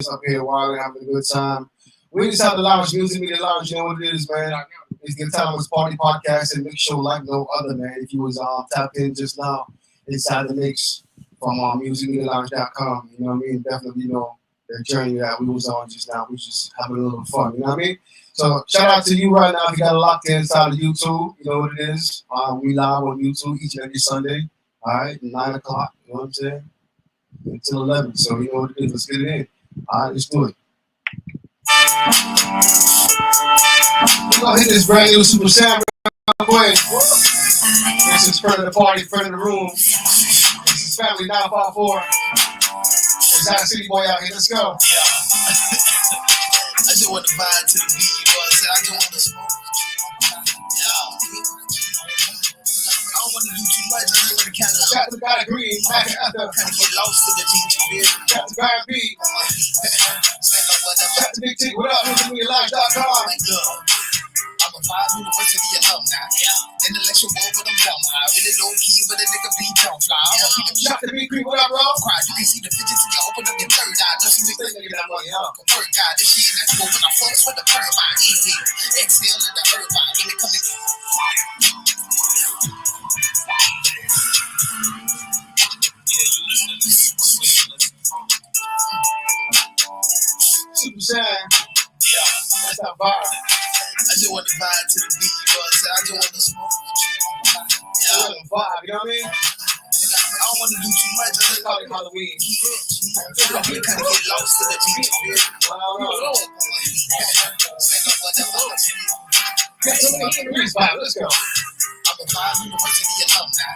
just up here while we're having a good time. We just have the lounge music, media lounge. You know what it is, man. It's the Timeless Party Podcast and mix show like no other, man. If you was tapped in just now inside the mix from musicmedialounge.com, you know what I mean? Definitely, the journey that we was on just now. We just having a little fun, you know what I mean? So shout out to you right now if you got it locked in inside of YouTube. You know what it is. We live on YouTube each and every Sunday. All right, 9 o'clock. You know what I'm saying? Until 11. So you know what it is. Let's get it in. All right, let's do it. We're going to hit this brand new Super Sam. Go ahead. This is friend of the party, friend of the room. This is family 954. Exotic City Boy out here. Let's go. I just want to vibe to the beat, you know what I'm saying? I just want to smoke. I don't want to do too much. I just want to kind of Shout to the guy Green. kind of get lost in the beat, you feel me? Shout to Guy B. Shout to Big T. What up? MusicMediaLive.com. I'm a Five University alumni. Intellectual, but I'm dumb. I really low key, but a nigga beat don't fly. Shout to Big Green. What up, bro? Cry, you can see the fidgets when you open up your third eye. Just you think that money up. Work out this shit, that's when I focus with the perm eye. Easy. Exhale in the herb eye. When it comes in. Super Sam. That's that vibe. I just want to vibe to the beat, you know what I'm saying? I just want to smoke. Vibe, you know what I mean? I don't want to do too much. I just Call it Halloween. I'm gonna kind of get lost in the beat, you feel me? Let's go. I'm a Five University alumni.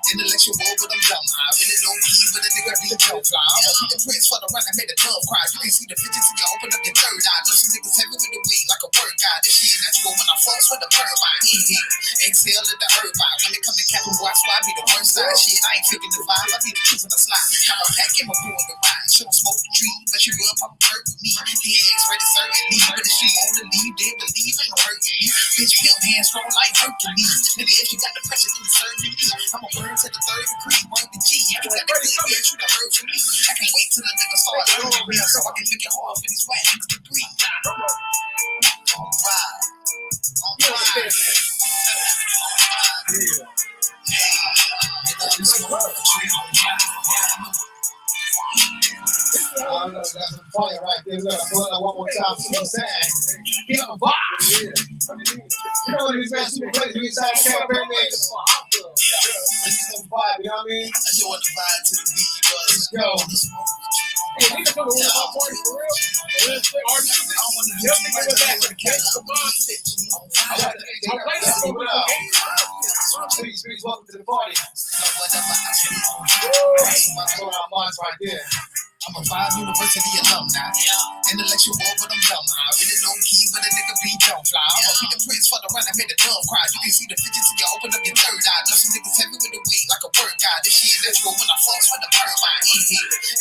Intellectual, but I'm dumb. I really low key, but a nigga beat don't fly. I'm gonna the prince for the run. I made a dove cry. You can see the fidgets when you open up your third eye. Know some niggas heavy with the weight like a workout. This shit natural when I focus with the perm eye. Exhale in the herb eye. When it come to capital, I swear I be the worst side. Shit, I ain't faking the vibe. I be the truth in the slide. I'm a pack in my pool in the ride. She don't smoke the tree, but she grew up on hurt with me. The X-rated certainly, but if she won't believe, they believe ain't no hurt me. Bitch, pimp hands strong like Hercules. Nigga, if you got the pressure, then you serve me. I'ma burn to the third degree, burn the G. If you got the good, bitch, you the hurt for me. I can't wait till the nigga start learning me, so I can make it hard for these white niggas to breathe. Alright. That's some fire right there. We're gonna pull it up one more time. Super Sam. Get on vibe. You know what it is, man? Super crazy. We inside campaign mix. This is some vibe, you know what I mean? I just want to vibe to the beat, you know. Let's go. Hey, niggas gonna win my party for real. I don't want to do too much. I just want to catch up. Please, welcome to the party. Our minds right there. I'm a Five University alumni. Intellectual, but I'm dumb. I really low key, but a nigga beat don't fly. I'm gonna be the prince for the run. I made a dove cry. You can see the fidgets when you open up your third eye. Know some niggas heavy with the weight like a workout. This shit natural when I focus with the perm eye.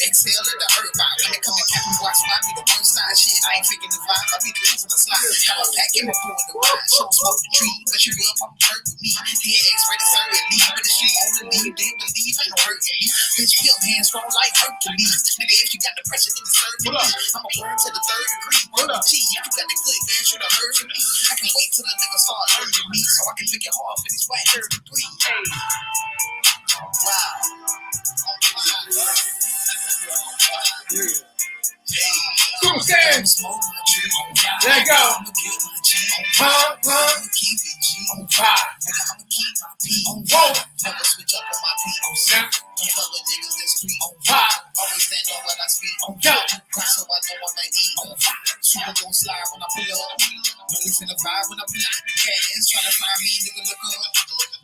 Exhale in the herb eye. When it come to capital, I swear I be the worst side. Shit, I ain't faking the vibe. I be the truth in the slide. I'm a pack in my pool in the ride. She don't smoke the tree, but she grew up on hurt with me. The X-rated certainly, but if she won't believe, they believe ain't no hurt me. Bitch, pimp hands strong like Hercules. Nigga, if you got the pressure, then you serve me. I'ma burn to the third degree. Burn the G. If you got the good, man, should have heard from me. I can wait till the nigga start learning me, so I can make it hard for these white niggas to breathe. Wow. Super Sam. Let go. Keep it G on Five. I'ma keep my P on Four. Never switch up on my P on sound. These other niggas that street on Five. Always stand on what I speak on Go. So I know I'm like eat on fire. Super gon' slide when I pull up. Always in the vibe when I pull up. Gas tryna find me, nigga, look up.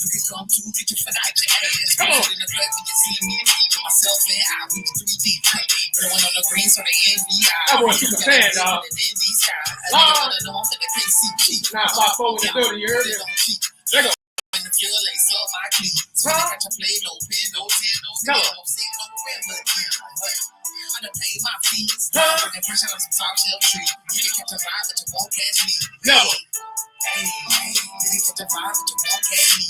You can come to get your foot out your ass. Come on. In the club when you see me. Myself and I, we be 3D. Blowing on the green so they envy. That boy Super Sam, dog. Nah, 5-4 in the building, you heard it? Let go. Come on. I done paid my fees. And fresh out of some top shelf tree. You can catch a vibe, but you won't catch me. No. Hey, you can catch a vibe, but you won't catch me.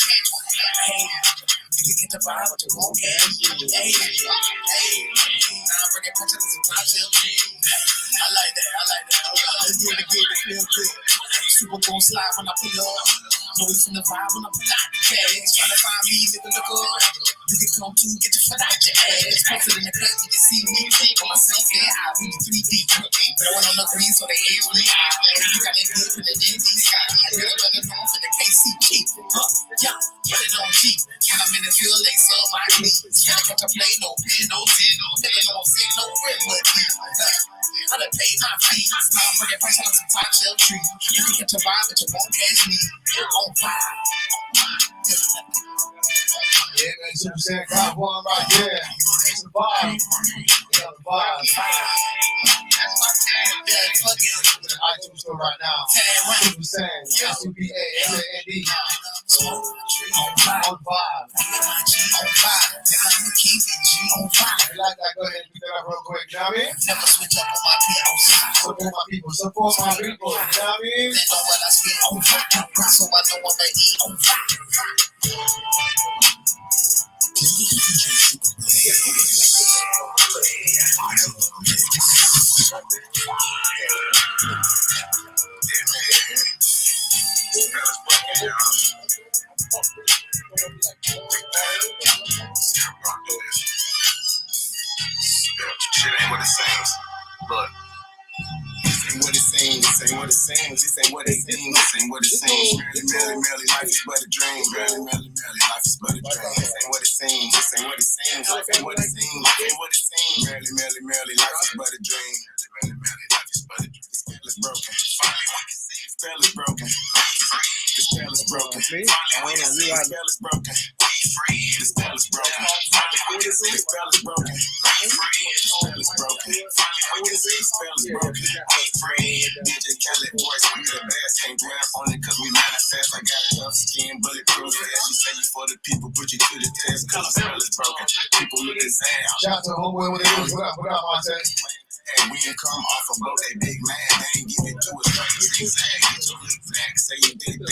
Hey, you can get the vibe, but you won't get it. Hey, now I'm bringing punch to some top shelf. I like that. Let's get it, feel good. Super gon' slide when I pull up. Know it's in the vibe when I pull out the cash. Tryna find me, nigga, look up. You can come to get your foot out your ass. Posted in the cut, you can see me. On myself, yeah, I read 3D. Blowing on the green, so they hate me. You got that good with the ND sky. You're better known for the KCP. Yeah, put it on G. When I'm in the field, they sub my knees. Can't catch a play, no pin, no tin. Nigga, no fit, no rim, but I done paid my fees. Now I'm bringing price on some top shelf trees. You can catch a vibe, but you won't catch me. On fire. Yeah, man, 2% got one right there. It's the vibe. Yeah, the vibe. Yeah, fuck it. iTunes store right now. 2%. SUPA, SAND. On vibe. On fire. If you like that, go ahead and do that real quick. You know what I mean? Never switch up on my people. Support my people. Support my people. You know what I mean? They know what I spit on fire. So I know what they eat on fire. Shit ain't what it seems. Look. This ain't what it seems. This ain't what it seems. This ain't what it seems. This ain't what it seems. Merely, life is but a dream. Merely, life is but a dream. This ain't what it seems. This ain't what it seems. Life ain't what it seems. Life ain't what it seems. Merely, life is but a dream. Merely, life is but a dream. This spell is broken. This spell is broken. This spell is broken. This spell is broken. This spell is broken. This spell is broken. Spell is broken. Spell is broken. DJ Khaled voice, we the best. Can't dwell on it cause we manifest. I got tough skin, bulletproof vest. You say you for the people, put you to the test. Cause the spell is broken. People look at Sam. Shout out to homeboy when it is. What up, Monte? And we ain't come off a boat, they big man. They ain't give it to us straight zigzag. Get your lick back, say you did that.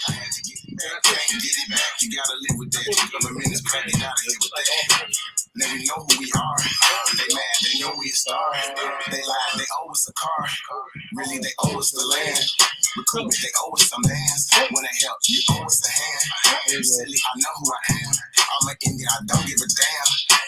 I had to get it back, can't get it back. You gotta live with that. You come in this crack, you gotta live with that. Now we know who we are. They mad, they know we a star. They lie, they owe us a car. Really, they owe us the land. Recruitment, they owe us some lands. When they help, you owe us a hand. Silly, I know who I am. I'm an Indian, I don't give a damn.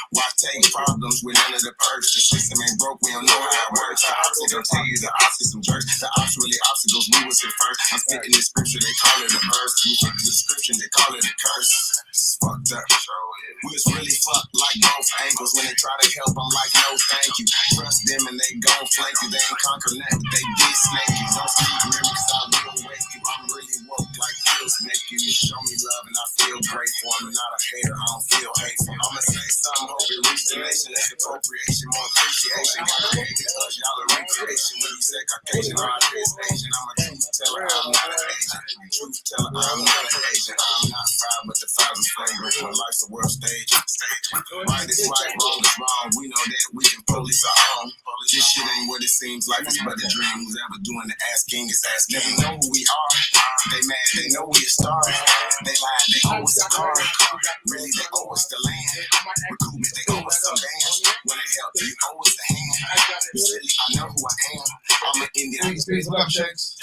Why take problems with none of the perks? The system ain't broke, we don't know how it works. The ops, they don't tell you the ops is some jerks. The ops really obstacles, we was at first. I'm spitting the scripture, they call it a verse. We take the description, they call it a curse. It's fucked up. We was really fucked like both angles. When they try to help, I'm like, no thank you. Trust them and they gon' flank you. They ain't conquer nothing, they did snake you. Don't speak memory, cause I will wake you. I'm really woke like pills make you. You show me love and I feel grateful. I'm not a hater, I don't feel hateful. I'ma say something, hope it reach the nation. That's appropriation, more appreciation. Y'all created us, y'all a recreation. When you say Caucasian, all I hear is Asian. I'm a truth teller, I'm not an Asian. Truth teller, I'm not an Asian. I'm not fried, but the fries is flagrant. My life's a world stage. Right is right, wrong is wrong. We know that we can police our own. This shit ain't what it seems. Life is but a dream. Who's ever doing the asking is asking. They know who we are. They mad, they know we a star. They lie, they owe us a car. Really, they owe us the land. Recruitment, they owe us some bands. When they help, you owe us the hand. Silly, I know who I am. I'm an Indian. What up, Shakes?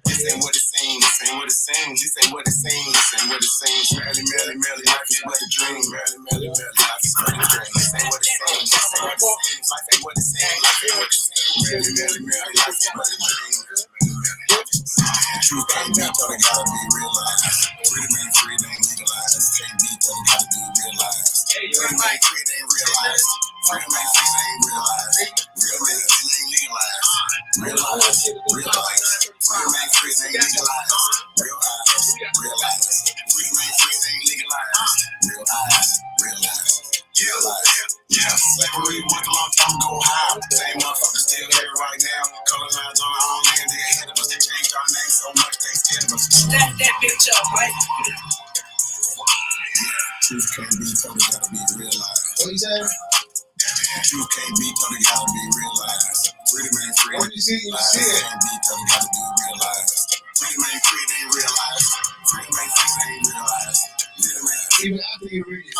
This ain't what it seems. This ain't what it seems. This ain't what it seems. This ain't what it seems. Merely, life is but a dream. Merely, life is but a dream. This ain't what it seems. This ain't what it seems. Life ain't what it seems. Life ain't what it seems. Merely, life is but a dream. Truth can't be told, it gotta be realized. Freedom ain't free, they ain't legalized. Can't be told, it gotta be realized. Freedom ain't free, they ain't realized. Freedom ain't free, they ain't realized. Real ain't legalized. Realize. Freedom ain't free, they ain't legalized. Realize. Freedom ain't free, they ain't legalized. Realize. Yeah, slavery was a long time ago high. Same motherfuckers still here right now. Color lines on our own land, they ahead of us. They changed our name so much, they scared of us. Stack that bitch up, right? Truth can't be told, it gotta be realized. What you say? Truth can't be told, it gotta be realized. Freedom ain't free. What you see? You see it. Can't be told, it gotta be realized. Freedom ain't free, they ain't realized. Freedom ain't main face ain't realized. Even after you read it.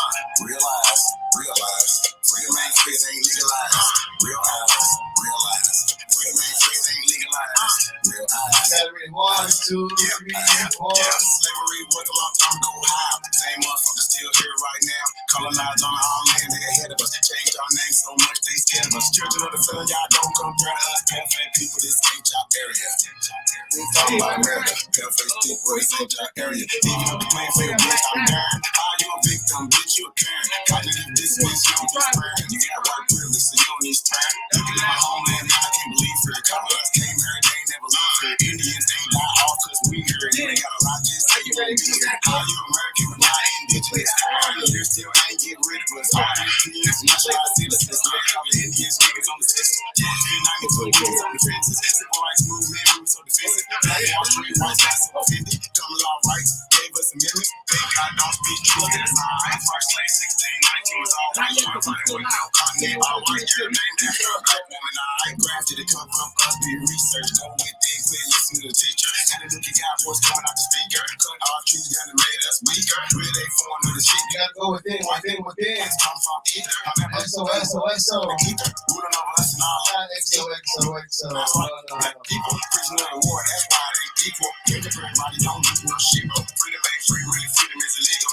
Realize. Freedom main face ain't legalized. Realize. Freedom main face ain't legalized. Realize. Gotta read 1, 2, 3, 4. Slavery was a long time ago high. Same motherfuckers still here right now. Colonized on our land, they ahead of us. Changed our name so much they scared of us. Children of the sun, y'all don't compare to us. Pale-faced people, this ain't your area. We talking about America. Pale-faced people, this ain't your area. Even though the claim for your bitch, I'm down. Are you a victim? Bitch, you a parent. Cognitive dissonance, you don't need prayer. You got white privilege, so you don't need time. Looking at my homeland, now I can't believe it. Colonized came here, they ain't never lived here. Indians ain't die off cause we here. You ain't got a lot, just say you won't be here. Are you American but not Indigenous? All you here still ain't get rid of us. All these Indians, naturalized citizens. Look at all the Indians, niggas on the system. 92 years on the fences. Civil rights movement, we were so defensive. Black Wall Street, white guys so offended. Common law rights, gave us amendments. Thank God don't speak truth, that's alright. First slave 16, 19 was all white. With no continent, all white, your name after a black woman. I grafted it, come from us, be research. Go with things, quit listening to the teacher. And the looking guy voice coming out the speaker. Cut off trees down and made us weaker. Really, they form of the shit. You gotta go within. Come from either. XOXO. Ruling over us and all. XOXO. That's why black people prisoner of war. That's why they equal. Everybody don't do no shit. Freedom ain't free. Really, freedom is illegal.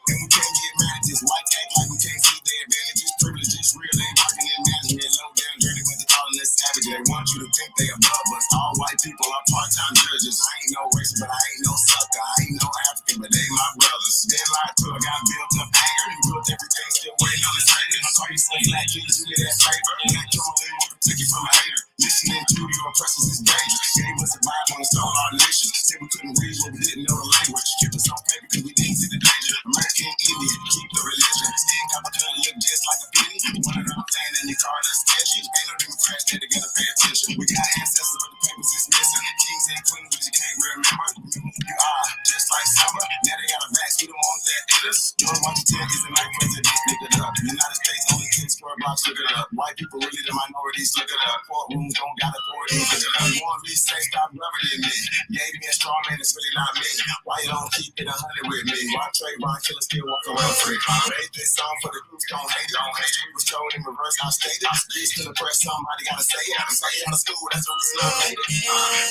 And we can't get mad at this white act like we can't see their advantages. Privileges real. They working in management. Low down dirty when they calling us savage. They want you to think they above us. All white people are part-time judges. I ain't no racist, but I ain't no sucker. I ain't no African, but they my brothers. Been lied to. I got built up anger and built everything. Still waiting on the saving. I call you some black kids. You get that flavor. Black Jolie will protect you from a hater. Listening to your oppressors is dangerous. Gave us a vibe when we stole our nation. Said we couldn't read what we didn't know the language. Kept us on paper because we didn't see the danger. American Indian, keep the religion. Skin copper color look just like a penny. One of them land and your car that's sketchy. Ain't no Democrats there together, pay attention. We got ancestors, but the papers is missing. Kings and queens, but you can't remember. You are just like summer. Now they got a vax, we don't want that in us. George Washington is the night president, look it up. United States only 10 square blocks, look it up. White people really the minorities, look it up. Courtrooms don't got authority, look it up. You want me to say stop governing me? Gave me a strong man, it's really not me. Why you don't keep it 100 with me? Why Trayvon killer still walk around free? I made this song for the groups, don't hate it. History was told in reverse, I stated. Peace to the press, somebody gotta say it. I'm saying out of school, that's the reason I made it.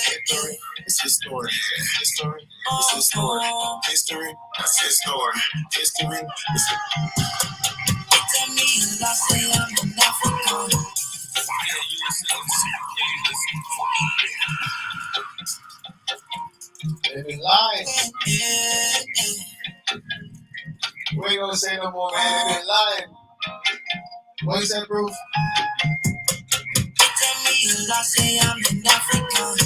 History, it's his story. History, it's his story. History, that's his story. History, it's his Tell me I say I'm an African. They've been lying. We ain't gonna say no more, man. They've been lying. What you said, Proof? Tell me I say I'm an African.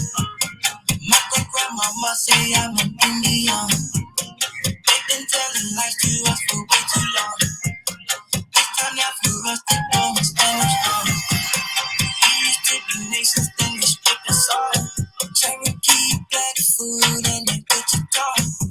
My great grandmama say I'm an Indian. They've been telling lies to us for way too long. It's time now for us to go and stand up strong. We used to be nations, then we split us all. Cherokee, black food, and then Wichita.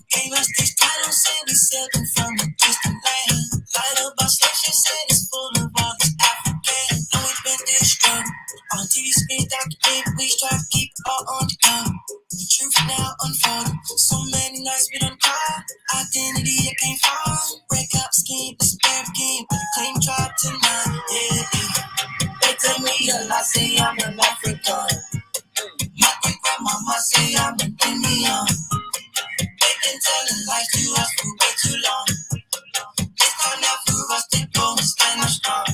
Gave us these titles, said we sailed them from a distant land. Lied about slaves, said it's full of all this African. Now we've been through the struggle. On TV screens, documentaries, try to keep it all on the ground. The truth now unfolded. So many nights we done cried. Identity I can't find. Break up scheme, despair game, but I claim tribe tonight. They tell me a lot, say I'm an African. My great grandmama say I'm an Indian. They've been telling lies to us for way too long. It's time now for us to go and stand up strong.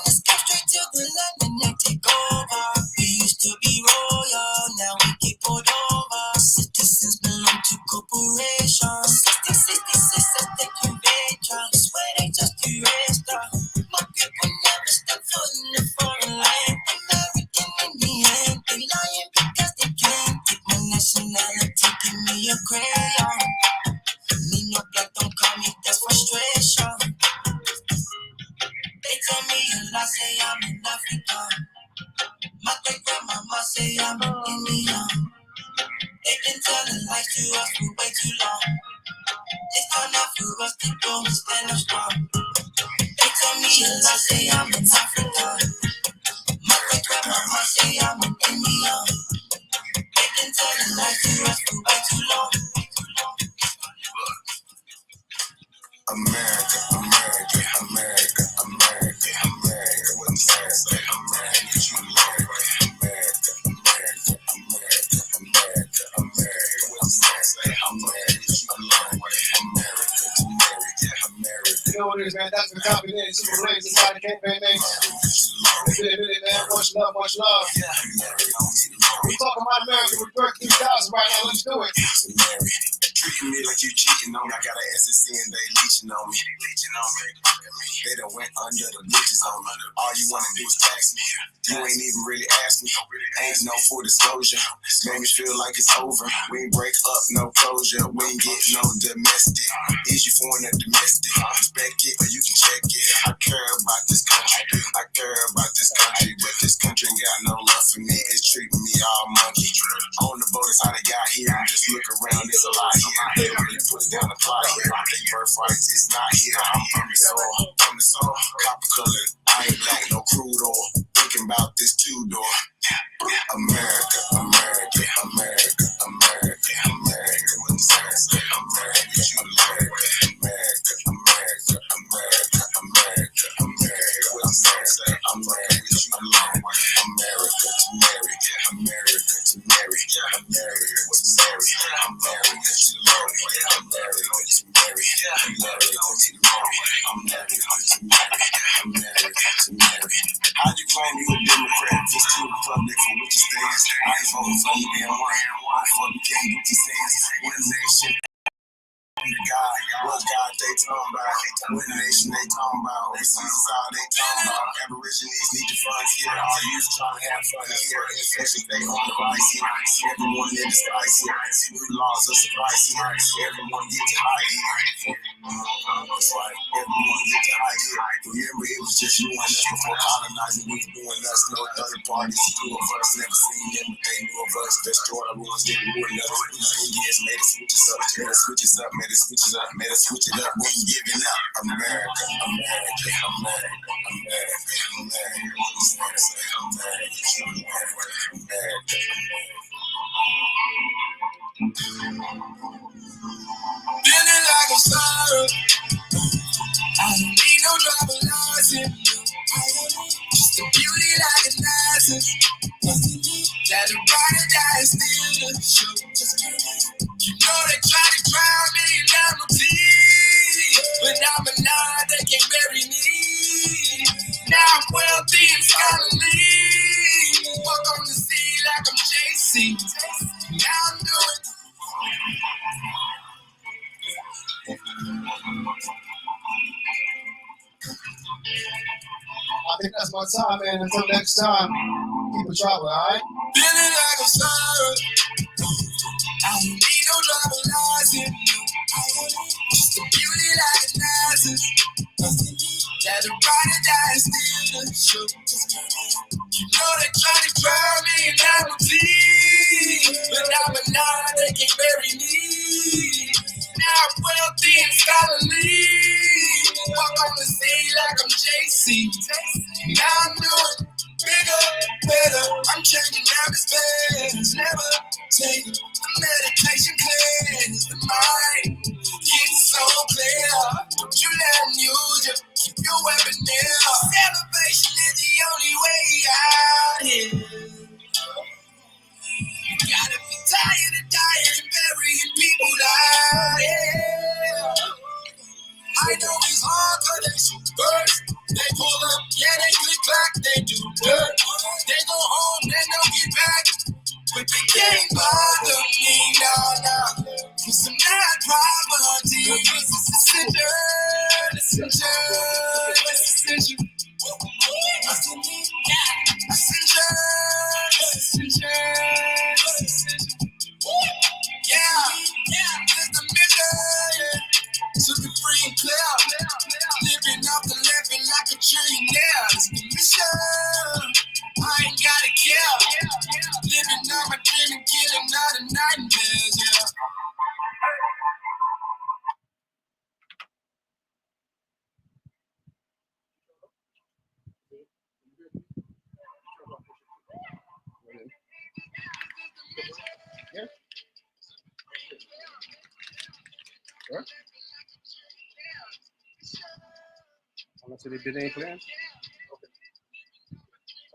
Let's go straight to the land and then take over. We used to be royal, now we get pulled over. Citizens belong to corporations. 1666 as declaration. Swear they just erased us. My people never step foot in the foreign land. American Indian, they lying because they can't. Take my nationality, give me a crayon. Me no black, don't call me, that's frustration. They tell me a lot, say I'm an African. My great grandmama say I'm an Indian. They've been telling lies to us for way too long. It's time now for us to go and stand up strong. They tell me a lot, say I'm an African. My great grandmama say I'm an Indian. They've been telling lies to us for way too long. the company, super raised inside the campaign name. Man, much love, much love. We talking about America with 13,000 right now. Let's do it. Treating me like you cheating on me. I got an SSC and they leeching on me. They done went under the bleachers on me. All you wanna do is tax me. You ain't even really asking. Ain't no full disclosure. Made me feel like it's over. We ain't break up, no closure. We ain't get no domestic. Is you foreign or domestic? Respect it or you can check it. I care about this country. I care about this country, but this country ain't got no love for me. It's treating me all monkey. On the boat is how they got here. Just look around, there's a lot here. They really put down the plot here. They birthright is not here. I'm from the soul, copper colored. I ain't black, no crude oil. Thinking about this two-door. America, America, America, America, America, America, America, you America, America, America, America, America, America, America, America, you America to marry, America to marry, America to marry, America to marry, America to marry, America to marry, America to marry, America to marry. How you claim you a Democrat? Just to the public for what you stand. I ain't voting for you, damn right. Why the fuck you can't get your sands? One nation. God, what God they talking about? What nation they talking about? This is all they talking about. Aborigines need the funds here. All youth trying to have fun here. Infection they on the rise here. Everyone in disguise here. New laws are surprise here. Everyone get to hide here. That's right. Everyone get to hide here. Remember, it was just you and us before colonizing. We was doing us. No other parties. Two of us never seen them, but they knew of us. Destroyed our rules, they ruined us. Indians made us switch us up. Made us switch us up. Made us switch it up, made us switch it up, we ain't giving up. America, America, America, America, America, America, Feeling like I'm sorry. I don't need no driver license. Just a beauty like a license. That a ride or die is still a show. You know they try to drown me in diamonds, but I'm alive, they can't bury me. Now I'm wealthy and scholarly. Walk on the sea like I'm JC. Now I'm doing. I think that's my time, man. Until next time, keep it traveling, all right? Feeling like I'm sorry. I don't need no driver license. Just a beauty like a license. That a ride or die is still a show. You know they try to drown me in diamonds, but I'm alive, they can't bury me. Now I'm wealthy and scholarly. Walk on the sea like I'm JC. Now I'm doing bigger, better. I'm changing habits fast. Never take the medication cleanse the mind. Getting so clear. Don't you let them use you. Keep your weapon near. Celebration is the only way out here. You gotta be tired of dying and burying people out here. I know it's hard cause they shoot first. They pull up, yeah, they click clack, they do dirt. They go home, they don't get back. But they can't bother me, no. Cause I'm not property. This is essential. Yeah, it's the mission. To be free and clear. Living off the living like a trillionaire. It's the mission. I ain't gotta care. Living on my dream and killing all the nightmares, yeah. What? How much did it been playing?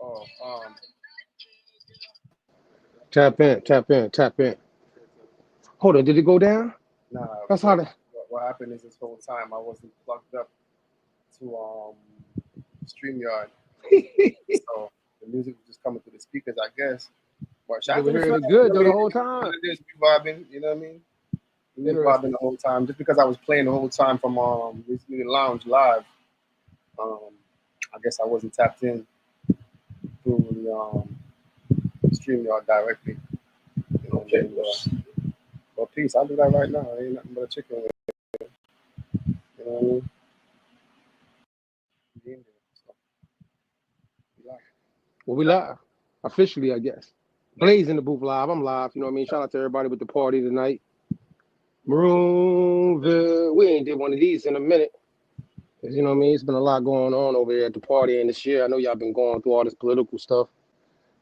Oh, Tap in, tap in, tap in. Hold on, did it go down? nah. That's how the. What happened is this whole time I wasn't plugged up to StreamYard. So the music was just coming through the speakers, I guess. But shout out to You the heard fans, it good you know though the what I whole mean? time. It is, we vibing, you know what I mean? We were vibing the whole time. Just because I was playing the whole time from this lounge live, I guess I wasn't tapped in through the StreamYard directly. You know, okay. Well, peace. I'll do that right now. Ain't nothing but a chicken wing. You know what I mean? Well, we live. Officially, I guess. Blaze in the booth live. I'm live. You know what I mean? Shout out to everybody with the party tonight. Maroonville. We ain't did one of these in a minute. Cause you know what I mean? It's been a lot going on over here at the party and this year. I know y'all been going through all this political stuff.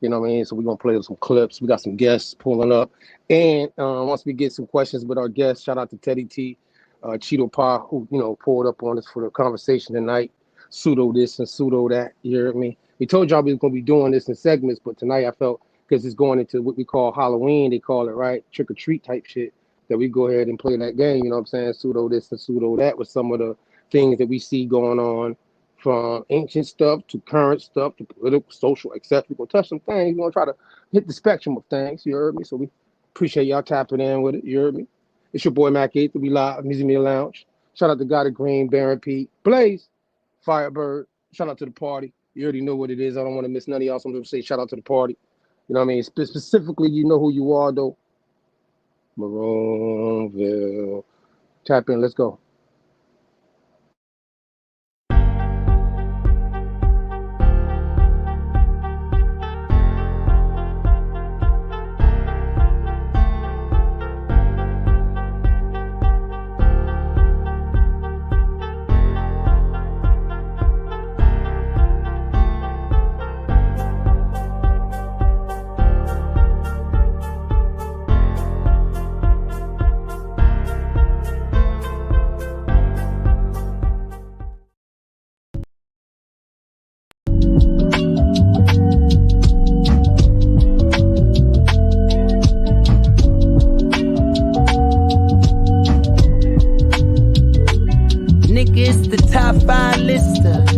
You know what I mean? So we're going to play some clips. We got some guests pulling up. And once we get some questions with our guests, shout out to Teddy T, Cheeto Pa, who, you know, pulled up on us for the conversation tonight. Pseudo this and pseudo that. You hear me? We told y'all we was going to be doing this in segments, but tonight I felt, because it's going into what we call Halloween, they call it, right? Trick or treat type shit, that we go ahead and play that game. You know what I'm saying? Pseudo this and pseudo that with some of the things that we see going on, from ancient stuff to current stuff to political, social, etc. We're going to touch some things. We're going to try to hit the spectrum of things. You heard me? So we appreciate y'all tapping in with it. You heard me? It's your boy Mac 8, we live, Music Media Lounge. Shout out to God of Green, Baron Pete, Blaze, Firebird. Shout out to the party. You already know what it is. I don't want to miss none of y'all. So I'm going to say shout out to the party. You know what I mean? Specifically, you know who you are, though. Maroonville. Tap in. Let's go.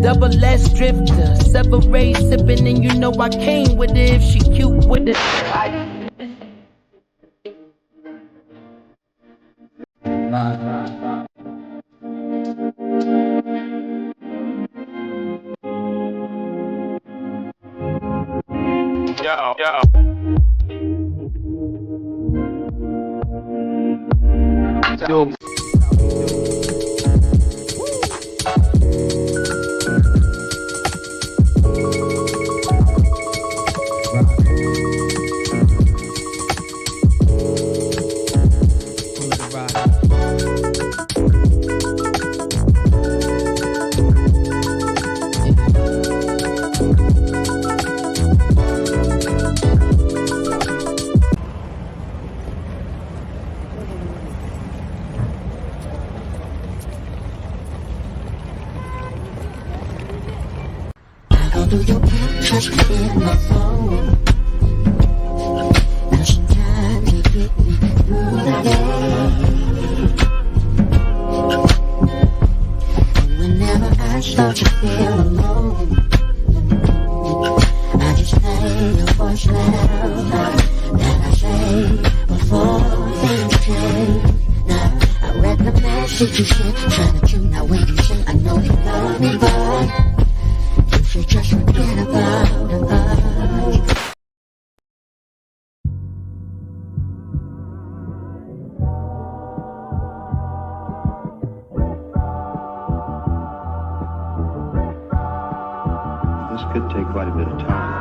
Double S drifter, separate sipping, and you know I came with it if she cute with it. Yo. This could take quite a bit of time.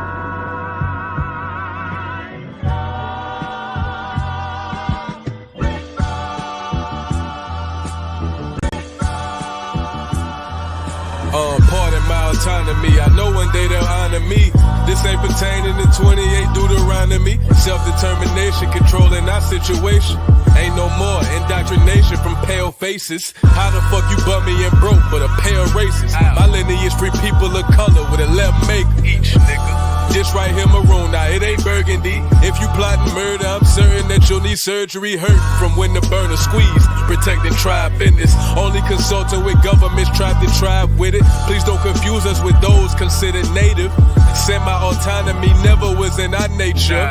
Pardon my autonomy. I know one day they'll honor me. This ain't pertaining to 28 Deuteronomy. Self-determination, controlling our situation. Ain't no more indoctrination from pale faces. How the fuck you bummy and broke but a pale racist? My lineage free people of color with a left maker. Each nigga. right here maroon. Now it ain't burgundy. If you plotting murder, I'm certain that you'll need surgery. Hurt from when the burner squeeze. Protecting tribe business. Only consulting with governments tribe to tribe with it. Please don't confuse us with those considered native. Semi-autonomy never was in our nature.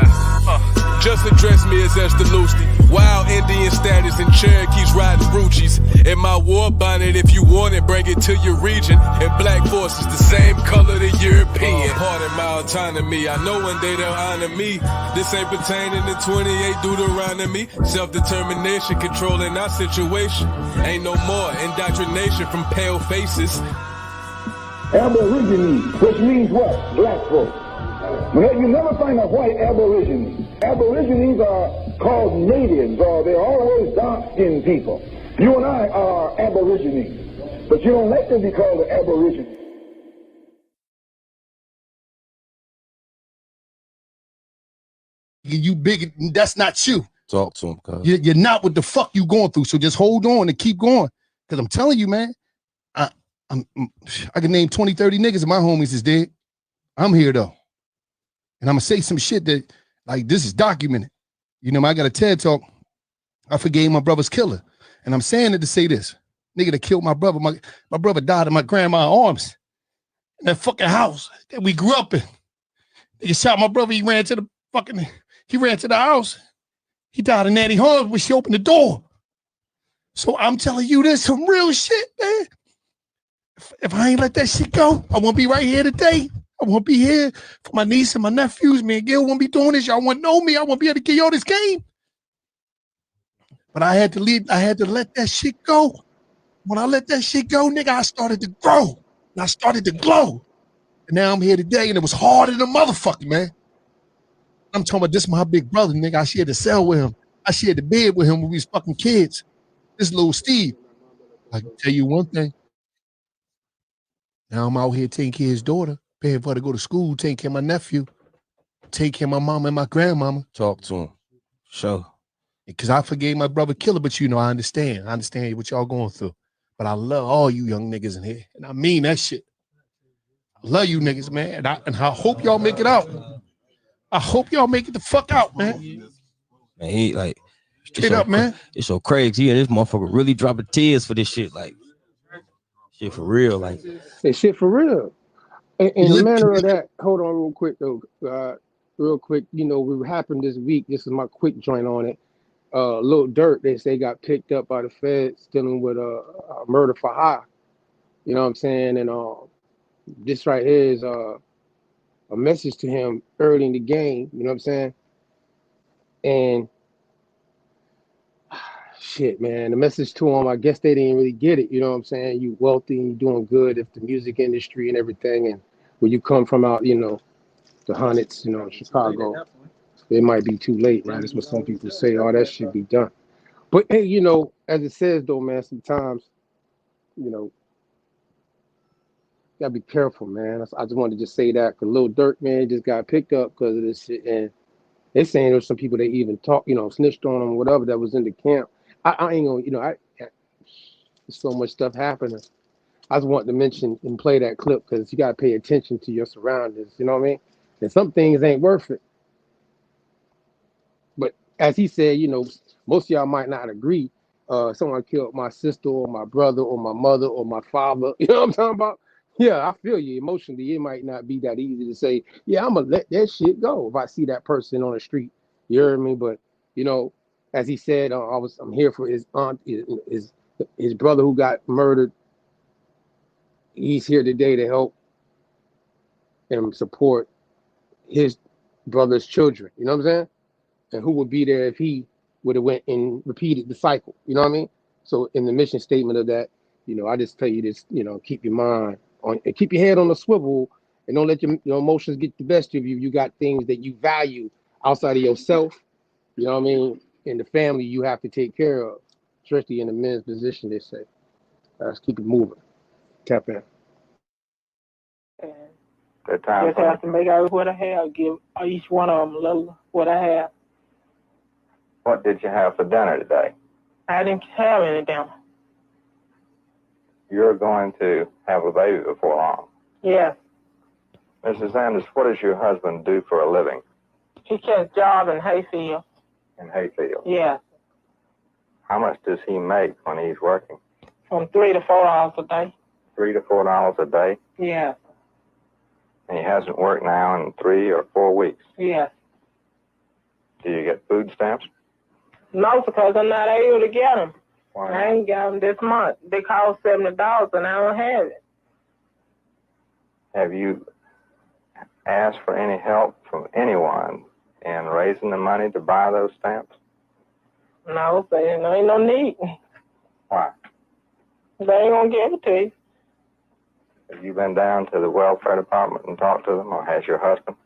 Just address me as Estelusti. Wild Indian status and Cherokees riding Ruchis. In my war bonnet, if you want it, bring it to your region. And black forces the same color the European. Pardon my autonomy, I know one day they'll honor me. This ain't pertaining to 28 Deuteronomy. Self-determination controlling our situation. Ain't no more indoctrination from pale faces. Aborigines, which means what? Black folks. You never find a white aborigine. Aborigines are called natives, or they're always dark-skinned people. You and I are aborigines, but you don't let them be called an aborigine. You big, that's not you. Talk to him, cuz. You're not what the fuck you going through, so just hold on and keep going. Because I'm telling you, man, I can name 20, 30 niggas and my homies is dead. I'm here, though. And I'm going to say some shit that, like, this is documented. You know, I got a TED Talk. I forgave my brother's killer. And I'm saying it to say this. Nigga that killed my brother. My brother died in my grandma's arms. In that fucking house that we grew up in. Nigga shot my brother. He ran to the house. He died in Nanny Holmes when she opened the door. So I'm telling you, this some real shit, man. If I ain't let that shit go, I won't be right here today. I won't be here for my niece and my nephews. Me and Gil won't be doing this. Y'all won't know me. I won't be able to give y'all this game. But I had to leave. I had to let that shit go. When I let that shit go, nigga, I started to grow. And I started to glow. And now I'm here today, and it was harder than a motherfucker, man. I'm talking about this my big brother, nigga. I shared the cell with him. I shared the bed with him when we was fucking kids. This little Steve. I can tell you one thing. Now I'm out here taking care of his daughter, paying for her to go to school, taking care of my nephew, taking care of my mama and my grandmama. Talk to him. Sure. Because I forgave my brother killer, but you know, I understand. I understand what y'all going through. But I love all you young niggas in here. And I mean that shit. I love you niggas, man. And I hope y'all make it out. I hope y'all make it the fuck out, man. Man, he like straight up, man. It's so crazy. Yeah, this motherfucker really dropping tears for this shit. Like shit for real. Like it's shit for real. In the manner of that, hold on real quick though. Real quick, you know, what happened this week. This is my quick joint on it. Lil Durk, they say, got picked up by the feds dealing with a murder for hire. You know what I'm saying? And this right here is a message to him early in the game. You know what I'm saying? And shit, man, the message to him, I guess they didn't really get it. You know what I'm saying? You wealthy and you doing good if the music industry and everything. And when you come from out, you know, the hundreds, you know, Chicago, it might be too late, right? That's what some people say. Oh, that should be done. But hey, you know, as it says though, man, sometimes, you know, you gotta be careful, man. I just wanted to just say that because Lil Durk, man, just got picked up because of this shit. And they're saying there's some people that even talk, you know, snitched on him or whatever that was in the camp. I ain't gonna, you know, there's so much stuff happening. I just wanted to mention and play that clip because you gotta pay attention to your surroundings, you know what I mean? And some things ain't worth it. But as he said, you know, most of y'all might not agree. Someone killed my sister or my brother or my mother or my father. You know what I'm talking about? Yeah, I feel you emotionally. It might not be that easy to say, yeah, I'm gonna let that shit go if I see that person on the street. You hear me? But you know, as he said, I'm here for his aunt, his brother who got murdered. He's here today to help and support his brother's children. You know what I'm saying? And who would be there if he would have went and repeated the cycle? You know what I mean? So in the mission statement of that, you know, I just tell you this, you know, keep your mind on and keep your head on the swivel and don't let your emotions get the best of you. You got things that you value outside of yourself, you know what I mean? And the family you have to take care of, especially in the men's position, they say. Let's keep it moving. Tap in. That time just have to make out what I have, give each one of them a little what I have. What did you have for dinner today? I didn't have any dinner. You're going to have a baby before long. Yeah. Mrs. Sanders, what does your husband do for a living? He gets job in Hayfield. In Hayfield? Yeah, How much does he make when he's working? from $3 to $4 a day. $3 to $4 a day? Yeah, And he hasn't worked now in 3 or 4 weeks. yeah. Do you get food stamps? No, because I'm not able to get them. Why I ain't got them this month. They cost $70 and I don't have it. Have you asked for any help from anyone in raising the money to buy those stamps? No, there ain't no need. Why? They ain't gonna give it to you. Have you been down to the welfare department and talked to them, or has your husband?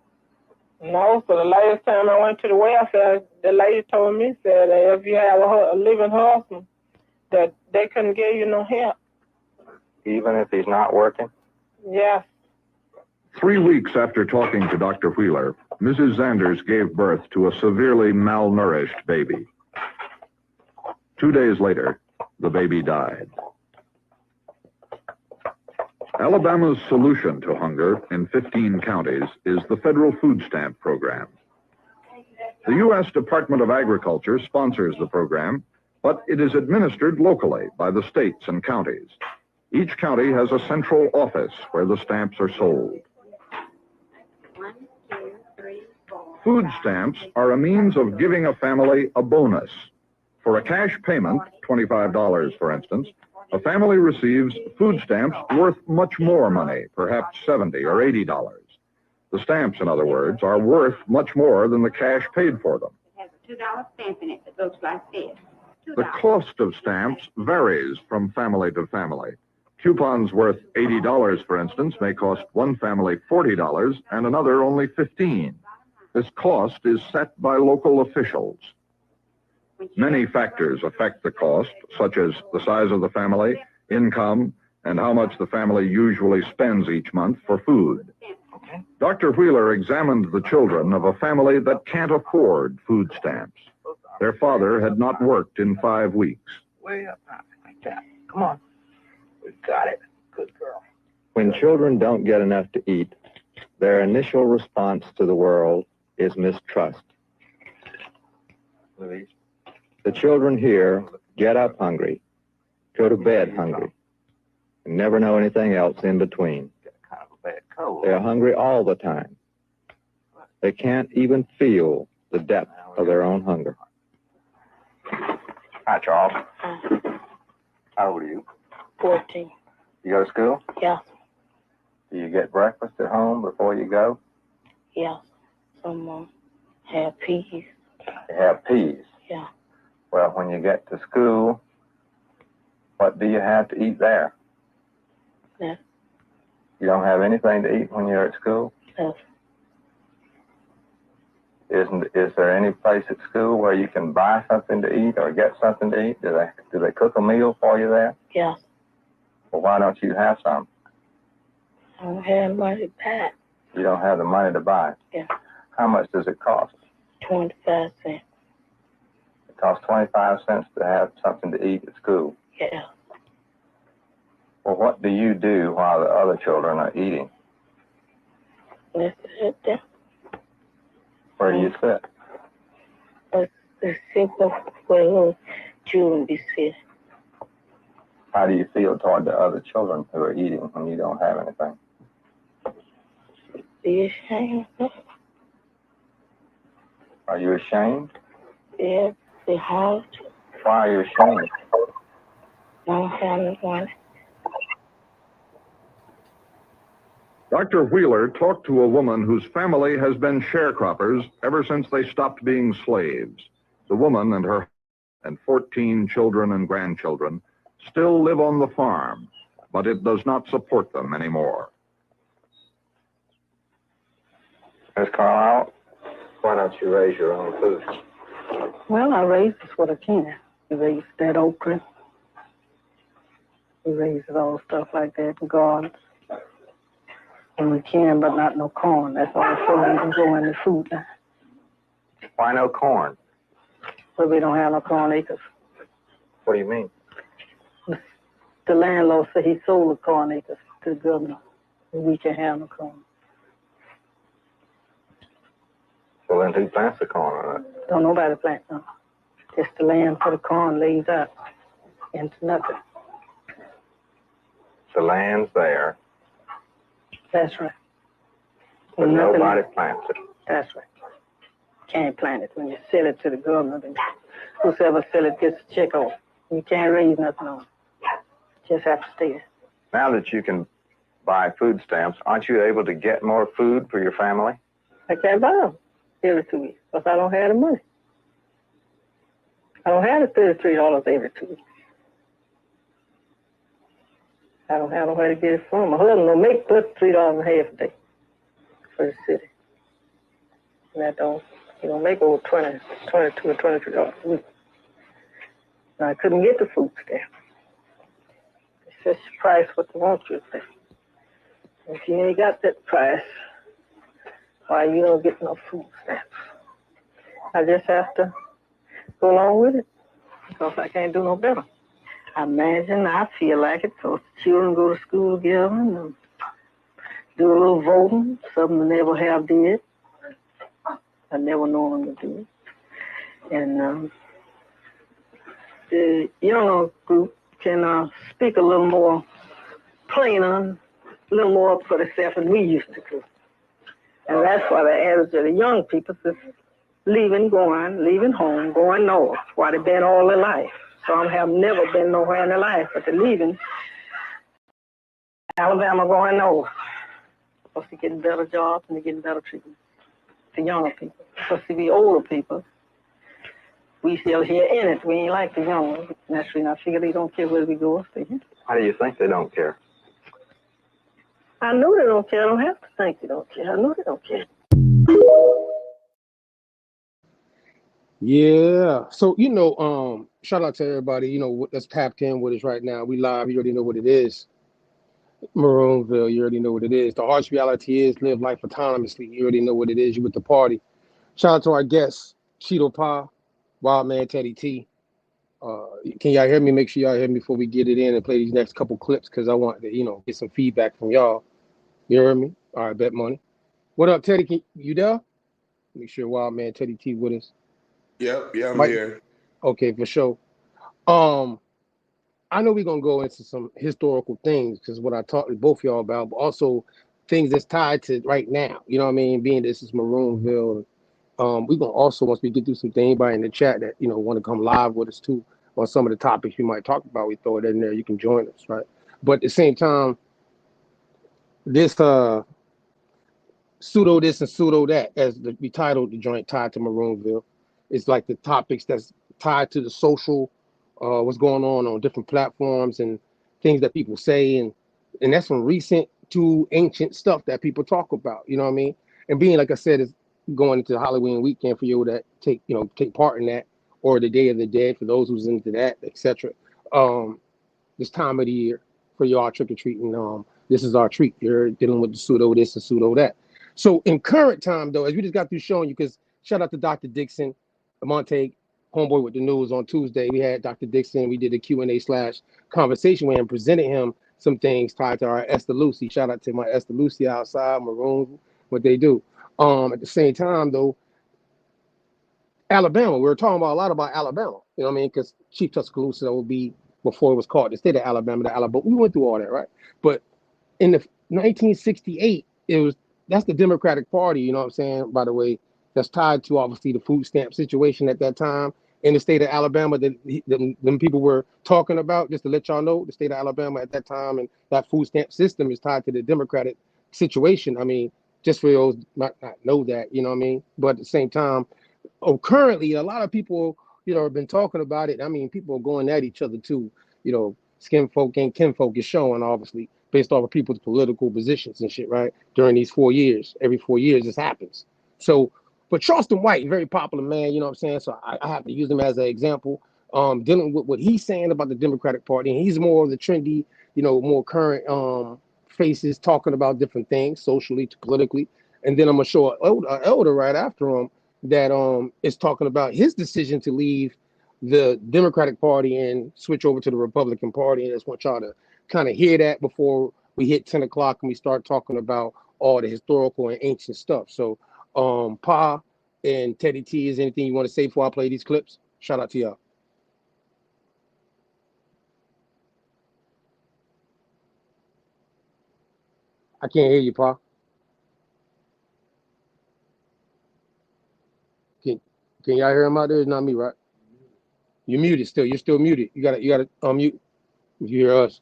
No, so the latest time I went to the welfare, the lady told me, said that if you have a living husband, that they couldn't give you no help. Even if he's not working? Yes. 3 weeks after talking to Dr. Wheeler, Mrs. Sanders gave birth to a severely malnourished baby. 2 days later, the baby died. Alabama's solution to hunger in 15 counties is the federal food stamp program. The U.S. Department of Agriculture sponsors the program, but it is administered locally by the states and counties. Each county has a central office where the stamps are sold. Food stamps are a means of giving a family a bonus. For a cash payment, $25 for instance, a family receives food stamps worth much more money, perhaps $70 or $80. The stamps, in other words, are worth much more than the cash paid for them. It has a $2 stamp in it that looks like this. The cost of stamps varies from family to family. Coupons worth $80, for instance, may cost one family $40 and another only $15. This cost is set by local officials. Many factors affect the cost, such as the size of the family, income, and how much the family usually spends each month for food. Dr. Wheeler examined the children of a family that can't afford food stamps. Their father had not worked in 5 weeks. Way up high, like that. Come on. We got it. Good girl. When children don't get enough to eat, their initial response to the world is mistrust. Louise. The children here get up hungry, go to bed hungry, and never know anything else in between. Kind of a bad cold. They're hungry all the time. They can't even feel the depth of their own hunger. Hi, Charles. How old are you? 14. You go to school? Yeah. Do you get breakfast at home before you go? Yeah. Some have peas. You have peas. Yeah. Well, when you get to school, what do you have to eat there? Yeah. You don't have anything to eat when you're at school? Yes. Is there any place at school where you can buy something to eat or get something to eat? Do they cook a meal for you there? Yeah. Well, why don't you have some? I don't have money to buy. You don't have the money to buy? Yeah. How much does it cost? 25 cents. It costs 25 cents to have something to eat at school. Yeah. Well, what do you do while the other children are eating? Let's sit there. Where do you sit? Let's sit where children be sitting. How do you feel toward the other children who are eating when you don't have anything? Be ashamed. Are you ashamed? Yeah, they're hard. Why are you ashamed? I don't have any money. Dr. Wheeler talked to a woman whose family has been sharecroppers ever since they stopped being slaves. The woman and her and 14 children and grandchildren still live on the farm, but it does not support them anymore. Miss Carlisle, why don't you raise your own food? Well, I raise just what I can. I raise that okra. We raise all stuff like that in gardens. And we can, but not no corn. That's all so we can go in the food now. Why no corn? But we don't have no corn acres. What do you mean? The landlord said he sold the corn acres to the governor. And we can have no corn. Well, then who plants the corn on it? Don't nobody plant none. Just the land for the corn lays out into nothing. The land's there, That's right. but When nothing nobody else. plants it. That's right. Can't plant it. When you sell it to the government, and whoever sell it gets a check off. You can't raise nothing on it. Just have to stay there. Now that you can buy food stamps, aren't you able to get more food for your family? I can't buy them every 2 weeks because I don't have the money. I don't have the $33 every 2 weeks. I don't have nowhere to get it from. My husband don't make but $3.50 a day for the city. And that don't, he don't make over $22 or $23 a week. And I couldn't get the food stamp. It's just the price what they want you to pay. If you ain't got that price, why you don't get no food stamps? I just have to go along with it because I can't do no better. I imagine I feel like it because children go to school together and do a little voting, something they never have did. I never known them to do it. And the younger group can speak a little more plainer, a little more for themselves than we used to do. And that's why the adage of the young people is leaving home, going north, why they've been all their life. Some have never been nowhere in their life, but they're leaving Alabama going north. Because they're getting better jobs and they're getting better treatment. The younger people. Because the older people, we still here in it. We ain't like the young ones. That's the reason I figure they don't care where we go or stay here. Why do you think they don't care? I know they don't care. I don't have to think they don't care. I know they don't care. Yeah. So, shout out to everybody, that's tapped in with us right now. We live. You already know what it is. Maroonville, you already know what it is. The harsh reality is live life autonomously. You already know what it is. You with the party. Shout out to our guests, Cheeto Pa, Wildman Teddy T. Can y'all hear me? Make sure y'all hear me before we get it in and play these next couple clips because I want to, get some feedback from y'all. You hear me? All right, bet money. What up, Teddy? You there? Make sure Wildman Teddy T with us. Yep, yeah, I'm here. Okay, for sure. I know we're gonna go into some historical things because what I talked to both y'all about, but also things that's tied to right now. You know what I mean? Being this is Maroonville. We're gonna also, once we get through some things, anybody in the chat that want to come live with us too on some of the topics we might talk about, we throw it in there. You can join us, right? But at the same time, this pseudo this and pseudo that, as we titled the joint, tied to Maroonville, it's like the topics that's tied to the social, what's going on different platforms and things that people say, and that's from recent to ancient stuff that people talk about. You know what I mean? And being, like I said, is going into the Halloween weekend for you that take part in that, or the Day of the Dead for those who's into that, etc. This time of the year for y'all trick or treating. This is our treat. You're dealing with the pseudo this and pseudo that. So in current time, though, as we just got through showing you, because shout out to Dr. Dixon, Monte, homeboy with the news on Tuesday. We had Dr. Dixon. We did a Q&A/conversation with him, presented him some things tied to our Esther Lucy. Shout out to my Esther Lucy outside, Maroon, what they do. At the same time, though, Alabama, we were talking about a lot about Alabama, you know what I mean? Because Chief Tuscaloosa would be, before it was called the state of Alabama, we went through all that, right? But in the 1968, that's the Democratic Party, you know what I'm saying? By the way, that's tied to obviously the food stamp situation at that time in the state of Alabama that them people were talking about. Just to let y'all know, the state of Alabama at that time and that food stamp system is tied to the Democratic situation. I mean, just for those not know that, you know what I mean? But at the same time, currently a lot of people, have been talking about it. I mean, people are going at each other too. Skin folk and kinfolk is showing, obviously, based off of people's political positions and shit, right? During these 4 years, every 4 years this happens. So, but Charleston White, very popular man, you know what I'm saying? So I have to use him as an example, dealing with what he's saying about the Democratic Party. And he's more of the trendy, more current faces talking about different things, socially, politically. And then I'm going to show an elder right after him that is talking about his decision to leave the Democratic Party and switch over to the Republican Party. And I just want y'all to kind of hear that before we hit 10 o'clock and we start talking about all the historical and ancient stuff. So Pa, and Teddy T, is anything you want to say before I play these clips? Shout out to y'all. I can't hear you, Pa. Can y'all hear him out there? It's not me, right? You're muted still. You're still muted. You gotta unmute if you hear us.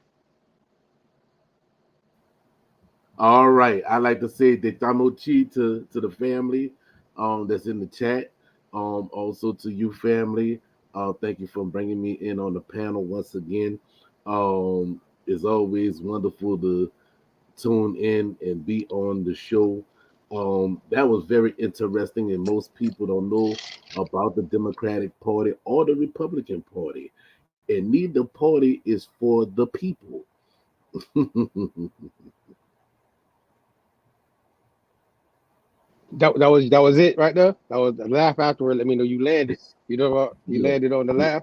All right. I'd like to say Detanochi to the family that's in the chat. Also to you, family. Thank you for bringing me in on the panel once again. It's always wonderful to tune in and be on the show. That was very interesting, and most people don't know about the Democratic Party or the Republican Party. And neither party is for the people. That was it right there. That was the laugh afterward. Let me know you landed. You know what? You landed on the laugh.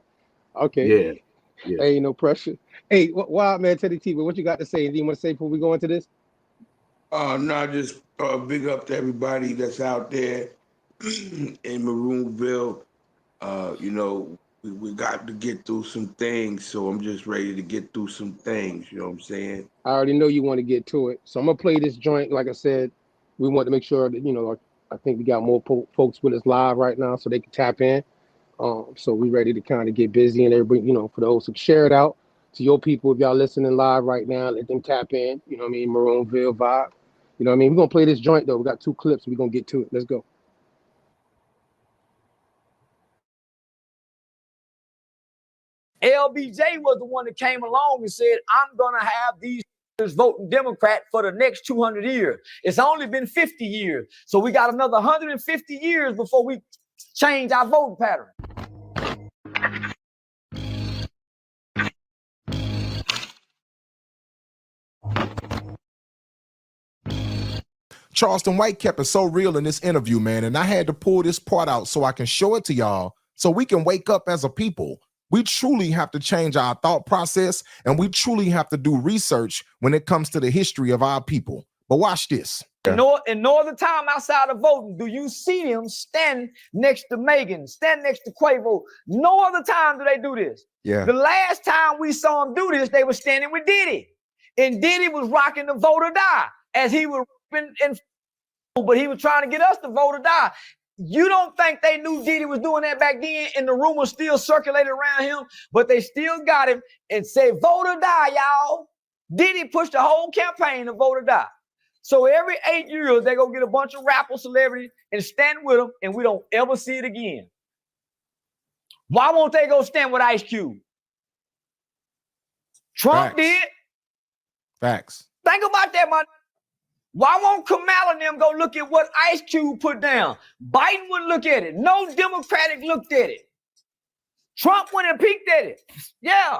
Okay. Yeah. Ain't no pressure. Hey, wild man, Teddy T, but what you got to say? Anything you want to say before we go into this? No, just big up to everybody that's out there in Maroonville. You know, we got to get through some things, so I'm just ready to get through some things. You know what I'm saying? I already know you want to get to it, so I'm gonna play this joint. Like I said, we want to make sure that I think we got more folks with us live right now, so they can tap in. So we ready to kind of get busy, and everybody, for those who share it out to your people. If y'all listening live right now, let them tap in. You know what I mean? Maroonville vibe. You know what I mean? We're gonna play this joint though. We got 2 clips. We're gonna get to it. Let's go. LBJ was the one that came along and said, I'm going to have these voting Democrat for the next 200 years. It's only been 50 years. So we got another 150 years before we change our voting pattern. Charleston White kept it so real in this interview, man, and I had to pull this part out so I can show it to y'all so we can wake up as a people. We truly have to change our thought process, and we truly have to do research when it comes to the history of our people. But watch this. In no other time outside of voting do you see them stand next to Megan, stand next to Quavo. No other time do they do this. Yeah. The last time we saw them do this, they were standing with Diddy. And Diddy was rocking the vote or die as he was but he was trying to get us to vote or die. You don't think they knew Diddy was doing that back then, and the rumors still circulated around him, but they still got him and said, vote or die, y'all. Diddy pushed the whole campaign to vote or die. So every 8 years, they go get a bunch of rapper celebrities and stand with them, and we don't ever see it again. Why won't they go stand with Ice Cube? Trump did. Facts. Think about that, man. Why won't Kamala and them go look at what Ice Cube put down? Biden wouldn't look at it. No Democratic looked at it. Trump went and peeked at it. Yeah.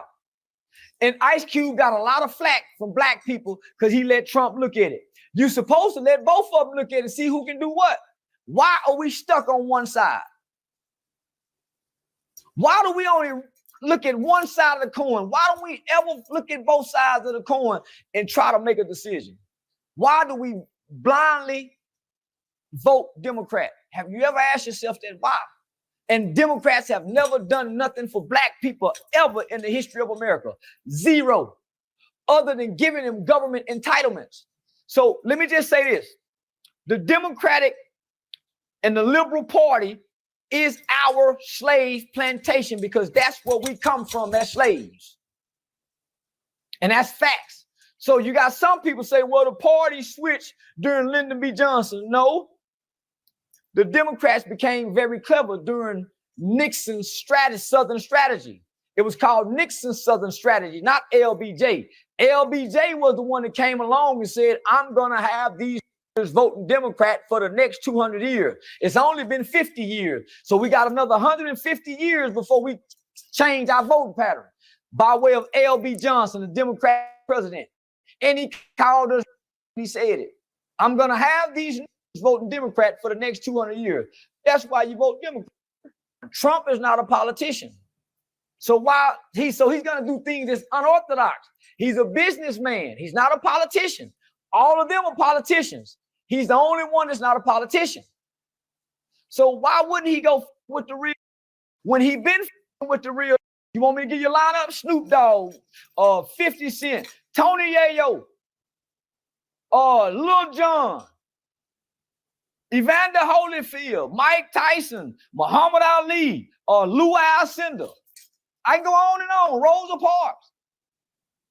And Ice Cube got a lot of flack from black people because he let Trump look at it. You're supposed to let both of them look at it and see who can do what. Why are we stuck on one side? Why do we only look at one side of the coin? Why don't we ever look at both sides of the coin and try to make a decision? Why do we blindly vote Democrat? Have you ever asked yourself that? Why? And Democrats have never done nothing for black people ever in the history of America. Zero. Other than giving them government entitlements. So let me just say this. The Democratic and the Liberal Party is our slave plantation because that's where we come from as slaves. And that's facts. So you got some people say, well, the party switched during Lyndon B. Johnson. No. The Democrats became very clever during Nixon's Southern strategy. It was called Nixon's Southern strategy, not LBJ. LBJ was the one that came along and said, I'm going to have these voting Democrat for the next 200 years. It's only been 50 years. So we got another 150 years before we change our voting pattern by way of L.B. Johnson, the Democrat president. And he called us, he said it. I'm going to have these voting Democrat for the next 200 years. That's why you vote Democrat. Trump is not a politician. So he's going to do things that's unorthodox. He's a businessman. He's not a politician. All of them are politicians. He's the only one that's not a politician. So why wouldn't he go with the real when he been with the real? You want me to give you a lineup? Snoop Dogg, 50 Cent, Tony Yayo, Lil Jon, Evander Holyfield, Mike Tyson, Muhammad Ali, Lou Alcindor. I can go on and on. Rosa Parks.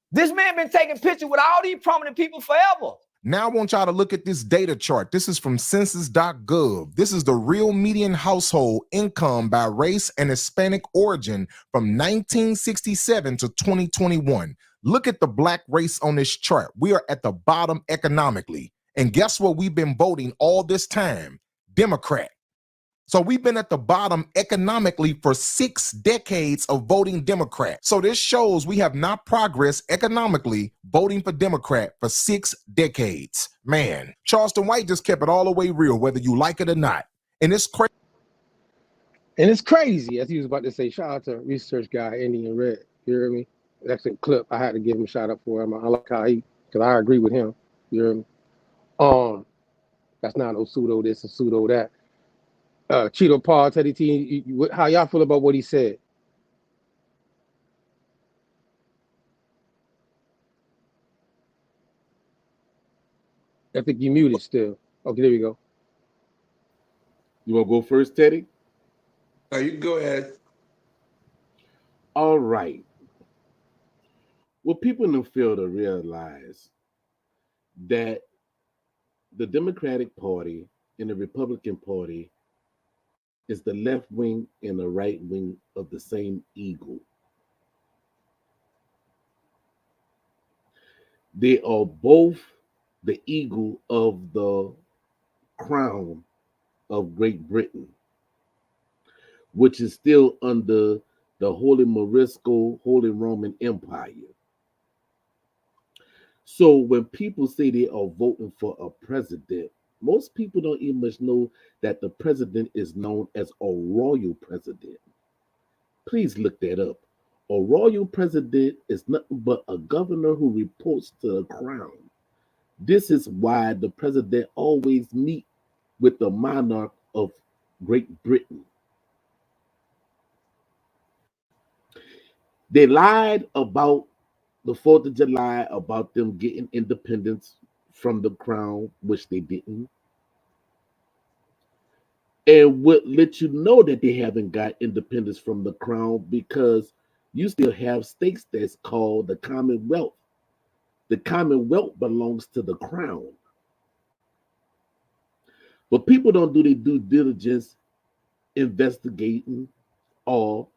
This man been taking pictures with all these prominent people forever. Now I want y'all to look at this data chart. This is from census.gov. This is the real median household income by race and Hispanic origin from 1967 to 2021. Look at the black race on this chart. We are at the bottom economically. And guess what we've been voting all this time? Democrat. So we've been at the bottom economically for 6 decades of voting Democrat. So this shows we have not progressed economically voting for Democrat for 6 decades. Man, Charleston White just kept it all the way real, whether you like it or not. And it's crazy. And it's crazy, as he was about to say, shout out to research guy, Indian Red. You hear me? That's a clip. I had to give him a shout out for him. I like how because I agree with him. You hear me? That's not no pseudo this and pseudo that. Cheeto Paul, Teddy T, how y'all feel about what he said? I think you muted still. Okay, there we go. You want to go first, Teddy? You can go ahead. All right. Well, people in the field to realize that the Democratic Party and the Republican Party is the left wing and the right wing of the same eagle. They are both the eagle of the crown of Great Britain, which is still under the Holy Morisco, Holy Roman Empire. So when people say they are voting for a president, most people don't even much know that the president is known as a royal president. Please look that up. A royal president is nothing but a governor who reports to the crown. This is why the president always meet with the monarch of Great Britain. They lied about the 4th of July, about them getting independence from the crown, which they didn't. And would let you know that they haven't got independence from the crown because you still have states that's called the Commonwealth. The Commonwealth belongs to the crown. But people don't do their due diligence investigating or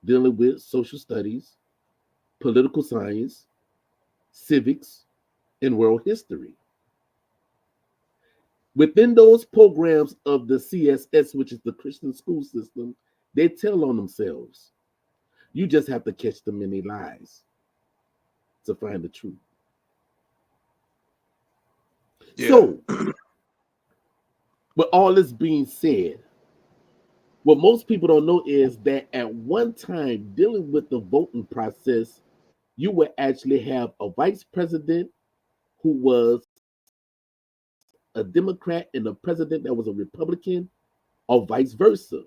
dealing with social studies, political science, civics, and world history. Within those programs of the CSS, which is the Christian school system, they tell on themselves. You just have to catch them in their lies to find the truth. Yeah. So, with all this being said, what most people don't know is that at one time, dealing with the voting process, you would actually have a vice president who was a Democrat and a president that was a Republican, or vice versa.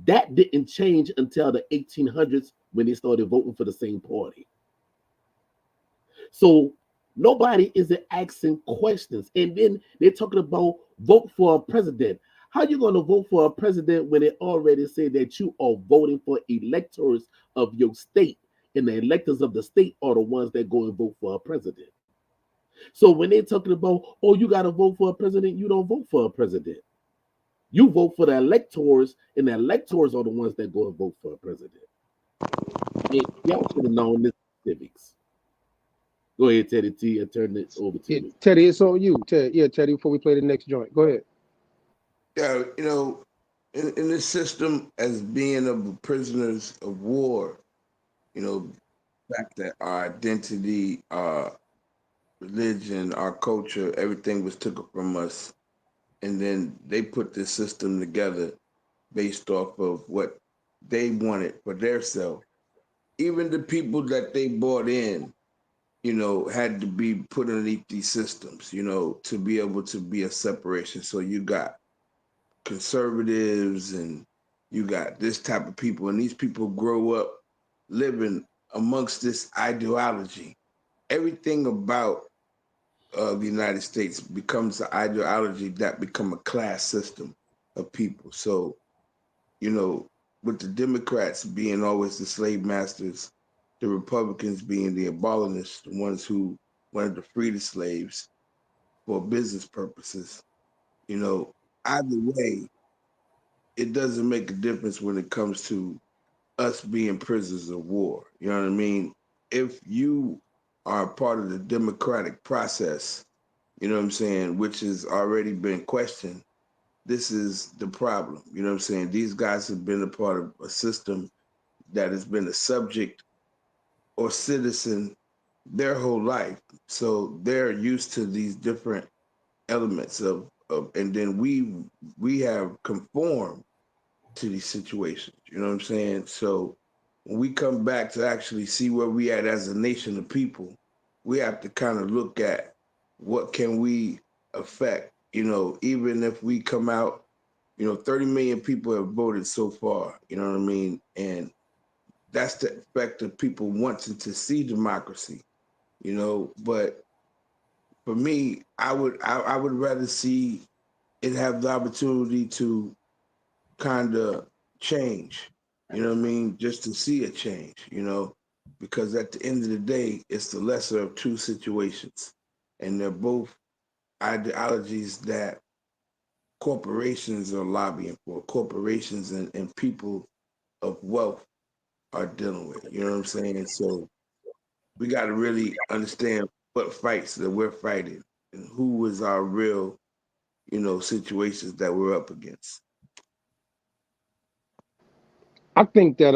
That didn't change until the 1800s when they started voting for the same party. So nobody is asking questions. And then they're talking about vote for a president. How are you going to vote for a president when they already say that you are voting for electors of your state, and the electors of the state are the ones that go and vote for a president? So when they're talking about, oh, you got to vote for a president, you don't vote for a president. You vote for the electors, and the electors are the ones that go and vote for a president. Y'all should have known this civics. Go ahead, Teddy T, and turn it over to you. Teddy, it's on you. Teddy, before we play the next joint. Go ahead. Yeah, you know, in this system, as being of prisoners of war, you know, the fact that our identity, our religion, our culture, everything was taken from us. And then they put this system together based off of what they wanted for their self. Even the people that they brought in, you know, had to be put underneath these systems, you know, to be able to be a separation. So you got conservatives and you got this type of people, and these people grow up living amongst this ideology. Everything about the United States becomes an ideology that become a class system of people. So, you know, with the Democrats being always the slave masters, the Republicans being the abolitionists, the ones who wanted to free the slaves for business purposes, you know, either way, it doesn't make a difference when it comes to us being prisoners of war. You know what I mean? If you are a part of the democratic process, you know what I'm saying, which has already been questioned, this is the problem. You know what I'm saying? These guys have been a part of a system that has been a subject or citizen their whole life. So they're used to these different elements of and then we have conformed to these situations. You know what I'm saying? So when we come back to actually see where we at as a nation of people, we have to kind of look at what can we affect, you know, even if we come out, you know, 30 million people have voted so far, you know what I mean? And that's the effect of people wanting to see democracy, you know, but for me, I would rather see it have the opportunity to kind of change, you know what I mean? Just to see a change, you know, because at the end of the day, it's the lesser of two situations. And they're both ideologies that corporations are lobbying for, corporations and people of wealth are dealing with, you know what I'm saying? So we got to really understand what fights that we're fighting and who is our real, you know, situations that we're up against. I think that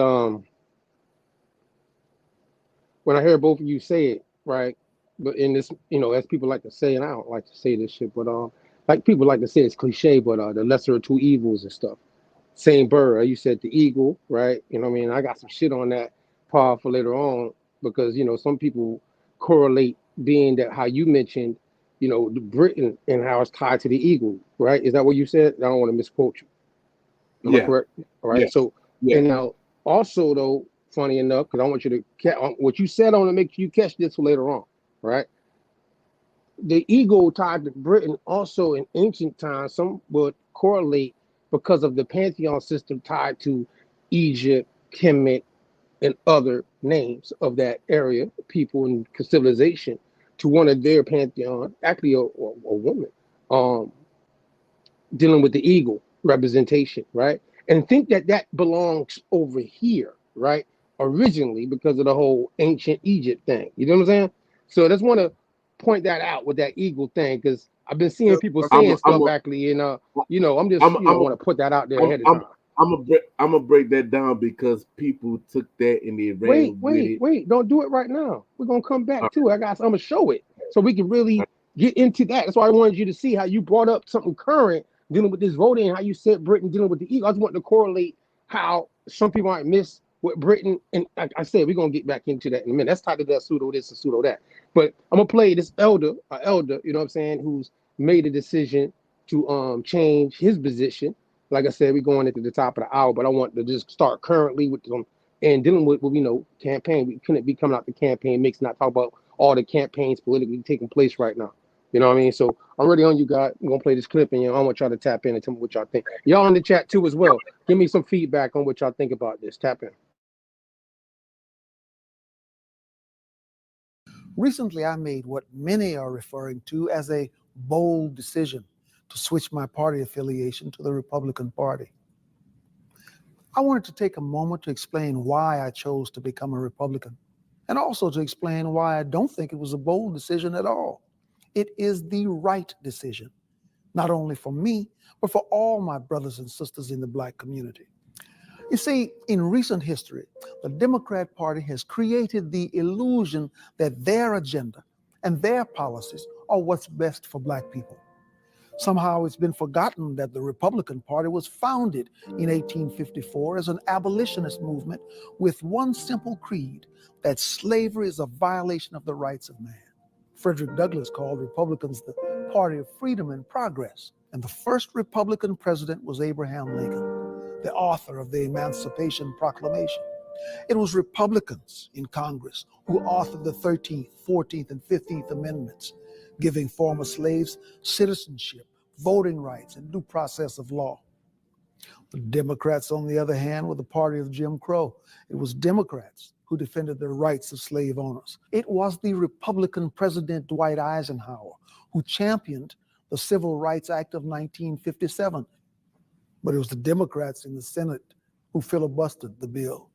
when I hear both of you say it, right, but in this, you know, as people like to say, and I don't like to say this shit, but like people like to say it's cliche, but the lesser of two evils and stuff. Same bird. You said the eagle, right? You know what I mean? I got some shit on that for later on because, you know, some people correlate being that how you mentioned, you know, the Britain and how it's tied to the eagle, right? Is that what you said? I don't want to misquote you. Am I correct? All right. Yeah. So, Yeah. and now also though, funny enough, because I want you to what you said, I want to make sure you catch this for later on, right? The eagle tied to Britain also in ancient times, some would correlate because of the pantheon system tied to Egypt, Kemet, and other names of that area, people and civilization, to one of their pantheon, actually a woman, dealing with the eagle representation, right? And think that that belongs over here, right? Originally, because of the whole ancient Egypt thing. You know what I'm saying? So I just want to point that out with that eagle thing, because I've been seeing people saying stuff actually, and you know, I'm just want to put that out there ahead of time. I'm gonna break that down because people took that and they ran with it. Wait! Don't do it right now. We're gonna come back to it. I'm gonna show it so we can really get into that. That's why I wanted you to see how you brought up something current dealing with this voting, and how you said Britain dealing with the eagle. I just wanted to correlate how some people might miss with Britain, and like I said, we're gonna get back into that in a minute. That's tied to that pseudo this and pseudo that. But I'm gonna play this elder, you know what I'm saying, who's made a decision to change his position. Like I said, we're going into the top of the hour, but I want to just start currently with them and dealing with what we know, campaign. We couldn't be coming out the campaign mix, not talk about all the campaigns politically taking place right now. You know what I mean? So I'm ready on you guys. I'm gonna play this clip, and I want y'all to tap in and tell me what y'all think. Y'all in the chat too as well. Give me some feedback on what y'all think about this. Tap in. Recently, I made what many are referring to as a bold decision to switch my party affiliation to the Republican Party. I wanted to take a moment to explain why I chose to become a Republican, and also to explain why I don't think it was a bold decision at all. It is the right decision, not only for me, but for all my brothers and sisters in the Black community. You see, in recent history, the Democrat Party has created the illusion that their agenda and their policies are what's best for Black people. Somehow it's been forgotten that the Republican Party was founded in 1854 as an abolitionist movement with one simple creed, that slavery is a violation of the rights of man. Frederick Douglass called Republicans the party of freedom and progress. And the first Republican president was Abraham Lincoln, the author of the Emancipation Proclamation. It was Republicans in Congress who authored the 13th, 14th, and 15th Amendments, giving former slaves citizenship, voting rights, and due process of law. The Democrats, on the other hand, were the party of Jim Crow. It was Democrats who defended the rights of slave owners. It was the Republican President Dwight Eisenhower who championed the Civil Rights Act of 1957. But it was the Democrats in the Senate who filibustered the bill.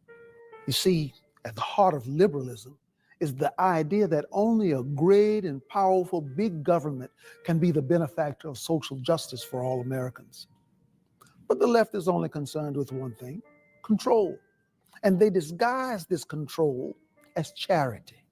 You see, at the heart of liberalism is the idea that only a great and powerful big government can be the benefactor of social justice for all Americans. But the left is only concerned with one thing: control. And they disguise this control as charity.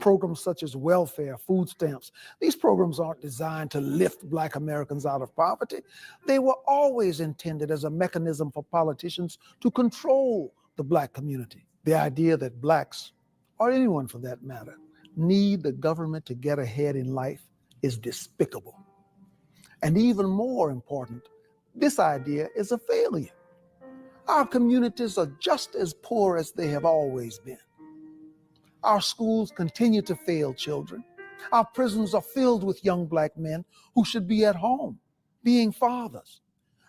Programs such as welfare, food stamps, these programs aren't designed to lift Black Americans out of poverty. They were always intended as a mechanism for politicians to control the Black community. The idea that Blacks, or anyone for that matter, need the government to get ahead in life is despicable. And even more important, this idea is a failure. Our communities are just as poor as they have always been. Our schools continue to fail children. Our prisons are filled with young Black men who should be at home, being fathers.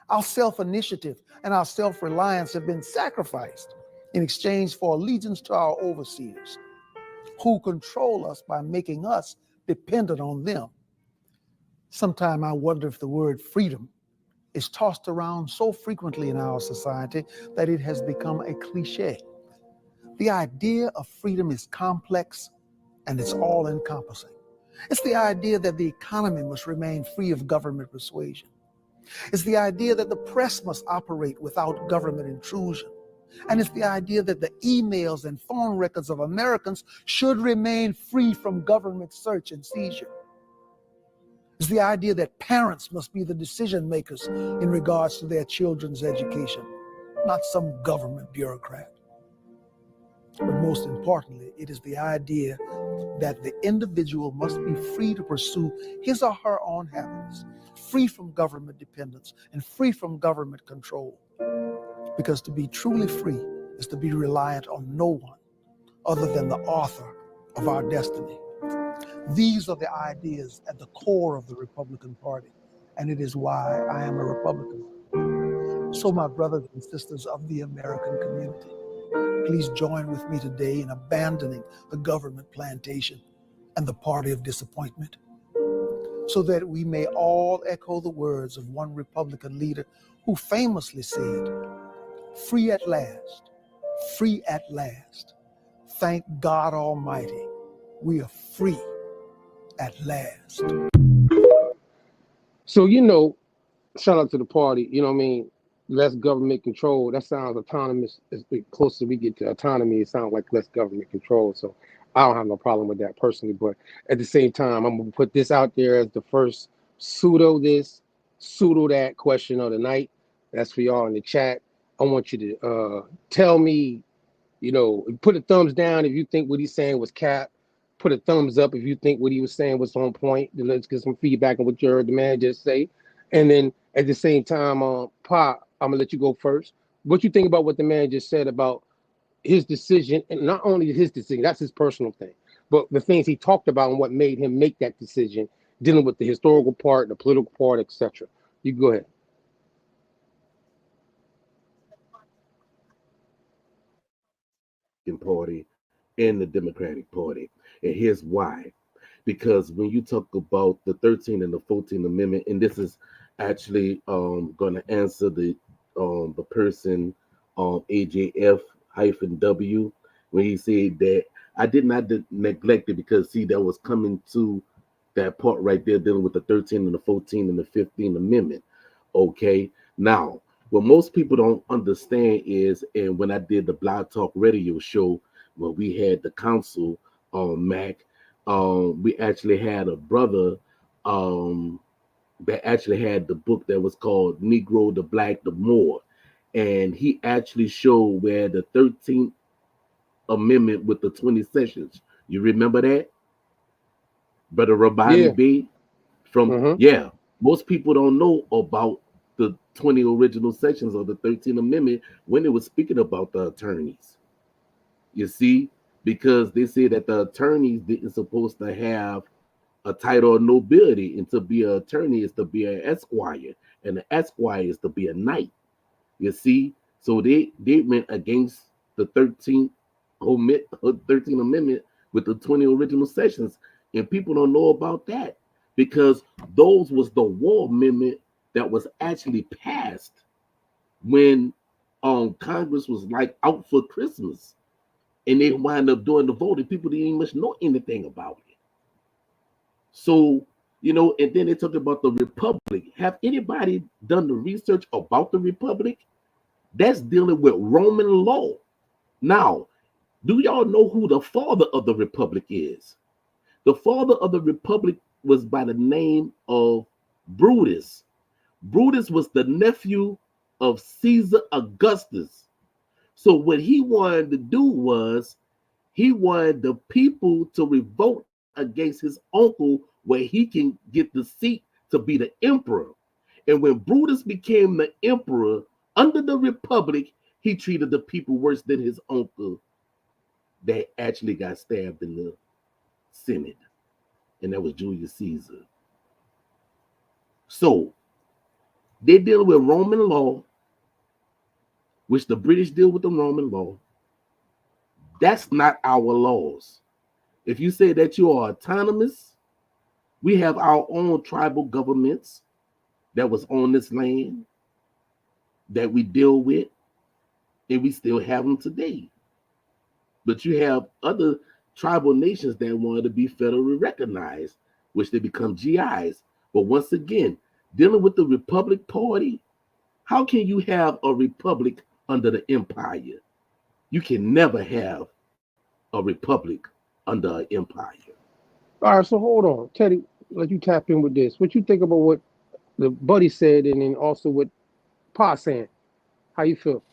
Our self-initiative and our self-reliance have been sacrificed in exchange for allegiance to our overseers, who control us by making us dependent on them. Sometimes I wonder if the word freedom is tossed around so frequently in our society that it has become a cliche. The idea of freedom is complex and it's all-encompassing. It's the idea that the economy must remain free of government persuasion. It's the idea that the press must operate without government intrusion. And it's the idea that the emails and phone records of Americans should remain free from government search and seizure. It's the idea that parents must be the decision makers in regards to their children's education, not some government bureaucrat. But most importantly, it is the idea that the individual must be free to pursue his or her own happiness, free from government dependence and free from government control. Because to be truly free is to be reliant on no one other than the author of our destiny. These are the ideas at the core of the Republican Party, and it is why I am a Republican. So my brothers and sisters of the American community, please join with me today in abandoning the government plantation and the party of disappointment, so that we may all echo the words of one Republican leader who famously said, "Free at last, free at last. Thank God Almighty, we are free at last." So, shout out to the party, less government control. That sounds autonomous. As closer we get to autonomy, it sounds like less government control. So I don't have no problem with that personally. But at the same time, I'm going to put this out there as the first pseudo this, pseudo that question of the night. That's for y'all in the chat. I want you to tell me, put a thumbs down if you think what he's saying was cap. Put a thumbs up if you think what he was saying was on point. Then let's get some feedback on what you heard the man just say. And then at the same time, Pop, I'm gonna let you go first. What you think about what the man just said about his decision, and not only his decision, that's his personal thing, but the things he talked about and what made him make that decision, dealing with the historical part, the political part, etc. You go ahead. Party and the Democratic Party. And here's why. Because when you talk about the 13th and the 14th Amendment, and this is actually going to answer the person AJF-W when he said that I did not neglect it, because see, that was coming to that part right there dealing with the 13th and the 14th and the 15th Amendment. Okay, now what most people don't understand is, and when I did the Blog Talk Radio show, when we had the council Mac, we actually had a brother that actually had the book that was called Negro, the Black, the Moor. And he actually showed where the 13th Amendment with the 20 sessions. You remember that? Brother Rabbi B from, yeah. Most people don't know about the 20 original sections of the 13th Amendment when it was speaking about the attorneys. You see, because they say that the attorneys didn't supposed to have a title of nobility, and to be an attorney is to be an esquire, and an esquire is to be a knight. You see, so they went against the 13th Amendment with the 20 original sections, and people don't know about that because those was the war amendment that was actually passed when Congress was like out for Christmas, and they wind up doing the voting. People didn't even much know anything about it. So, and then they talked about the Republic. Have anybody done the research about the Republic? That's dealing with Roman law. Now, do y'all know who the father of the Republic is? The father of the Republic was by the name of Brutus. Brutus was the nephew of Caesar Augustus. So what he wanted to do was he wanted the people to revolt against his uncle where he can get the seat to be the emperor. And when Brutus became the emperor under the Republic, he treated the people worse than his uncle that actually got stabbed in the Senate. And that was Julius Caesar. So they deal with Roman law, which the British deal with the Roman law. That's not our laws. If you say that you are autonomous, we have our own tribal governments that was on this land that we deal with, and we still have them today. But you have other tribal nations that wanted to be federally recognized, which they become GIs. But once again, dealing with the Republic Party, how can you have a republic under the empire? You can never have a republic under an empire. All right, so hold on, Teddy. Let you tap in with this. What you think about what the buddy said, and then also what Pa saying? How you feel?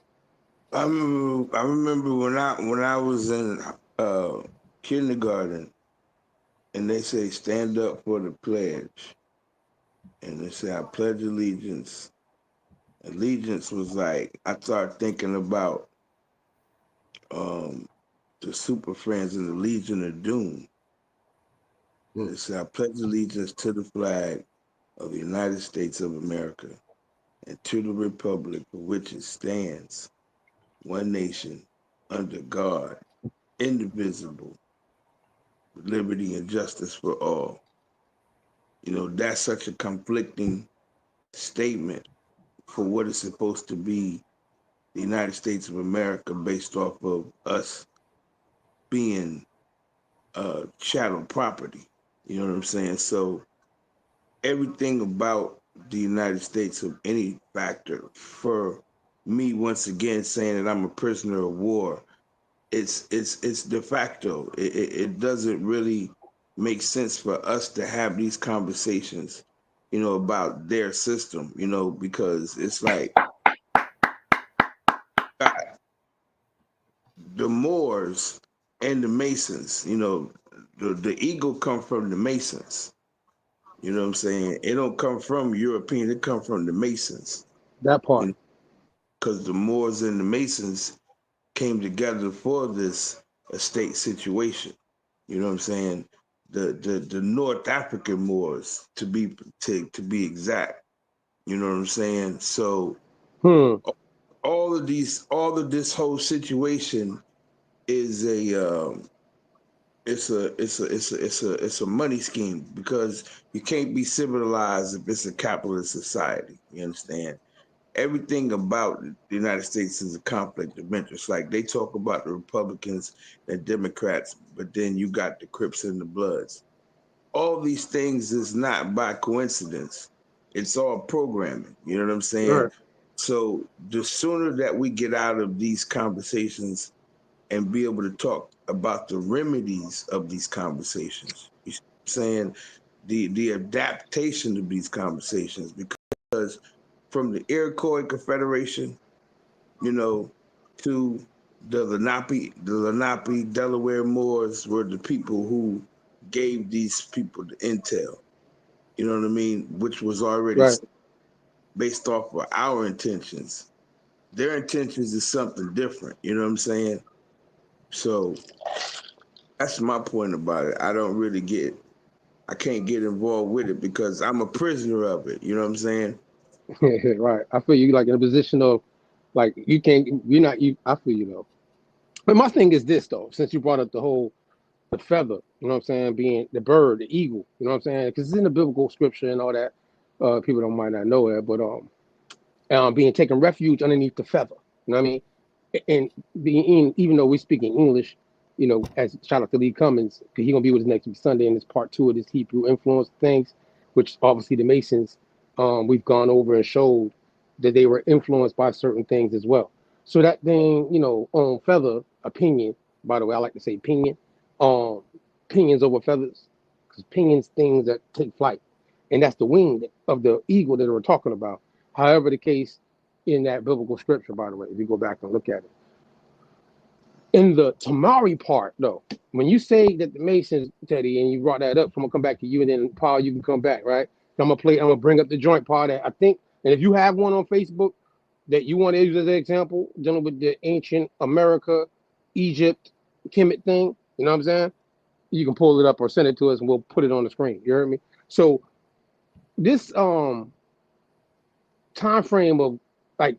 I remember when I was in kindergarten, and they say stand up for the pledge, and they say I pledge allegiance. Allegiance was like I started thinking about the Super Friends and the Legion of Doom. They say I pledge allegiance to the flag of the United States of America and to the republic for which it stands, one nation, under God, indivisible, with liberty and justice for all. That's such a conflicting statement for what is supposed to be the United States of America based off of us being chattel property. You know what I'm saying? So everything about the United States of any factor, for me, once again, saying that I'm a prisoner of war, it's de facto. It doesn't really make sense for us to have these conversations, about their system, because it's like the Moors and the Masons, the eagle come from the Masons. You know what I'm saying? It don't come from European, it come from the Masons. That part. Because the Moors and the Masons came together for this estate situation. You know what I'm saying? The North African Moors, to be exact. You know what I'm saying? So all of this whole situation is it's a money scheme, because you can't be civilized if it's a capitalist society. You understand? Everything about the United States is a conflict of interest. Like they talk about the Republicans and Democrats, but then you got the Crips and the Bloods. All these things is not by coincidence. It's all programming. You know what I'm saying? Right. So the sooner that we get out of these conversations and be able to talk about the remedies of these conversations, you know what I'm saying? The adaptation of these conversations, because from the Iroquois Confederation, to the Lenape, Delaware Moors were the people who gave these people the intel. You know what I mean? Which was already Right. based off of our intentions. Their intentions is something different. You know what I'm saying? So that's my point about it. I can't get involved with it because I'm a prisoner of it. You know what I'm saying? Right. I feel you like in a position of like you're not you. I feel you though. But my thing is this though, since you brought up the feather, you know what I'm saying, being the bird, the eagle, you know what I'm saying, because it's in the biblical scripture and all that. People don't might not know it, but being taken refuge underneath the feather, you know what I mean, and even though we're speaking English, you know, as shout out to Lee Cummins, because he's gonna be with us next week Sunday, and it's part 2 of this Hebrew influence things, which obviously the Masons, we've gone over and showed that they were influenced by certain things as well. So that thing, you know, on feather opinion. By the way, I like to say pinion, pinions over feathers, because pinions things that take flight, and that's the wing of the eagle that we're talking about. However, the case in that biblical scripture, by the way, if you go back and look at it. In the Tamari part, though, when you say that the Masons, Teddy, and you brought that up, I'm gonna come back to you, and then Paul, you can come back, right? I'm gonna bring up the joint part that I think, and if you have one on Facebook that you want to use as an example, dealing with the ancient America, Egypt, Kemet thing, you know what I'm saying? You can pull it up or send it to us, and we'll put it on the screen. You heard me? So this time frame of like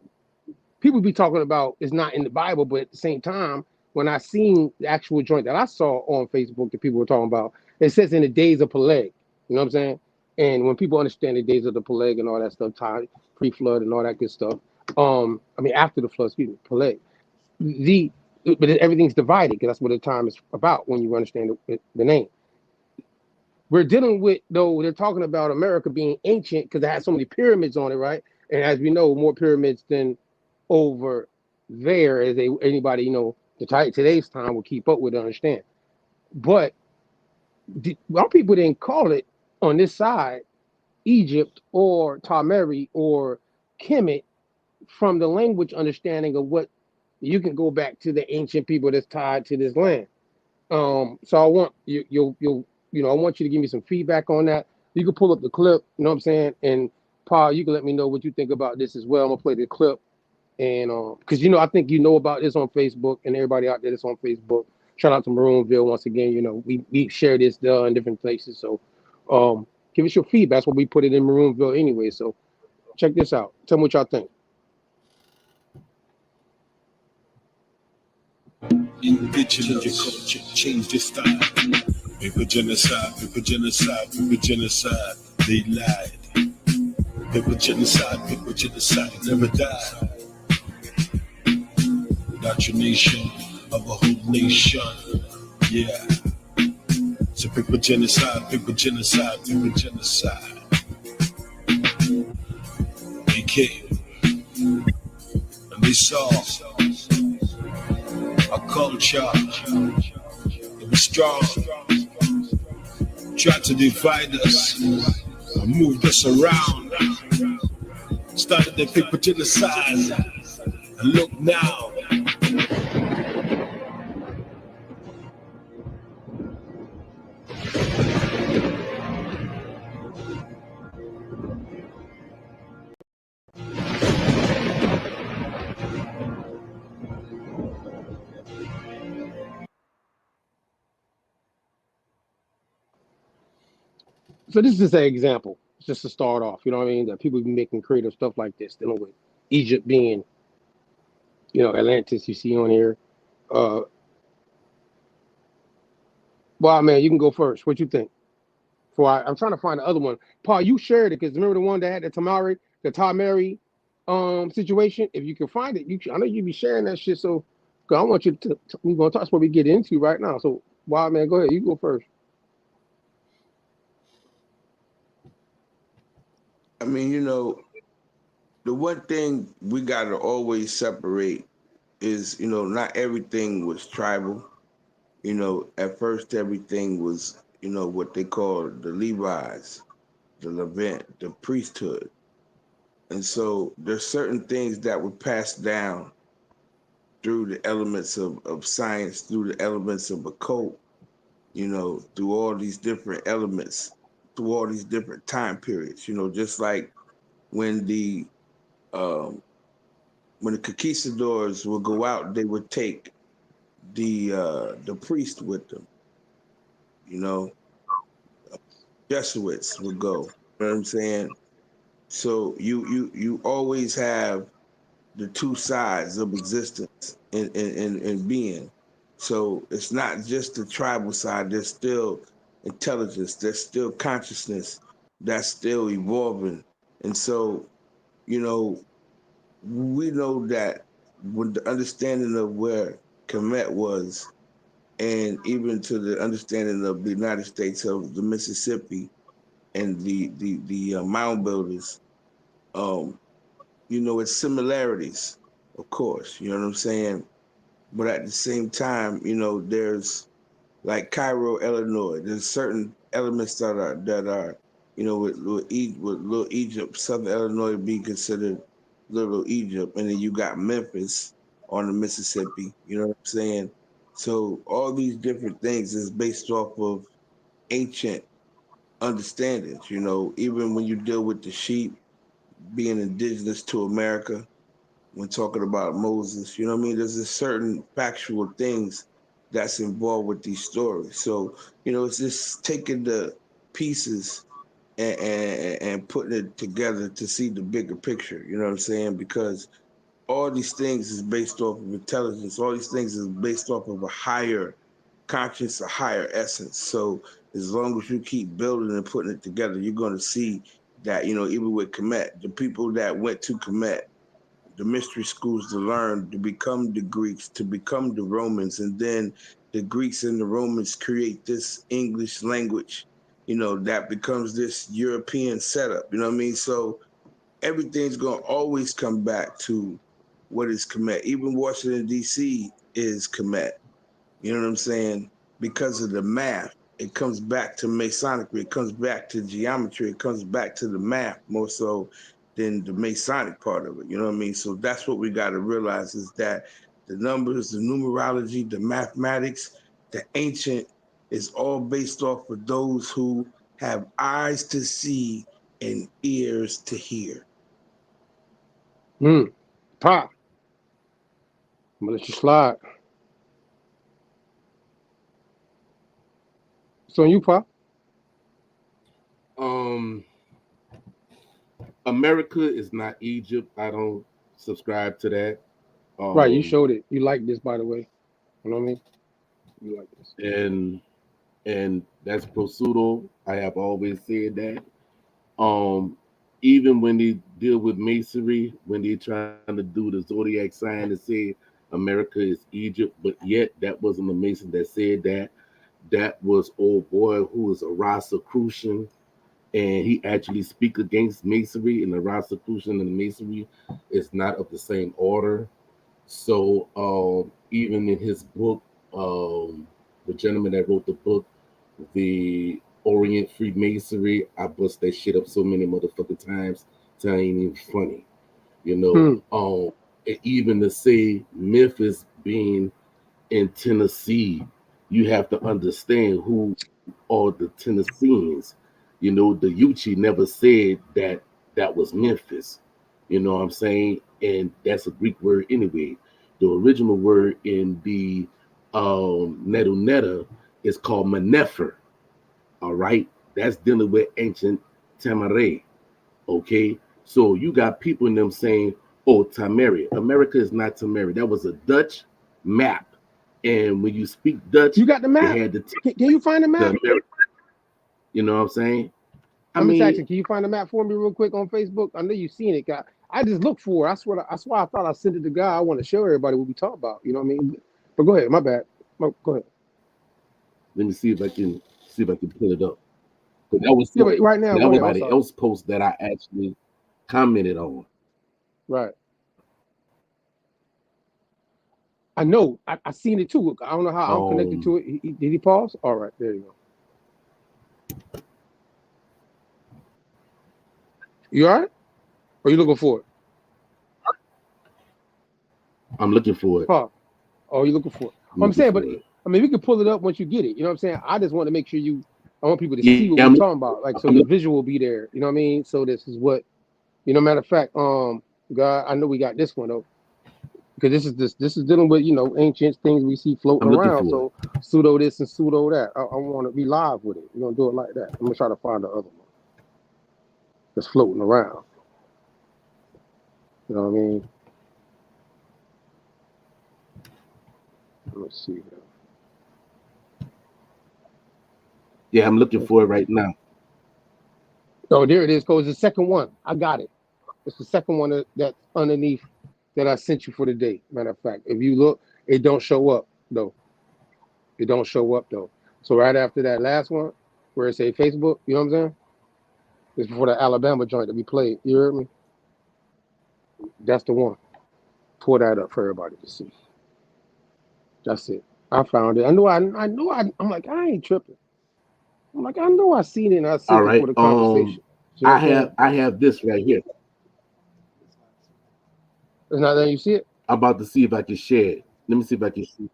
people be talking about is not in the Bible, but at the same time, when I seen the actual joint that I saw on Facebook that people were talking about, it says in the days of Peleg. You know what I'm saying? And when people understand the days of the Peleg and all that stuff, time pre-flood and all that good stuff, I mean after the flood, excuse me, Peleg. But everything's divided because that's what the time is about when you understand the name. We're dealing with, though, they're talking about America being ancient because it has so many pyramids on it, right? And as we know, more pyramids than over there, as anybody, you know, today's time will keep up with, understand. But our people didn't call it on this side Egypt or Tameri or Kemet from the language understanding of what you can go back to the ancient people that's tied to this land. So I want I want you to give me some feedback on that. You can pull up the clip, you know what I'm saying? And Paul, you can let me know what you think about this as well. I'm gonna play the clip. And because I think you know about this on Facebook, and everybody out there that's on Facebook. Shout out to Maroonville once again. You know, we share this in different places. So give us your feedback. That's what we put it in Maroonville anyway. So check this out. Tell me what y'all think. Indigenous culture, change the style. People genocide, people genocide, people genocide. They lied. People genocide, never died. Indoctrination of a whole nation. Yeah. So people genocide, people genocide, people genocide. They came and they saw a culture. It was strong. Tried to divide us, moved us around. Started the people genocide. And look now. So this is just an example, just to start off. You know what I mean? That people be making creative stuff like this, dealing with Egypt being, Atlantis. You see on here. Well, man, you can go first. What you think? I'm trying to find the other one. Paul, you shared it because remember the one that had the Tamari situation. If you can find it, I know you be sharing that shit. So, I want you to. We're gonna talk. That's what we get into right now. So, wild man, go ahead. You go first. I mean, the one thing we gotta always separate is, not everything was tribal. At first everything was, what they call the Levites, the Levant, the priesthood. And so there's certain things that were passed down through the elements of science, through the elements of occult, through all these different elements through all these different time periods. You know, just like when the conquistadors would go out, they would take the priest with them. You know, Jesuits would go. You know what I'm saying? So you always have the two sides of existence in being. So it's not just the tribal side. There's still intelligence. There's still consciousness that's still evolving. And so, you know, we know that with the understanding of where Kemet was, and even to the understanding of the United States of the Mississippi and the mound builders, you know, it's similarities, of course, you know what I'm saying? But at the same time, you know, there's like Cairo, Illinois, there's certain elements that are, you know, with Little Egypt, Southern Illinois being considered Little Egypt, and then you got Memphis on the Mississippi, you know what I'm saying? So all these different things is based off of ancient understandings, you know, even when you deal with the sheep being indigenous to America, when talking about Moses, you know what I mean? There's a certain factual things that's involved with these stories. So, you know, it's just taking the pieces and putting it together to see the bigger picture, you know what I'm saying? Because all these things is based off of intelligence. All these things is based off of a higher conscience, a higher essence. So as long as you keep building and putting it together, you're going to see that, you know, even with Kemet, the people that went to Kemet, the mystery schools to learn, to become the Greeks, to become the Romans, and then the Greeks and the Romans create this English language, you know, that becomes this European setup, you know what I mean? So everything's going to always come back to what is Kemet. Even Washington, D.C. is Kemet. You know what I'm saying? Because of the math, it comes back to Masonry. It comes back to geometry. It comes back to the math more so than the Masonic part of it. You know what I mean? So that's what we got to realize is that the numbers, the numerology, the mathematics, the ancient is all based off of those who have eyes to see and ears to hear. Pop. I'm gonna let you slide. It's on you, Pop. America is not Egypt. I don't subscribe to that. Right, you showed it. You like this, by the way. You know what I mean? You like this. And that's Psuedo. I have always said that. Even when they deal with masonry, when they're trying to do the zodiac sign to say America is Egypt, but yet that wasn't a Mason that said that. That was old boy who was a Rosicrucian, and he actually speak against masonry, and the Rosicrucian and the masonry is not of the same order. So even in his book, the gentleman that wrote the book, The Orient Freemasonry, I bust that shit up so many motherfucking times, it ain't even funny. You know, and even to say Memphis being in Tennessee, you have to understand who are the Tennesseans. You know, the Yuchi never said that that was Memphis. You know what I'm saying? And that's a Greek word anyway. The original word in the Netu is called Manefer. All right, that's dealing with ancient Tamare. Okay, so you got people in them saying, "Oh, Tamari, America is not Tamari." That was a Dutch map, and when you speak Dutch, you got the map. They had the Can you find the map? You know what I'm saying? I'm Jackson. Can you find the map for me real quick on Facebook? I know you've seen it, guy. I just looked for it. I swear I thought I sent it to guy. I want to show everybody what we talk about. You know what I mean? But go ahead. My bad. Go ahead. Let me see if I can pull it up. But that was but right now. That was somebody else post that I actually commented on. Right. I know. I seen it too. I don't know how I'm connected to it. Did he pause? All right. There you go. You all right? Or are you looking for it? I'm looking for it. Huh. Oh, you're looking for it. I'm saying, but I mean, we can pull it up once you get it. You know what I'm saying? I just want to make sure you I want people to see what Yeah, we're talking about. Like, so the visual will be there. You know what I mean? So this is what, matter of fact, God, I know we got this one though. Because this is dealing with, ancient things we see floating I'm looking around. for So pseudo this and pseudo that. I want to be live with it. We're gonna do it like that. I'm gonna try to find the other one that's floating around. You know what I mean? Let's see here. Yeah, I'm looking for it right now. Oh, there it is. Cause the second one. I got it. It's the second one that's underneath that I sent you for the day. Matter of fact, if you look, it don't show up though. It don't show up though. So right after that last one, where it say Facebook, you know what I'm saying? It's before the Alabama joint that we played. You heard me? That's the one. Pull that up for everybody to see. That's it. I found it. I'm like, I ain't tripping. I'm like, I know I seen it and I sent All it for right. the conversation. You know what I'm saying? I have this right here. It's not there. You see it? I'm about to see if I can share it. Let me see if I can see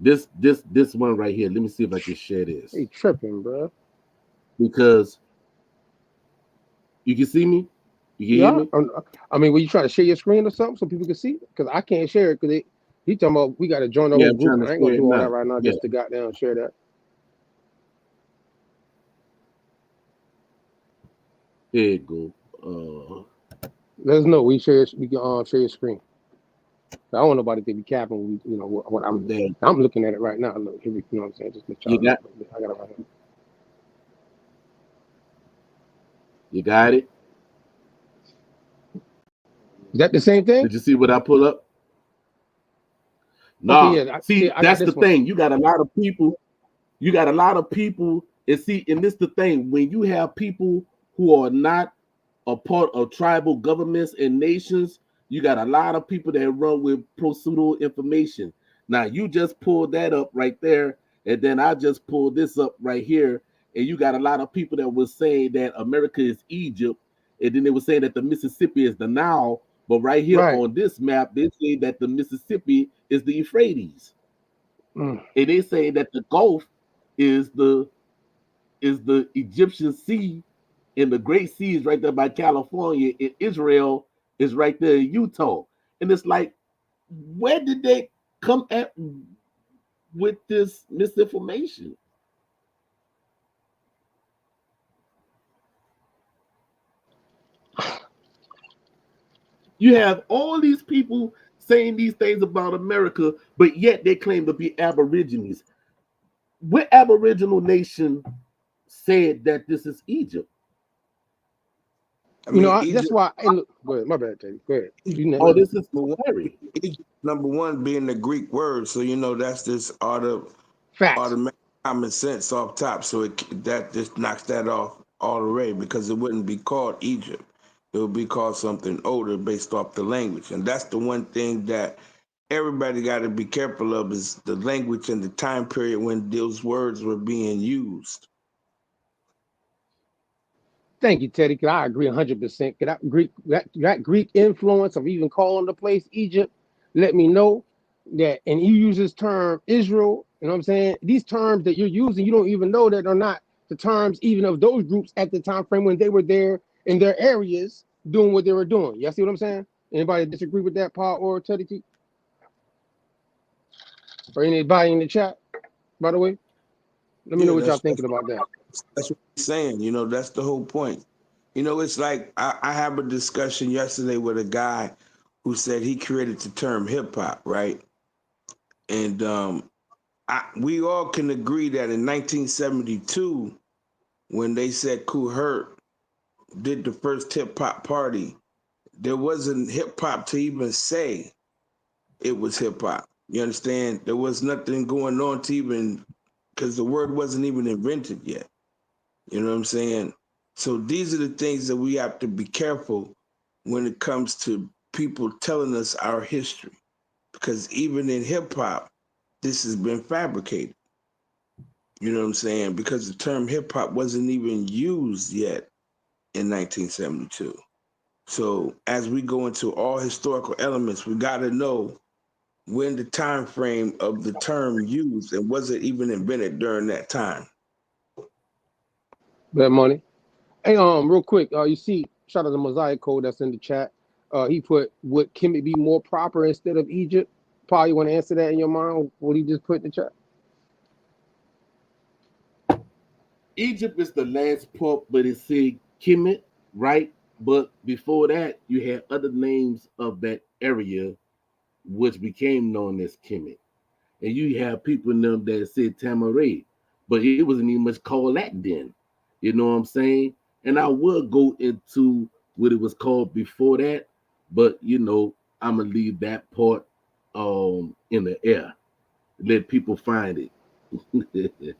this one right here. Let me see if I can share this. Hey, tripping, bro. Because you can see me. You can hear me. I mean, were you trying to share your screen or something so people can see it? Because I can't share it because he talking about we got to join the whole I'm group. trying to I ain't gonna share do it all now. that right now Yeah. just to goddamn share that. There you go. Let us know. We can share your screen. I don't want nobody to be capping. What I'm looking at it right now. Look, here we, you know what I'm saying? Just let y'all know. I got it right here. You got it? Is that the same thing? Did you see what I pull up? No. Okay, yeah. See, that's the thing. You got a lot of people. And see, and this the thing. When you have people who are not a part of tribal governments and nations, you got a lot of people that run with pseudo information. Now you just pulled that up right there, and then I just pulled this up right here, and you got a lot of people that was saying that America is Egypt, and then they were saying that the Mississippi is the Nile, but right here on this map, they say that the Mississippi is the Euphrates, and they say that the Gulf is the Egyptian Sea, and the Great Sea is right there by California, and Israel is right there in Utah. And it's like, where did they come at with this misinformation? You have all these people saying these things about America, but yet they claim to be Aborigines. What Aboriginal nation said that this is Egypt? I mean, that's why. Look, go ahead. My bad, Teddy. Go ahead. This is scary. Number one being the Greek word, so that's this automatic common sense off top. So that just knocks that off all the way, because it wouldn't be called Egypt. It would be called something older based off the language, and that's the one thing that everybody got to be careful of, is the language and the time period when those words were being used. Thank you, Teddy. Cause I agree 100%. That Greek influence of even calling the place Egypt, let me know that. And you use this term Israel. You know what I'm saying? These terms that you're using, you don't even know that are not the terms even of those groups at the time frame when they were there in their areas doing what they were doing. Y'all see what I'm saying? Anybody disagree with that, Paul or Teddy T? Or anybody in the chat, by the way? Let me know what y'all thinking about that. That's what he's saying. That's the whole point. It's like I have a discussion yesterday with a guy who said he created the term hip hop, right? And we all can agree that in 1972, when they said Kool Herc did the first hip hop party, there wasn't hip hop to even say it was hip hop. You understand? There was nothing going on to even, because the word wasn't even invented yet. You know what I'm saying? So these are the things that we have to be careful when it comes to people telling us our history. Because even in hip hop, this has been fabricated. You know what I'm saying? Because the term hip hop wasn't even used yet in 1972. So as we go into all historical elements, we got to know when the time frame of the term used, and was it even invented during that time. Bad money. Hey, real quick, you see, shout out to Mosaic Code that's in the chat. He put, would Kemet be more proper instead of Egypt? Paul, you want to answer that in your mind? What he just put in the chat? Egypt is the last part, but it said Kemet, right? But before that, you had other names of that area, which became known as Kemet. And you have people in them that said Tamaray, but it wasn't even much called that then. You know what I'm saying? And I will go into what it was called before that, but you know, I'm gonna leave that part in the air. Let people find it.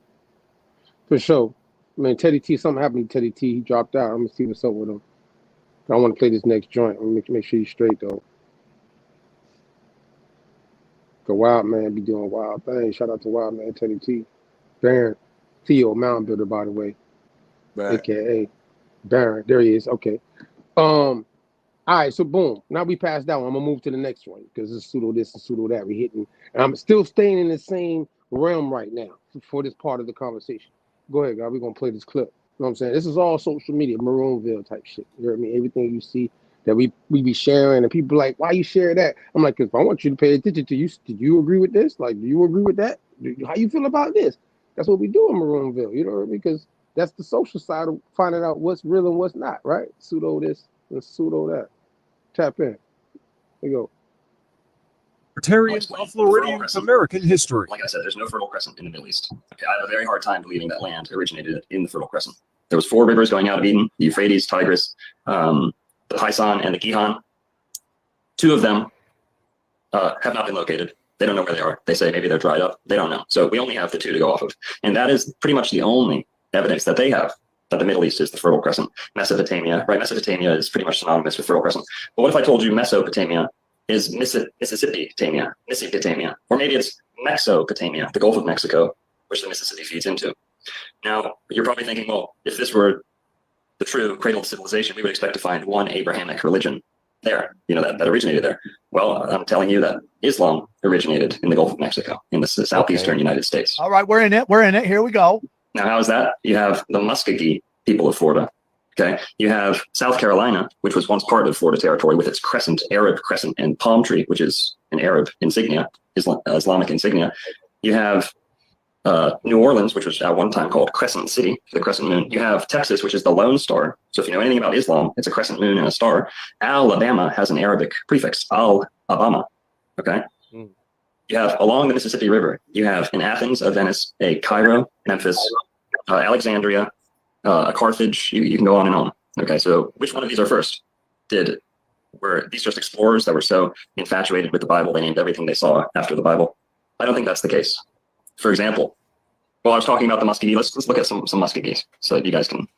For sure. Man, Teddy T, something happened to Teddy T. He dropped out. I'm gonna see what's up with him. I want to play this next joint. I'm gonna make sure he's straight though. The Wild Man be doing wild things. Shout out to Wild Man Teddy T. Baron Theo Mountain Builder, by the way. Right. AKA Baron. There he is. Okay. All right, so boom. Now we passed that one. I'm gonna move to the next one because it's pseudo this and pseudo that. We hitting, and I'm still staying in the same realm right now for this part of the conversation. Go ahead, guys. We're gonna play this clip. You know what I'm saying? This is all social media, Maroonville type shit. You know what I mean? Everything you see that we be sharing, and people like, why you share that? I'm like, because I want you to pay attention to you. Did you agree with this? Like, do you agree with that? How you feel about this? That's what we do in Maroonville. You know what I mean? Because that's the social side of finding out what's real and what's not, right? Pseudo this and pseudo that. Tap in. Here you go. Libertarian of Floridian American history. Like I said, there's no Fertile Crescent in the Middle East. Okay, I have a very hard time believing that land originated in the Fertile Crescent. There was 4 rivers going out of Eden: the Euphrates, Tigris, the Pison, and the Gihon. 2 of them have not been located. They don't know where they are. They say maybe they're dried up. They don't know. So we only have the 2 to go off of. And that is pretty much the only evidence that they have that the Middle East is the Fertile Crescent. Mesopotamia, right? Mesopotamia is pretty much synonymous with Fertile Crescent. But what if I told you Mesopotamia is Mississippi-tamia, or maybe it's Mesopotamia, the Gulf of Mexico, which the Mississippi feeds into. Now, you're probably thinking, well, if this were the true cradle of civilization, we would expect to find one Abrahamic religion there, you know, that originated there. Well, I'm telling you that Islam originated in the Gulf of Mexico, in the southeastern United States. All right, we're in it. We're in it. Here we go. Now, how is that? You have the Muskogee people of Florida. Okay, you have South Carolina, which was once part of Florida territory, with its crescent, Arab crescent, and palm tree, which is an Arab insignia, Islamic insignia. You have New Orleans, which was at one time called Crescent City, the crescent moon. You have Texas, which is the Lone Star. So if you know anything about Islam, it's a crescent moon and a star. Alabama has an Arabic prefix, Al-Abama. Okay. You have along the Mississippi River, you have in Athens, a Venice, a Cairo, Memphis, Alexandria, a Carthage. You can go on and on. Okay, so which one of these are first? Were these just explorers that were so infatuated with the Bible they named everything they saw after the Bible? I don't think that's the case. For example, while I was talking about the Muskogee, let's look at some Muscogees so that you guys can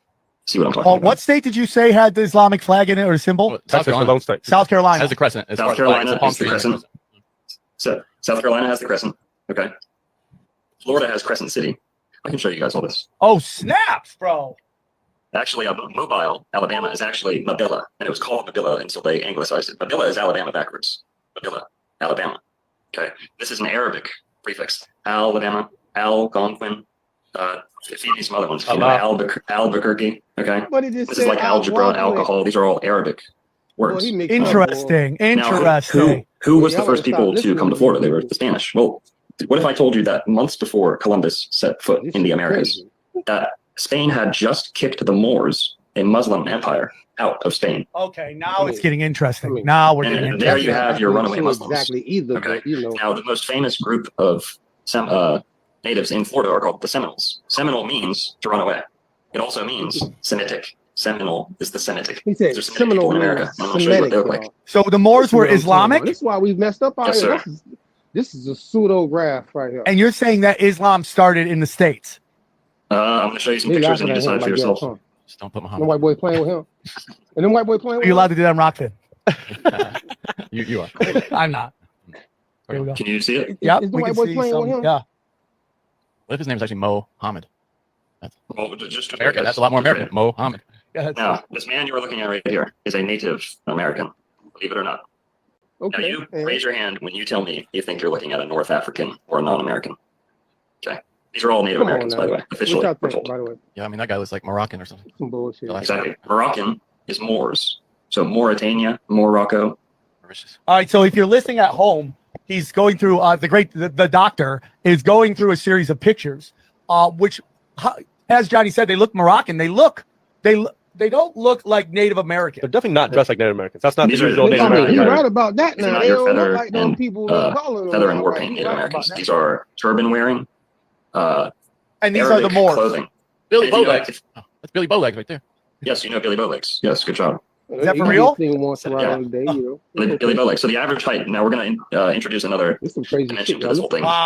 see what I'm talking about. What state did you say had the Islamic flag in it or a symbol? South Carolina. South Carolina Has the crescent. South Carolina has the crescent. So South Carolina has the crescent. Okay. Florida has Crescent City. I can show you guys all this. Oh, snaps, bro. Actually, Mobile, Alabama is actually Mabilla, and it was called Mabilla until they anglicized it. Mabilla is Alabama backwards. Mabilla, Alabama. Okay. This is an Arabic prefix. Alabama, Algonquin. Feed me some other ones. You know, Albuquerque. Okay. This is like algebra, alcohol. These are all Arabic words. Interesting. Now, who was the first people to come to Florida? They were the Spanish. Well, what if I told you that months before Columbus set foot in the Americas, that Spain had just kicked the Moors, a Muslim empire, out of Spain? Okay, now it's getting interesting. Now we're getting interesting. There you have your runaway Muslims. Exactly either. Okay. But, you know. Now, the most famous group of natives in Florida are called the Seminoles. Seminole means to run away. It also means Semitic. Seminole is the Semitic. He said Seminole in America. I'm going to show you what they look like. So the Moors were Islamic? That's why we've messed up our Yes, sir. This is a pseudo graph right here. And you're saying that Islam started in the States? I'm going to show you some pictures and you decide for yourself. Just don't put The Muhammad. white boy playing with him. And then white boy playing Are with you him. allowed to do that on Rockfin? You are. I'm not. Here we go. Can you see it? Yeah, Is the we white can boy see playing with some. him? Yeah. What if his name's actually Mohammed? Well, just America. That's a lot more American. Mohammed. Now, this man you are looking at right here is a Native American, believe it or not. Okay. Now, you raise your hand when you tell me you think you're looking at a North African or a non-American. Okay. These are all Native Come on Americans, now. by the way, What officially. y'all we're think, told. by the way? Yeah, I mean that guy looks like Moroccan or something. Some bullshit. Exactly. Moroccan is Moors. So Mauritania, Morocco. All right, so if you're listening at home, he's going through the doctor is going through a series of pictures, which, as Johnny said, they look Moroccan. They don't look like Native American. They're definitely not dressed like Native Americans. That's not the These are- usual these Native are not American. You're your- right about that. These are Now not they your don't look feather like those and people we calling them. feather and now, war right? paint You're Native right about Americans. that. These are turban wearing, And these are Arabic the Moors. clothing. Billy And if you know- Bowlegs. That's Billy Bowlegs right there. Yes, you know Billy Bowlegs. Yes, good job. Is that for You real? get thing once Yeah. around the day, you know. Billy, Billy Bowlegs. So the average height. Now we're going to introduce another It's some crazy dimension shit, to this whole thing. Wow.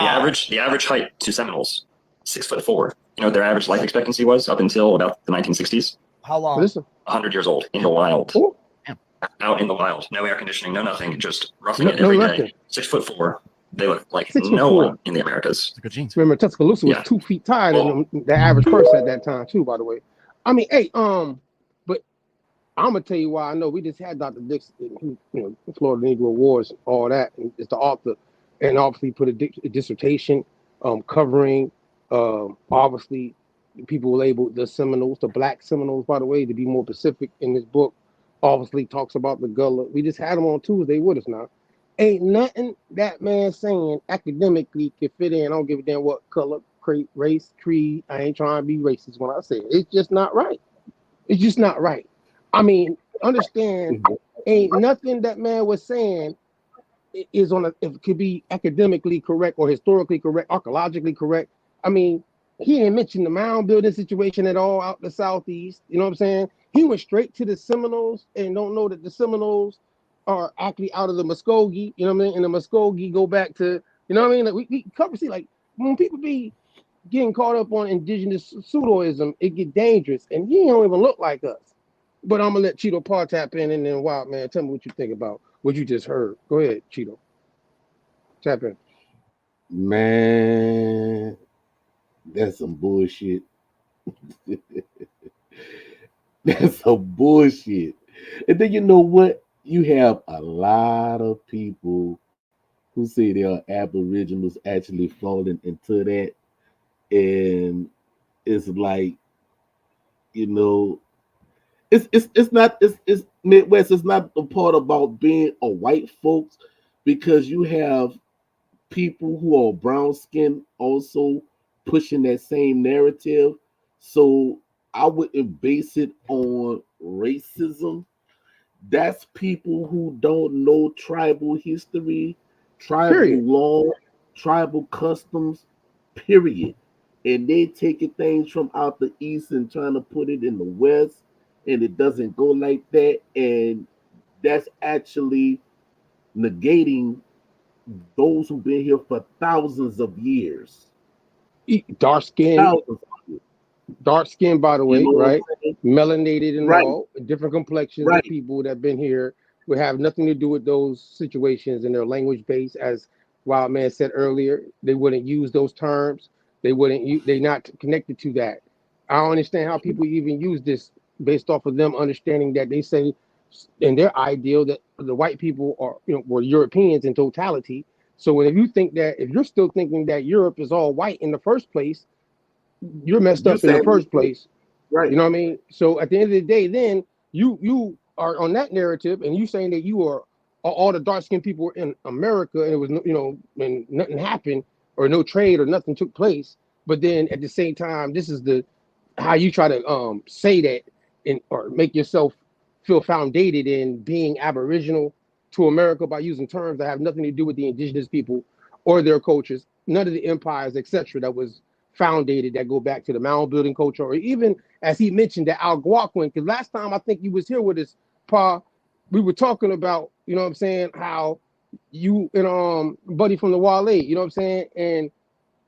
The average height to Seminoles, 6'4". You know what their average life expectancy was up until about the 1960s? How long? Listen, 100 years old in the wild. Ooh. Out in the wild, no air conditioning, no nothing, just roughing it No every day. nothing. 6'4". They look like 6'4". no one in the Americas. Good genes. remember Tuscaloosa was Yeah. 2 feet taller than the average person at that time too. By the way, I mean, hey, but I'm gonna tell you why I know. We just had Dr. Dixon, who, you know, Florida Negro Wars, all that, and it's the author, and obviously put a dissertation covering obviously people labeled the Seminoles, the Black Seminoles, by the way, to be more specific in this book. Obviously talks about the Gullah. We just had him on Tuesday with us now. Ain't nothing that man saying academically can fit in. I don't give a damn what color, race, creed. I ain't trying to be racist when I say it. It's just not right. It's just not right. I mean, understand, ain't nothing that man was saying is on a, if it could be academically correct or historically correct, archaeologically correct. I mean, he didn't mention the mound building situation at all out the southeast. You know what I'm saying? He went straight to the Seminoles and don't know that the Seminoles are actually out of the Muskogee. You know what I mean? And the Muskogee go back to, you know what I mean? Like we cover, see, like when people be getting caught up on indigenous pseudoism, it get dangerous. And he don't even look like us. But I'm gonna let Cheeto Paw tap in, and then Wild Man, tell me what you think about what you just heard. Go ahead, Cheeto. Tap in. Man, that's some bullshit. That's some bullshit. And then you know what? You have a lot of people who say they are Aboriginals actually falling into that. And it's like, you know, it's not it's Midwest. It's not the part about being a white folks, because you have people who are brown skinned also pushing that same narrative. So I wouldn't base it on racism. That's people who don't know tribal history, tribal Period. law, tribal customs, period. And they taking things from out the east and trying to put it in the west, and it doesn't go like that. And that's actually negating those who've been here for thousands of years. Dark skin, Thousands of years. dark skin, by the way, You know what I'm right? saying? Melanated and Right. all, different complexions Right. of people that have been here would have nothing to do with those situations, and their language base, as Wild Man said earlier, they wouldn't use those terms. They wouldn't use, they not connected to that. I don't understand how people even use this based off of them understanding that they say in their ideal that the white people are, you know, were Europeans in totality. So if you think that, if you're still thinking that Europe is all white in the first place, you're messed You up in the said- first place. Right. You know what I mean? So at the end of the day, then you are on that narrative, and you saying that you are all the dark skinned people were in America, and it was no, you know, and nothing happened or no trade or nothing took place. But then at the same time, this is the how you try to say that and or make yourself feel founded in being Aboriginal to America by using terms that have nothing to do with the indigenous people or their cultures, none of the empires, etc., that was founded that go back to the mound building culture, or even as he mentioned the Algonquin. Because last time I think you was here with us, Pa, we were talking about, you know what I'm saying, how you and buddy from the Wale, you know what I'm saying, and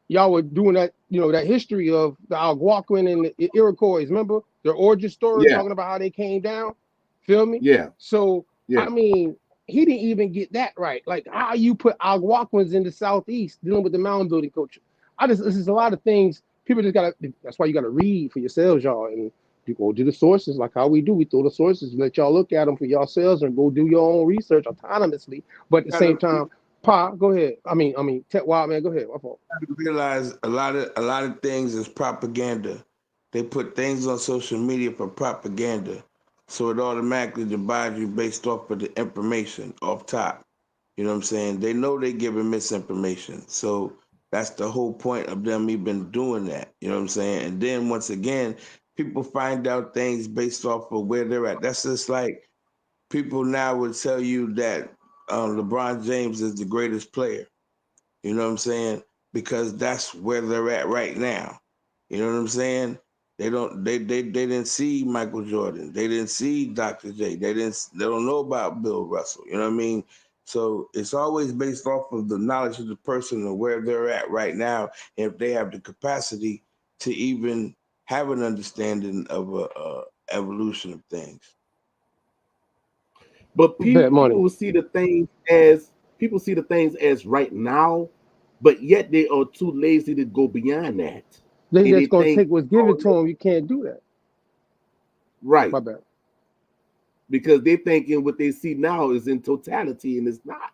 y'all were doing that, you know, that history of the Algonquin and the Iroquois. Remember their origin story, Yeah. talking about how they came down. Feel me? Yeah. So Yeah. I mean, he didn't even get that right. Like how you put Algonquins in the southeast dealing with the mound building culture. This is a lot of things. People just gotta. That's why you gotta read for yourselves, y'all, and you go to the sources like how we do. We throw the sources, let y'all look at them for yourselves, and go do your own research autonomously. But at the same time, Pa, go ahead. Wild man, go ahead. My fault. You realize a lot of things is propaganda. They put things on social media for propaganda, so it automatically divides you based off of the information off top. You know what I'm saying? They know they're giving misinformation, so that's the whole point of them even doing that. You know what I'm saying? And then once again, people find out things based off of where they're at. That's just like people now would tell you that LeBron James is the greatest player. You know what I'm saying? Because that's where they're at right now. You know what I'm saying? They didn't see Michael Jordan. They didn't see Dr. J. They don't know about Bill Russell. You know what I mean? So it's always based off of the knowledge of the person and where they're at right now, if they have the capacity to even have an understanding of a evolution of things. But Bet money. people see the things as right now, but yet they are too lazy to go beyond that. They And just gonna think, take what's given to them. You can't do that. right, My bad. because they're thinking what they see now is in totality, and it's not.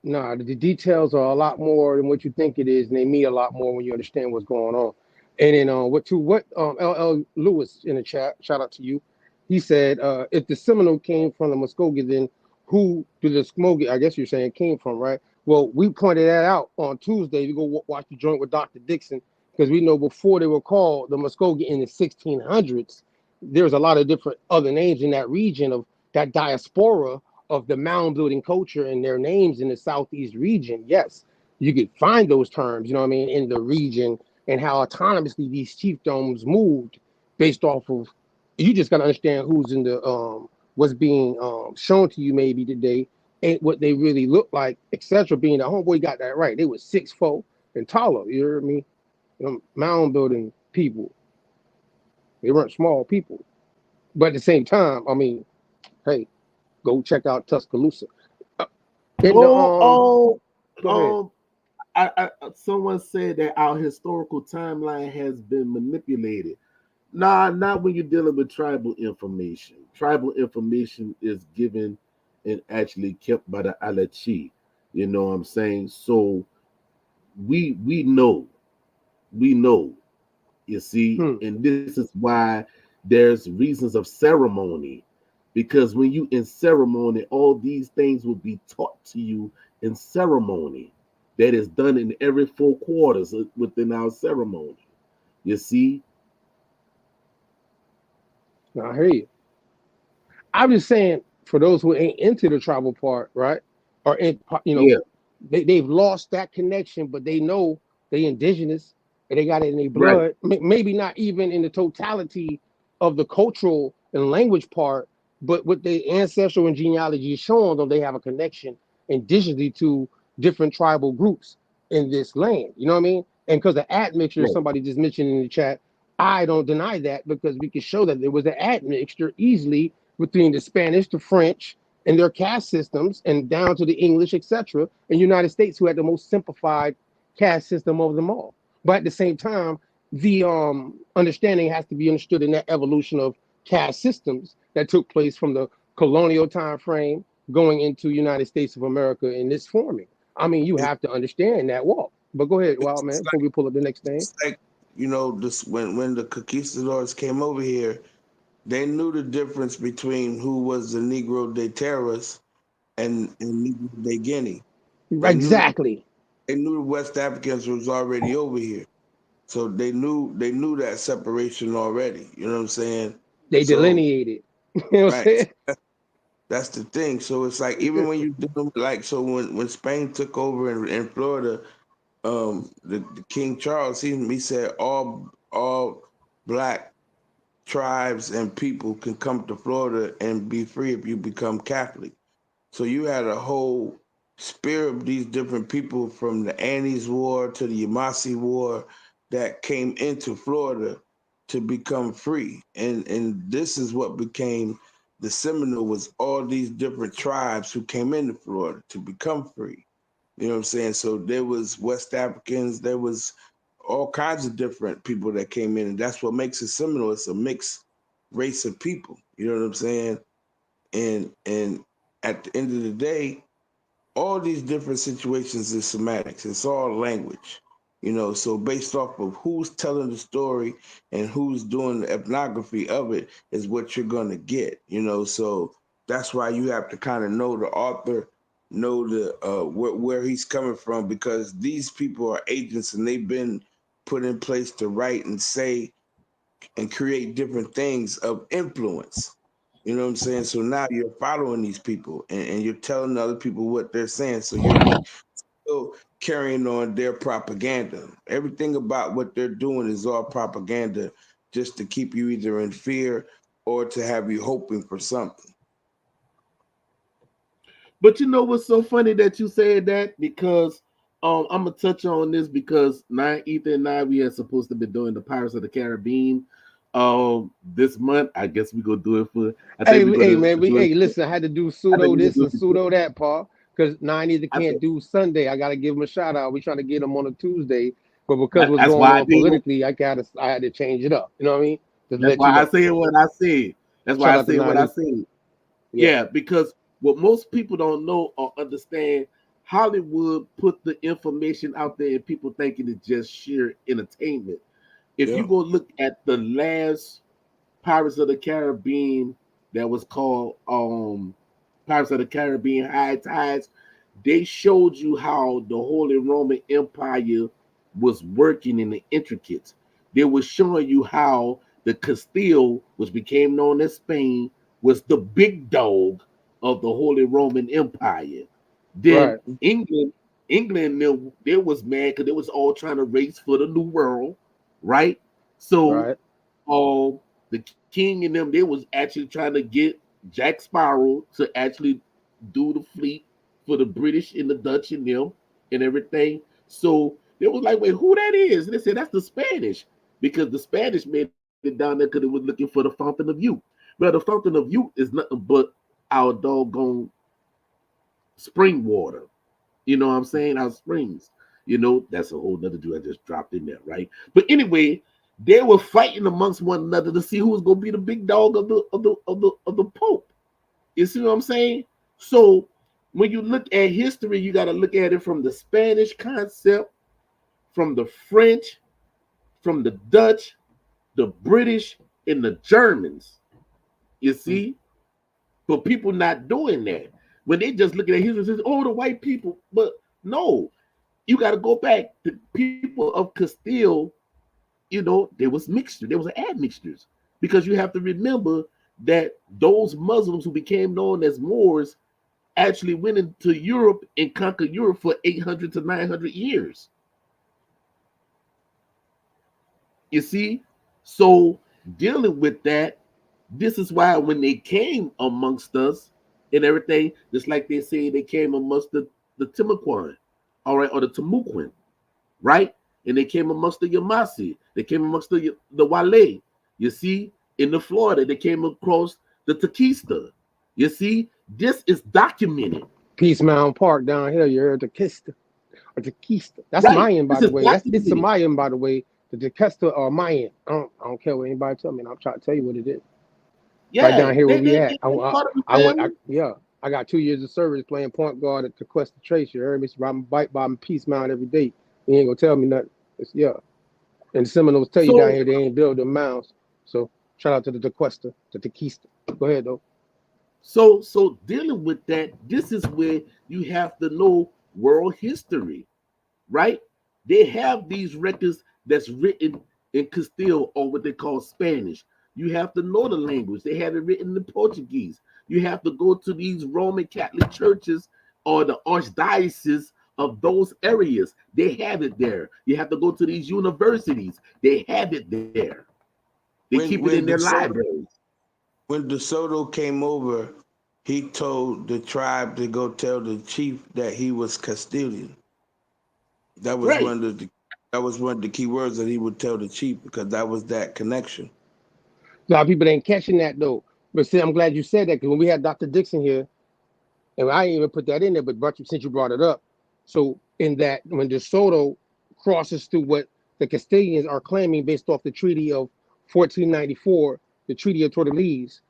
Nah, the details are a lot more than what you think it is, and they mean a lot more when you understand what's going on. And then what LL Lewis in the chat, shout out to you. He said, if the Seminole came from the Muskogee, then who did the Smoky, I guess you're saying, came from, right? Well, we pointed that out on Tuesday. You go watch the joint with Dr. Dixon, because we know before they were called the Muskogee in the 1600s, there's a lot of different other names in that region of that diaspora of the mound building culture and their names in the southeast region. Yes, you could find those terms, you know what I mean, in the region, and how autonomously these chiefdoms moved based off of, you just got to understand who's in the what's being shown to you maybe today ain't what they really look like, etc. Being the homeboy got that right. They were 6'4" and taller, you hear me? Mound building people. They weren't small people. But at the same time, I mean, hey, go check out Tuscaloosa. Go ahead. Someone said that our historical timeline has been manipulated. Nah, not when you're dealing with tribal information. Tribal information is given and actually kept by the Alachi. You know what I'm saying? So we know, you see, and this is why there's reasons of ceremony, because when you in ceremony, all these things will be taught to you in ceremony that is done in every 4 quarters within our ceremony. You see? I hear you. I'm just saying, for those who ain't into the tribal part, right? Or Yeah. they've lost that connection, but they know they indigenous and they got it in their Right. blood. Maybe not even in the totality of the cultural and language part, but with their ancestral and genealogy is showing them they have a connection indigenously to different tribal groups in this land. You know what I mean? And because the admixture, Right. somebody just mentioned in the chat, I don't deny that, because we can show that there was an admixture easily between the Spanish, the French, and their caste systems, and down to the English, etc. In the United States, who had the most simplified caste system of them all. But at the same time, the understanding has to be understood in that evolution of caste systems that took place from the colonial time frame going into United States of America in this forming. I mean, you have to understand that walk. But go ahead, Wild Man, before we pull up the next thing. It's like, this when the conquistadors came over here, they knew the difference between who was the Negro de Terras and Negro de Guinea. Exactly. They knew the West Africans was already over here, so they knew that separation already. You know what I'm saying? They delineated. You know what I'm saying? That's the thing. So it's like, even when you do, like, so when Spain took over in Florida, the King Charles, he said all black tribes and people can come to Florida and be free if you become Catholic. So you had a whole spear of these different people from the Andes War to the Yamasee War that came into Florida to become free. And this is what became the Seminole, was all these different tribes who came into Florida to become free. You know what I'm saying? So there was West Africans, there was all kinds of different people that came in, and that's what makes it Seminole. It's a mixed race of people. You know what I'm saying? And at the end of the day, all these different situations is semantics. It's all language, you know. So based off of who's telling the story and who's doing the ethnography of it is what you're gonna get, you know. So that's why you have to kind of know the author, know the where he's coming from, because these people are agents and they've been put in place to write and say and create different things of influence. You know what I'm saying? So now you're following these people and you're telling other people what they're saying. So you're still carrying on their propaganda. Everything about what they're doing is all propaganda just to keep you either in fear or to have you hoping for something. But you know what's so funny that you said that? Because I'm gonna touch on this because Ethan and I, we are supposed to be doing the Pirates of the Caribbean this month. I guess we gonna do it for Hey, man, listen, I had to do pseudo this and pseudo that, Paul, because Nine either can't do Sunday. I gotta give him a shout out. We trying to get him on a Tuesday, but because what's going on politically, I had to change it up. You know what I mean? That's why I said what I said. That's why I said what I said. Yeah, because what most people don't know or understand, Hollywood put the information out there and people thinking it's just sheer entertainment. If you go look at the last Pirates of the Caribbean that was called Pirates of the Caribbean High Tides, they showed you how the Holy Roman Empire was working in the intricates. They were showing you how the Castile, which became known as Spain, was the big dog of the Holy Roman Empire. Then England, they was mad because they was all trying to race for the New World, right? So the king and them, they was actually trying to get Jack Sparrow to actually do the fleet for the British and the Dutch and them and everything. So they was like, wait, who that is? And they said, that's the Spanish, because the Spanish made it down there because it was looking for the Fountain of Youth. Well, the Fountain of Youth is nothing but our doggone spring water. You know what I'm saying? Our springs. You know, that's a whole nother dude I just dropped in there, right? But anyway, they were fighting amongst one another to see who was going to be the big dog of the Pope. You see what I'm saying? So when you look at history, you got to look at it from the Spanish concept, from the French, from the Dutch, the British, and the Germans. You see? But people not doing that. When they just looking at history and says, oh, the white people. But no, you got to go back. The people of Castile, you know, there was mixture. There was admixtures. Because you have to remember that those Muslims who became known as Moors actually went into Europe and conquered Europe for 800 to 900 years. You see? So dealing with that, this is why when they came amongst us and everything, just like they say they came amongst the Timucuan, all right, or the Timucuan, right? And they came amongst the Yamasi, they came amongst the Wale. You see, in the Florida, they came across the Tequista. You see, this is documented. Peace Mountain Park down here, you heard Tequista or Tequista. That's Mayan, by the way. It's a Mayan, by the way. The Tequista or Mayan. I don't care what anybody tell me. I'm trying to tell you what it is. Yeah, right down here where we at. I got 2 years of service playing point guard at Tequesta Trace. You heard me? So I'm bike by Peace Mountain every day. You ain't gonna tell me nothing. And Seminoles tell you down here they ain't building mounds. So shout out to the Tequesta, the Tequista. Go ahead though. So dealing with that, this is where you have to know world history, right? They have these records that's written in Castile or what they call Spanish. You have to know the language. They have it written in Portuguese. You have to go to these Roman Catholic churches or the archdioceses of those areas. They have it there. You have to go to these universities. They have it there. They keep it in their libraries. When DeSoto came over, he told the tribe to go tell the chief that he was Castilian. That was one of the key words that he would tell the chief, because that was that connection. A lot of people ain't catching that though. But see, I'm glad you said that, because when we had Dr. Dixon here, and I didn't even put that in there, but since you brought it up, so in that when DeSoto crosses through what the Castilians are claiming based off the Treaty of 1494, the Treaty of Tordesillas,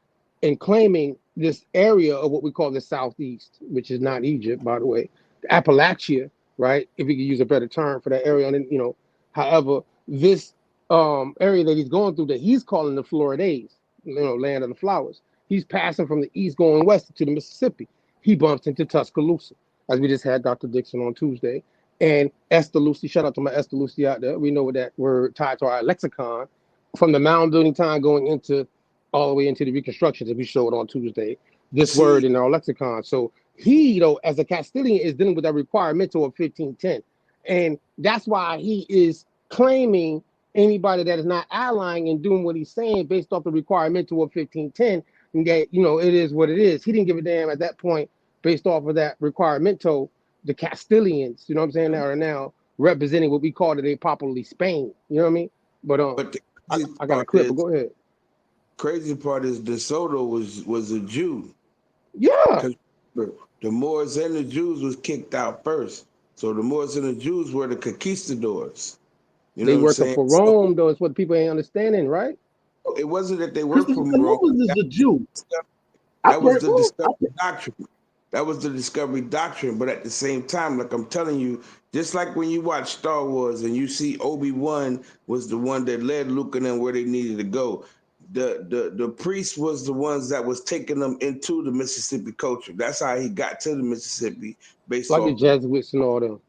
and claiming this area of what we call the Southeast, which is not Egypt, by the way, Appalachia, right? If we could use a better term for that area. And, however, this area that he's going through that he's calling the Floridays, land of the flowers. He's passing from the east going west to the Mississippi. He bumps into Tuscaloosa, as we just had Dr. Dixon on Tuesday. And Esther Lucy, shout out to my Esther Lucy out there. We know what that word tied to our lexicon from the mound building time going into all the way into the reconstruction that we showed on Tuesday. This word in our lexicon. So he, as a Castilian, is dealing with that requirement of 1510. And that's why he is claiming anybody that is not allying and doing what he's saying based off the requirement of 1510, and that, it is what it is. He didn't give a damn at that point based off of that requirement to the Castilians, that are now representing what we call today popularly Spain. You know what I mean? But I got a clip, but go ahead. Crazy part is De Soto was a Jew. Yeah. The Moors and the Jews was kicked out first. So the Moors and the Jews were the conquistadors. They working for Rome, though, is what people ain't understanding, right? It wasn't that they worked for Rome. Columbus is a Jew. That was the discovery doctrine. That was the discovery doctrine. But at the same time, like I'm telling you, just like when you watch Star Wars and you see Obi-Wan was the one that led Luke and them where they needed to go. The priest was the ones that was taking them into the Mississippi culture. That's how he got to the Mississippi, based like off the Jesuits and all them.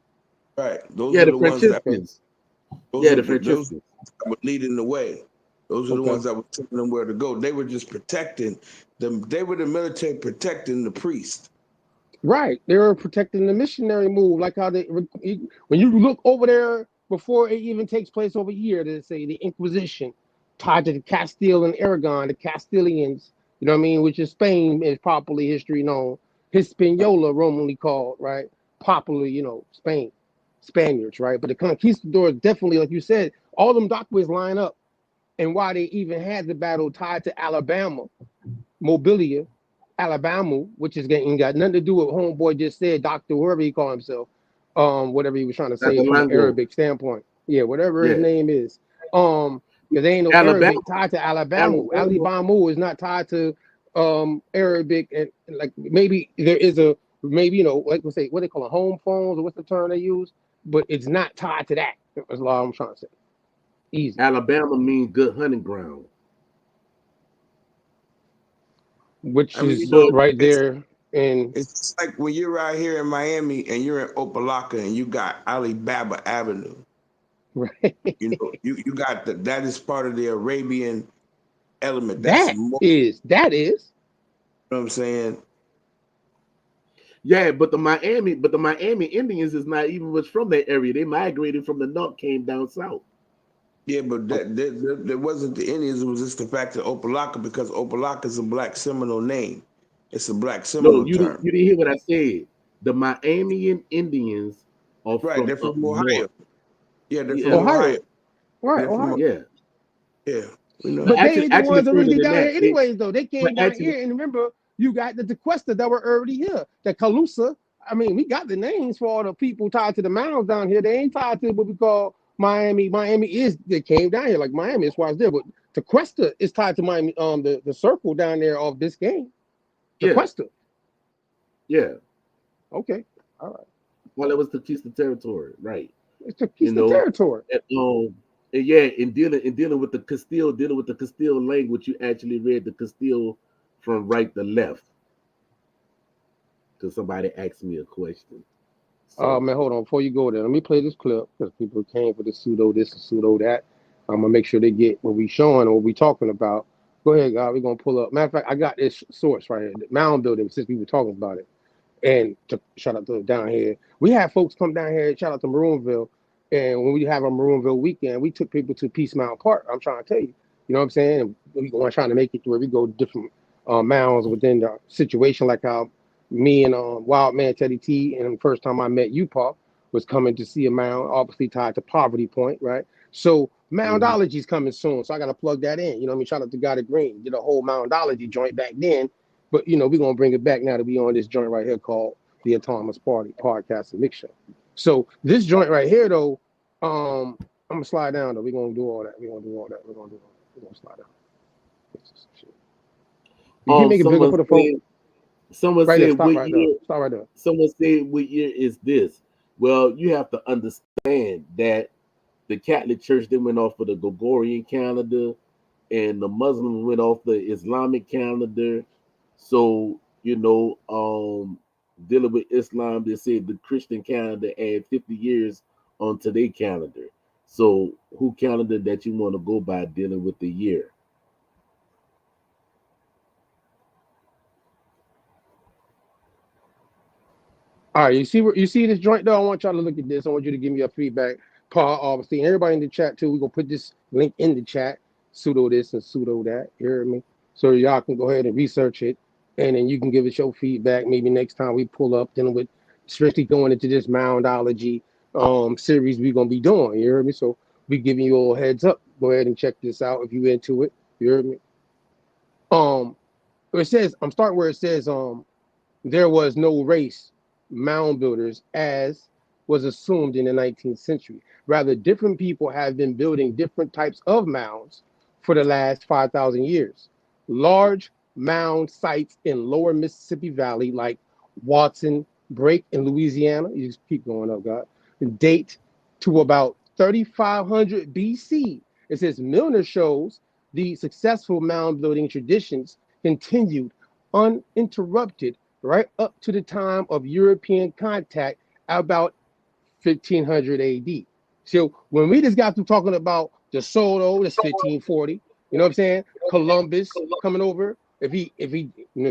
Right. Those are the ones that Franciscans were leading the way. Those are the ones that were telling them where to go. They were just protecting them. They were the military protecting the priest. Right. They were protecting the missionary move, like how when you look over there before it even takes place over here, they say the Inquisition tied to the Castile and Aragon, the Castilians, which is Spain is popularly history known. Hispaniola, Romanly called, right? Popularly, Spain, Spaniards, right? But the conquistadors definitely, like you said, all them documents line up. And why they even had the battle tied to Alabama, Mobilia, Alabama, which is ain't got nothing to do with homeboy just said, Doctor, whoever he called himself, whatever he was trying to say from an Arabic standpoint. Yeah, whatever his name is. Because they ain't no Arabic tied to Alabama. Alabama is not tied to Arabic, and like maybe there is like we say, what they call it, home phones, or what's the term they use, but it's not tied to that. That's all I'm trying to say. Easy. Alabama means good hunting ground, which is right there. And it's just like when you're out here in Miami and you're in Opelika and you got Alibaba Avenue. Right. You got that is part of the Arabian element. That is. You know what I'm saying? Yeah, but the Miami Indians is not even was from that area. They migrated from the north, came down south. Yeah, but that wasn't the Indians. It was just the fact that Opelika, because Opelika is a Black Seminole name. It's a Black Seminole term. You didn't hear what I said. The Miamian Indians are from, they're from Ohio. North. Yeah, they're from Ohio. Right, Ohio. Yeah. But they ain't the ones originally down here anyways, though. They came down here, and remember, you got the DeQuesta that were already here. The Calusa. I mean, we got the names for all the people tied to the mounds down here. They ain't tied to what we call Miami. They came down here like Miami, that's why it's there. But DeQuesta is tied to Miami, the circle down there of this game. DeQuesta. Yeah. Okay. All right. Well, it was Conquista territory, right? It's Conquista territory. In dealing with the Castile language, you actually read the Castile from right to left. Because somebody asked me a question. Oh man, hold on. Before you go there, let me play this clip because people came for the pseudo this and pseudo that. I'm gonna make sure they get what we showing and what we talking about. Go ahead, guys. We're gonna pull up. Matter of fact, I got this source right here, the mound building, since we were talking about it. And to shout out to down here, we had folks come down here. Shout out to Maroonville. And when we have a Maroonville weekend, we took people to Peace Mound Park. I'm trying to tell you, you know what I'm saying? And we're trying to make it to where we go to different mounds within the situation, like how me and Wild Man Teddy T, and the first time I met you, Paul, was coming to see a mound, obviously tied to Poverty Point, right? So moundology is coming soon, so I got to plug that in. You know what I mean? Shout out to God of Green, did a whole moundology joint back then, but we're gonna bring it back now that we on this joint right here called the Autonomous Party Podcast and Mix Show. So this joint right here, though, I'm gonna slide down. Though we're gonna do all that. We're gonna slide down. You can make it bigger for the folks. Someone Right there. said, Stop what right there. year? Stop right there. Someone said, what year is this? Well, you have to understand that the Catholic Church, they went off of the Gregorian calendar, and the Muslims went off the Islamic calendar. So, dealing with Islam, they said the Christian calendar add 50 years onto their calendar. So, who calendar that you want to go by dealing with the year? All right, you see this joint though? I want y'all to look at this. I want you to give me your feedback. Paul, obviously, and everybody in the chat too. We're gonna put this link in the chat, pseudo this and pseudo that. You hear me? So y'all can go ahead and research it, and then you can give us your feedback. Maybe next time we pull up, dealing with strictly going into this moundology series we're gonna be doing. You hear me? So we giving you a heads up. Go ahead and check this out if you into it. You hear me? It says I'm starting where it says there was no race mound builders as was assumed in the 19th century. Rather, different people have been building different types of mounds for the last 5,000 years. Large mound sites in lower Mississippi Valley, like Watson Break in Louisiana, you just keep going up, God, date to about 3,500 BC. It says Milner shows the successful mound building traditions continued uninterrupted right up to the time of European contact about 1500 AD. So when we just got through talking about the Psuedo, that's 1540, you know what I'm saying? Columbus coming over. If he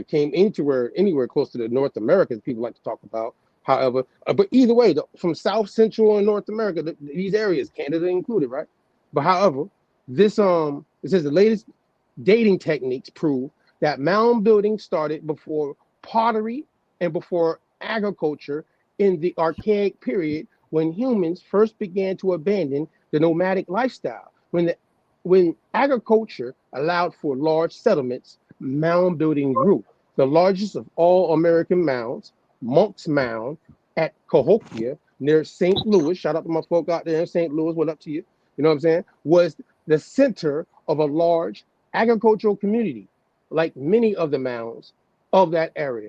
came anywhere close to the North America, people like to talk about. However, but either way, from South Central and North America, these areas, Canada included, right? But however, this it says the latest dating techniques prove that mound building started before pottery and before agriculture in the archaic period when humans first began to abandon the nomadic lifestyle. When agriculture allowed for large settlements, mound building grew. The largest of all American mounds, Monk's Mound at Cahokia near St. Louis, shout out to my folk out there in St. Louis, what up to you? You know what I'm saying? Was the center of a large agricultural community, like many of the mounds of that era,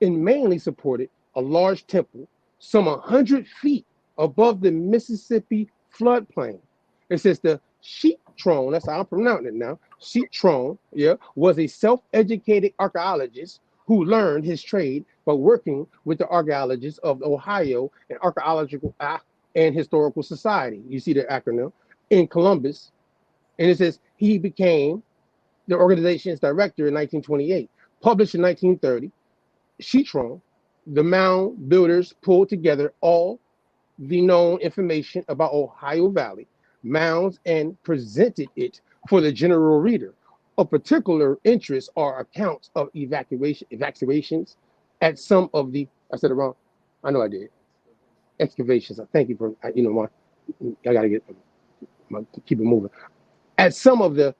and mainly supported a large temple some 100 feet above the Mississippi floodplain. It says the Sheeptron, that's how I'm pronouncing it now, Sheeptron, was a self-educated archaeologist who learned his trade by working with the archaeologists of Ohio and Archaeological and Historical Society. You see the acronym in Columbus. And it says he became the organization's director in 1928. Published in 1930, Sheeptron, the mound builders pulled together all the known information about Ohio Valley mounds and presented it for the general reader. Of particular interest are accounts of evacuations at some of the, I said it wrong. I know I did. Excavations. Thank you for, I got to keep it moving. At some of the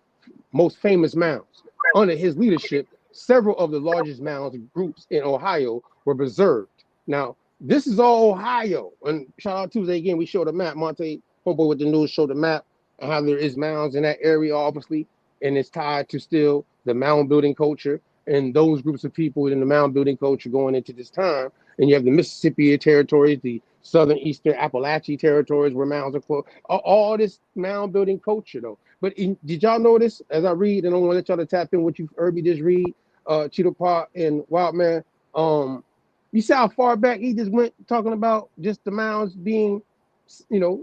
most famous mounds. Under his leadership, several of the largest mounds groups in Ohio were preserved. Now, this is all Ohio. And shout out Tuesday again, we showed a map. Monte, homeboy with the news, showed a map and how there is mounds in that area, obviously, and it's tied to still the mound building culture and those groups of people in the mound building culture going into this time. And you have the Mississippi territories, the southern eastern Appalachian territories where mounds are close. All this mound building culture, though. But did y'all notice as I read, and I want to let y'all to tap in what you've heard me just read, Cheeto Pot and Wildman, you see how far back he just went talking about just the mounds being,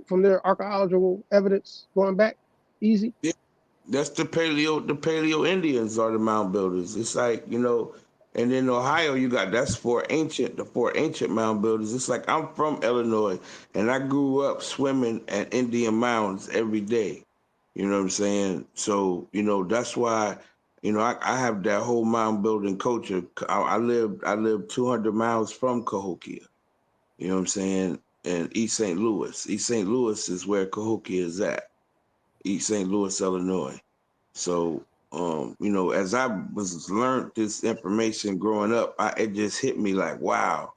from their archaeological evidence going back easy? Yeah, that's the paleo Indians are the mound builders. It's like, and in Ohio that's the four ancient mound builders. It's like I'm from Illinois and I grew up swimming at Indian mounds every day. You know what I'm saying? So, that's why, I have that whole mound building culture. I lived 200 miles from Cahokia. You know what I'm saying? And East St. Louis. East St. Louis is where Cahokia is at. East St. Louis, Illinois. So, as I learned this information growing up, it just hit me like, wow,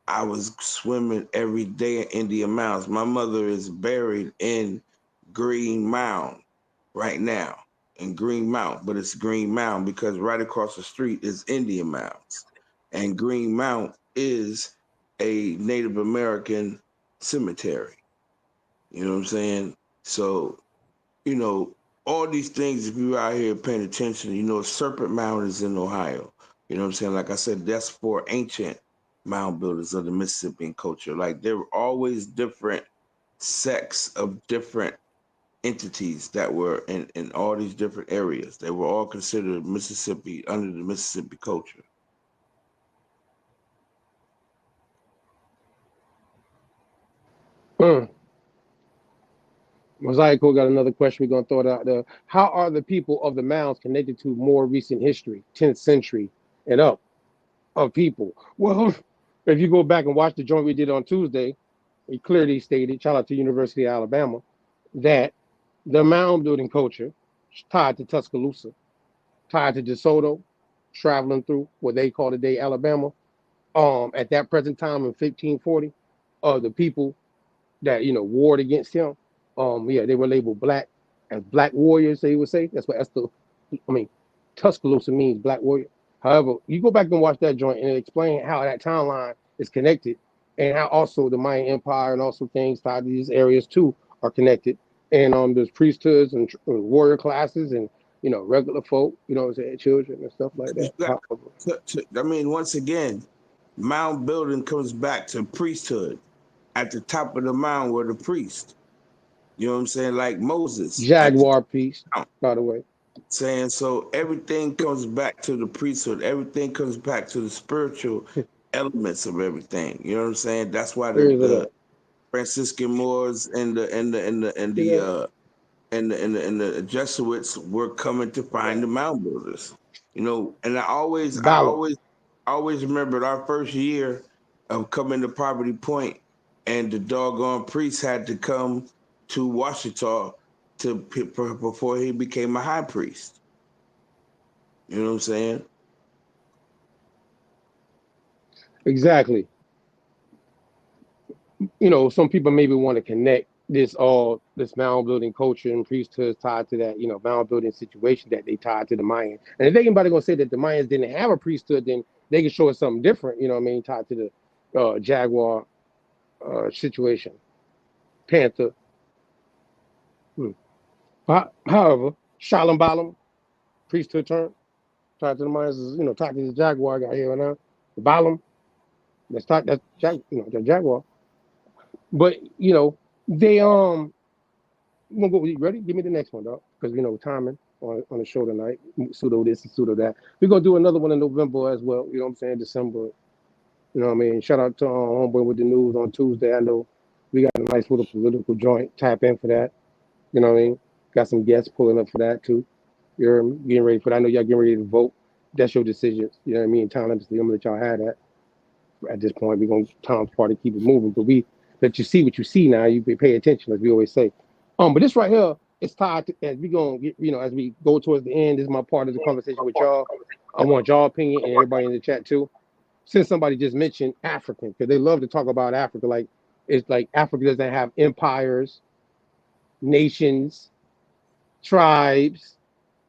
I was swimming every day in Indian mounds. My mother is buried in Green Mound right now. and Green Mount, but it's Green Mound because right across the street is Indian Mounds. And Green Mount is a Native American cemetery. You know what I'm saying? So, you know, all these things, if you're out here paying attention, you know, Serpent Mound is in Ohio. You know what I'm saying? Like I said, that's for ancient mound builders of the Mississippian culture. Like there were always different sects of different entities that were in all these different areas. They were all considered Mississippi under the Mississippi culture. Mosaico got another question we're going to throw it out there. How are the people of the mounds connected to more recent history, 10th century and up of people? Well, if you go back and watch the joint we did on Tuesday, it clearly stated, shout out to University of Alabama, that the mound building culture is tied to Tuscaloosa, tied to DeSoto, traveling through what they call today Alabama. At that present time in 1540, the people that warred against him, they were labeled black as black warriors. They would say Tuscaloosa means black warrior. However, you go back and watch that joint and explain how that town line is connected, and how also the Mayan Empire and also things tied to these areas too are connected. And there's priesthoods and warrior classes and regular folk, children and stuff like that. I mean, once again, mound building comes back to priesthood. At the top of the mound were the priests. You know what I'm saying? Like Moses. Jaguar piece, by the way. Saying so everything comes back to the priesthood. Everything comes back to the spiritual elements of everything. You know what I'm saying? That's why the Franciscan Moors and the Jesuits were coming to find the mound builders. You know, and I always remembered our first year of coming to Poverty Point, and the doggone priest had to come to Washita before he became a high priest. You know what I'm saying? Exactly. Some people maybe want to connect this mound building culture and priesthood tied to that, mound building situation that they tied to the Mayans. And if anybody gonna say that the Mayans didn't have a priesthood, then they can show us something different, tied to the Jaguar situation. Panther. However, Shalom Balaam, priesthood term, tied to the Mayans is, tied to the Jaguar got here now. The Balaam, the Jaguar. But they you gonna go ready? Give me the next one, dog. Because timing on the show tonight. Pseudo this and pseudo that. We're gonna do another one in November as well. You know what I'm saying? December. You know what I mean? Shout out to homeboy with the news on Tuesday. I know we got a nice little political joint. Tap in for that. You know what I mean? Got some guests pulling up for that too. You're getting ready for that. I know y'all getting ready to vote. That's your decision. You know what I mean? Time limits, the limit that y'all had at this point. We're gonna time party keep it moving. But we let you see what you see now. You pay attention, as we always say. But this right here is tied to, as we gonna get, as we go towards the end. This is my part of the conversation with y'all. I want y'all opinion and everybody in the chat too. Since somebody just mentioned African, because they love to talk about Africa, like it's like Africa doesn't have empires, nations, tribes.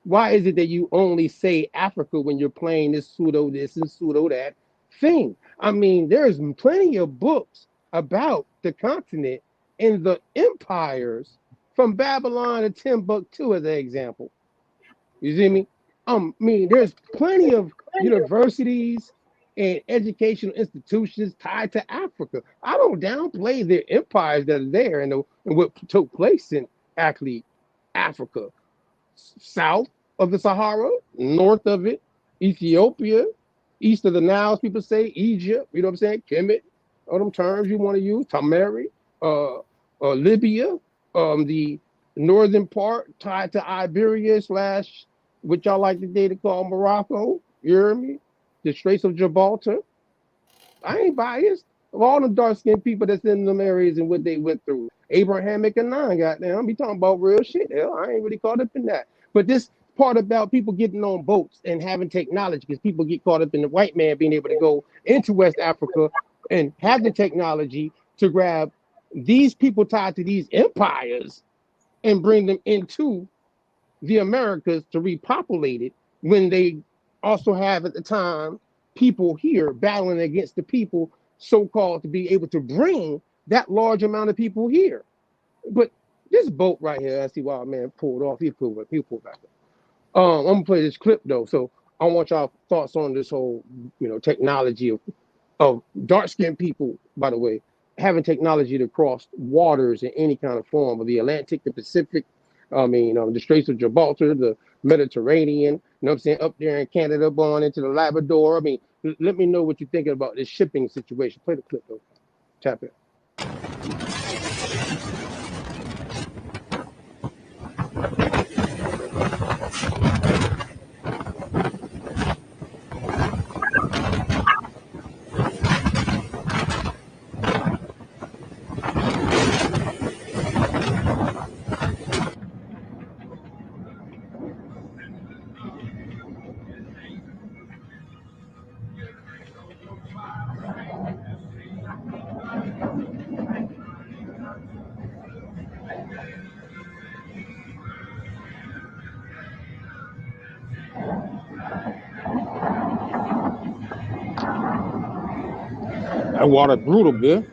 Why is it that you only say Africa when you're playing this pseudo this and pseudo that thing? I mean, there's plenty of books about the continent and the empires from Babylon to Timbuktu as an example. You see me? There's plenty of universities and educational institutions tied to Africa. I don't downplay the empires that are there and what took place in actually Africa. South of the Sahara, north of it, Ethiopia, east of the Nile, as people say, Egypt, you know what I'm saying? Kemet, all them terms you want to use, Tamari, Libya, the northern part tied to Iberia / what y'all like today to call Morocco, you hear me? The Straits of Gibraltar. I ain't biased. Of all the dark-skinned people that's in them areas and what they went through. Abrahamic and nine, goddamn. I'm be talking about real shit. Hell, I ain't really caught up in that. But this part about people getting on boats and having technology, because people get caught up in the white man being able to go into West Africa and have the technology to grab these people tied to these empires and bring them into the Americas to repopulate it when they also have at the time people here battling against the people so-called to be able to bring that large amount of people here. But this boat right here, I see Wild Man pulled off. He pulled back up. I'm gonna play this clip though, so I want y'all thoughts on this whole, technology of dark-skinned people, by the way, having technology to cross waters in any kind of form, of the Atlantic, the Pacific, the Straits of Gibraltar, the Mediterranean, what I'm saying, up there in Canada, on into the Labrador. Let me know what you're thinking about this shipping situation. Play the clip though. Tap it. That water brutal, good.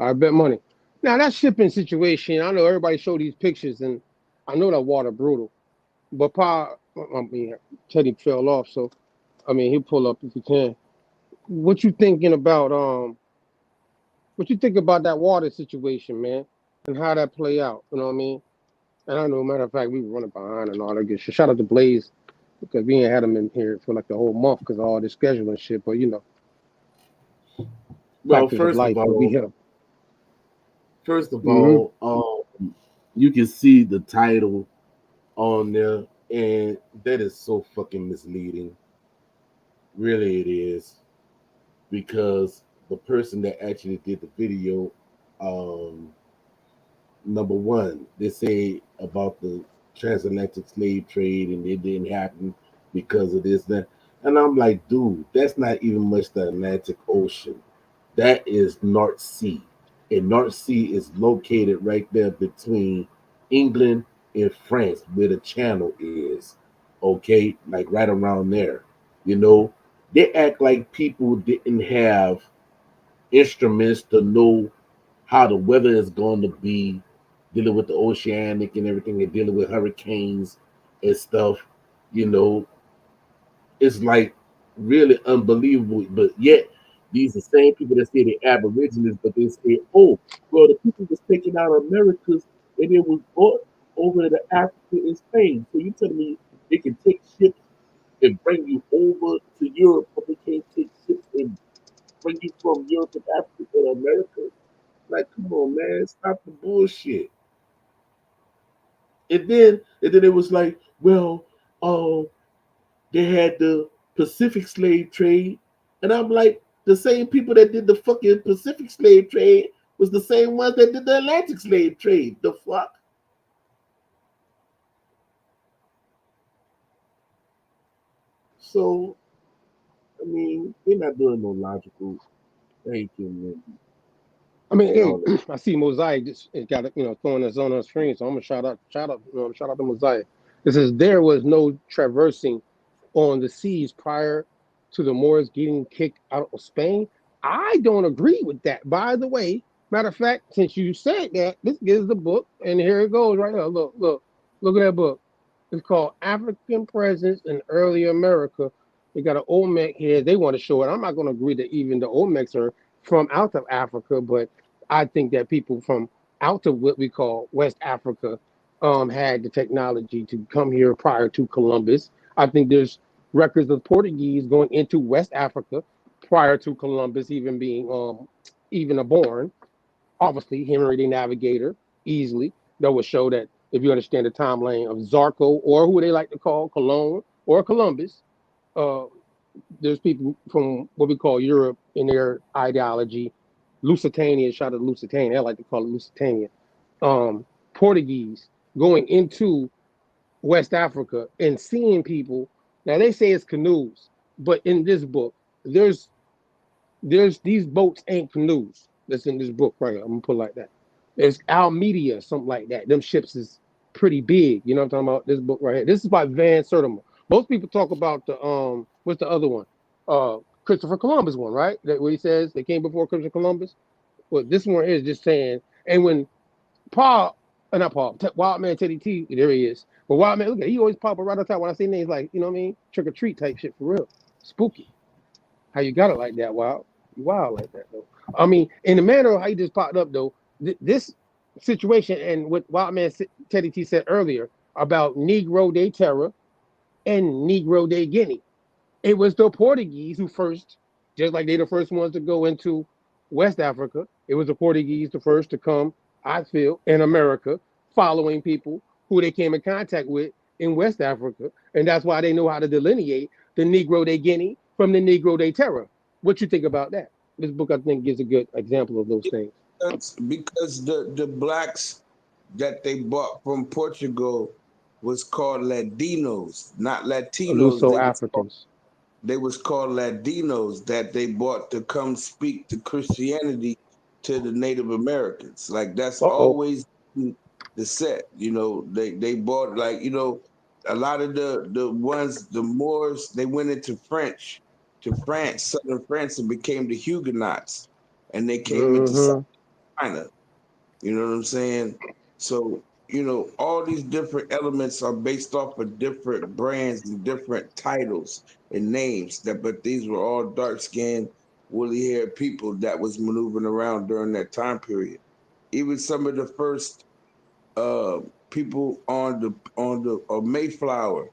I bet money. Now that shipping situation, I know everybody show these pictures, and I know that water brutal. But Teddy fell off, so he'll pull up if he can. What you thinking about what you think about that water situation, man, and how that play out? You know what I mean? And I know, matter of fact, we were running behind and all that good shit. Shout out to Blaze because we ain't had him in here for like the whole month because of all this scheduling shit. But Well, factors of life, but we hit him. First of all, you can see the title on there, and that is so fucking misleading. Really, it is, because the person that actually did the video, number one, they say about the transatlantic slave trade, and it didn't happen because of this, that, and I'm like, dude, that's not even much the Atlantic Ocean. That is North Sea. And North Sea is located right there between England and France, where the channel is. Okay, like right around there. They act like people didn't have instruments to know how the weather is going to be, dealing with the oceanic and everything, and dealing with hurricanes and stuff. It's like really unbelievable. But yet, these are the same people that say they're Aborigines, but they say, oh, well, the people was taking out Americas and it was brought over to Africa and Spain. So you telling me they can take ships and bring you over to Europe, but they can't take ships and bring you from Europe and Africa to America? Like, come on, man, stop the bullshit. And then it was like, well, they had the Pacific slave trade, and I'm like, the same people that did the fucking Pacific slave trade was the same ones that did the Atlantic slave trade. The fuck? So, they're not doing no logical thinking. I see Mosaic just got it, throwing this on our screen. So I'm gonna shout out to Mosaic. It says there was no traversing on the seas prior to the Moors getting kicked out of Spain. I don't agree with that. By the way, matter of fact, since you said that, this gives the book, and here it goes right here. Look at that book. It's called African Presence in Early America. They got an Olmec here. They want to show it. I'm not going to agree that even the Olmecs are from out of Africa, but I think that people from out of what we call West Africa had the technology to come here prior to Columbus. I think there's records of Portuguese going into West Africa prior to Columbus even being born. Obviously, Henry the Navigator easily that would show that if you understand the timeline of Zarco, or who they like to call Cologne or Columbus. There's people from what we call Europe in their ideology, Lusitania, shout out to Lusitania, I like to call it Lusitania. Portuguese going into West Africa and seeing people. Now they say it's canoes, but in this book, there's these boats ain't canoes. That's in this book right here. I'm gonna put it like that. There's Almedia, something like that. Them ships is pretty big. You know what I'm talking about? This book right here. This is by Van Sertima. Most people talk about the what's the other one? Christopher Columbus one, right? That where he says they came before Christopher Columbus. Well, this one is just saying, and when not Paul, Wild Man Teddy T, there he is. But Wild Man, look at he always pop up right on top when I say names like, you know what I mean? Trick or treat type shit for real. Spooky. How you got it like that, Wild? You wild like that though. I mean, in the manner of how you just popped up though, this situation and what Wild Man Teddy T said earlier about Negro de Terra and Negro de Guinea. It was the Portuguese who first, just like they the first ones to go into West Africa. It was the Portuguese the first to come, I feel, in America, following people who they came in contact with in West Africa. And that's why they know how to delineate the Negro de Guinea from the Negro de Terra. What you think about that? This book, I think, gives a good example of those things. Because the blacks that they bought from Portugal was called Ladinos, not Latinos. Luso-Africans. They was called Ladinos that they bought to come speak to Christianity to the Native Americans. Like that's always the set. You know, they bought like, you know, a lot of the Moors, they went into France, southern France, and became the Huguenots. And they came into South China. You know what I'm saying? So, you know, all these different elements are based off of different brands and different titles and names. But these were all dark-skinned, woolly-haired people that was maneuvering around during that time period. Even some of the first people on the Mayflower.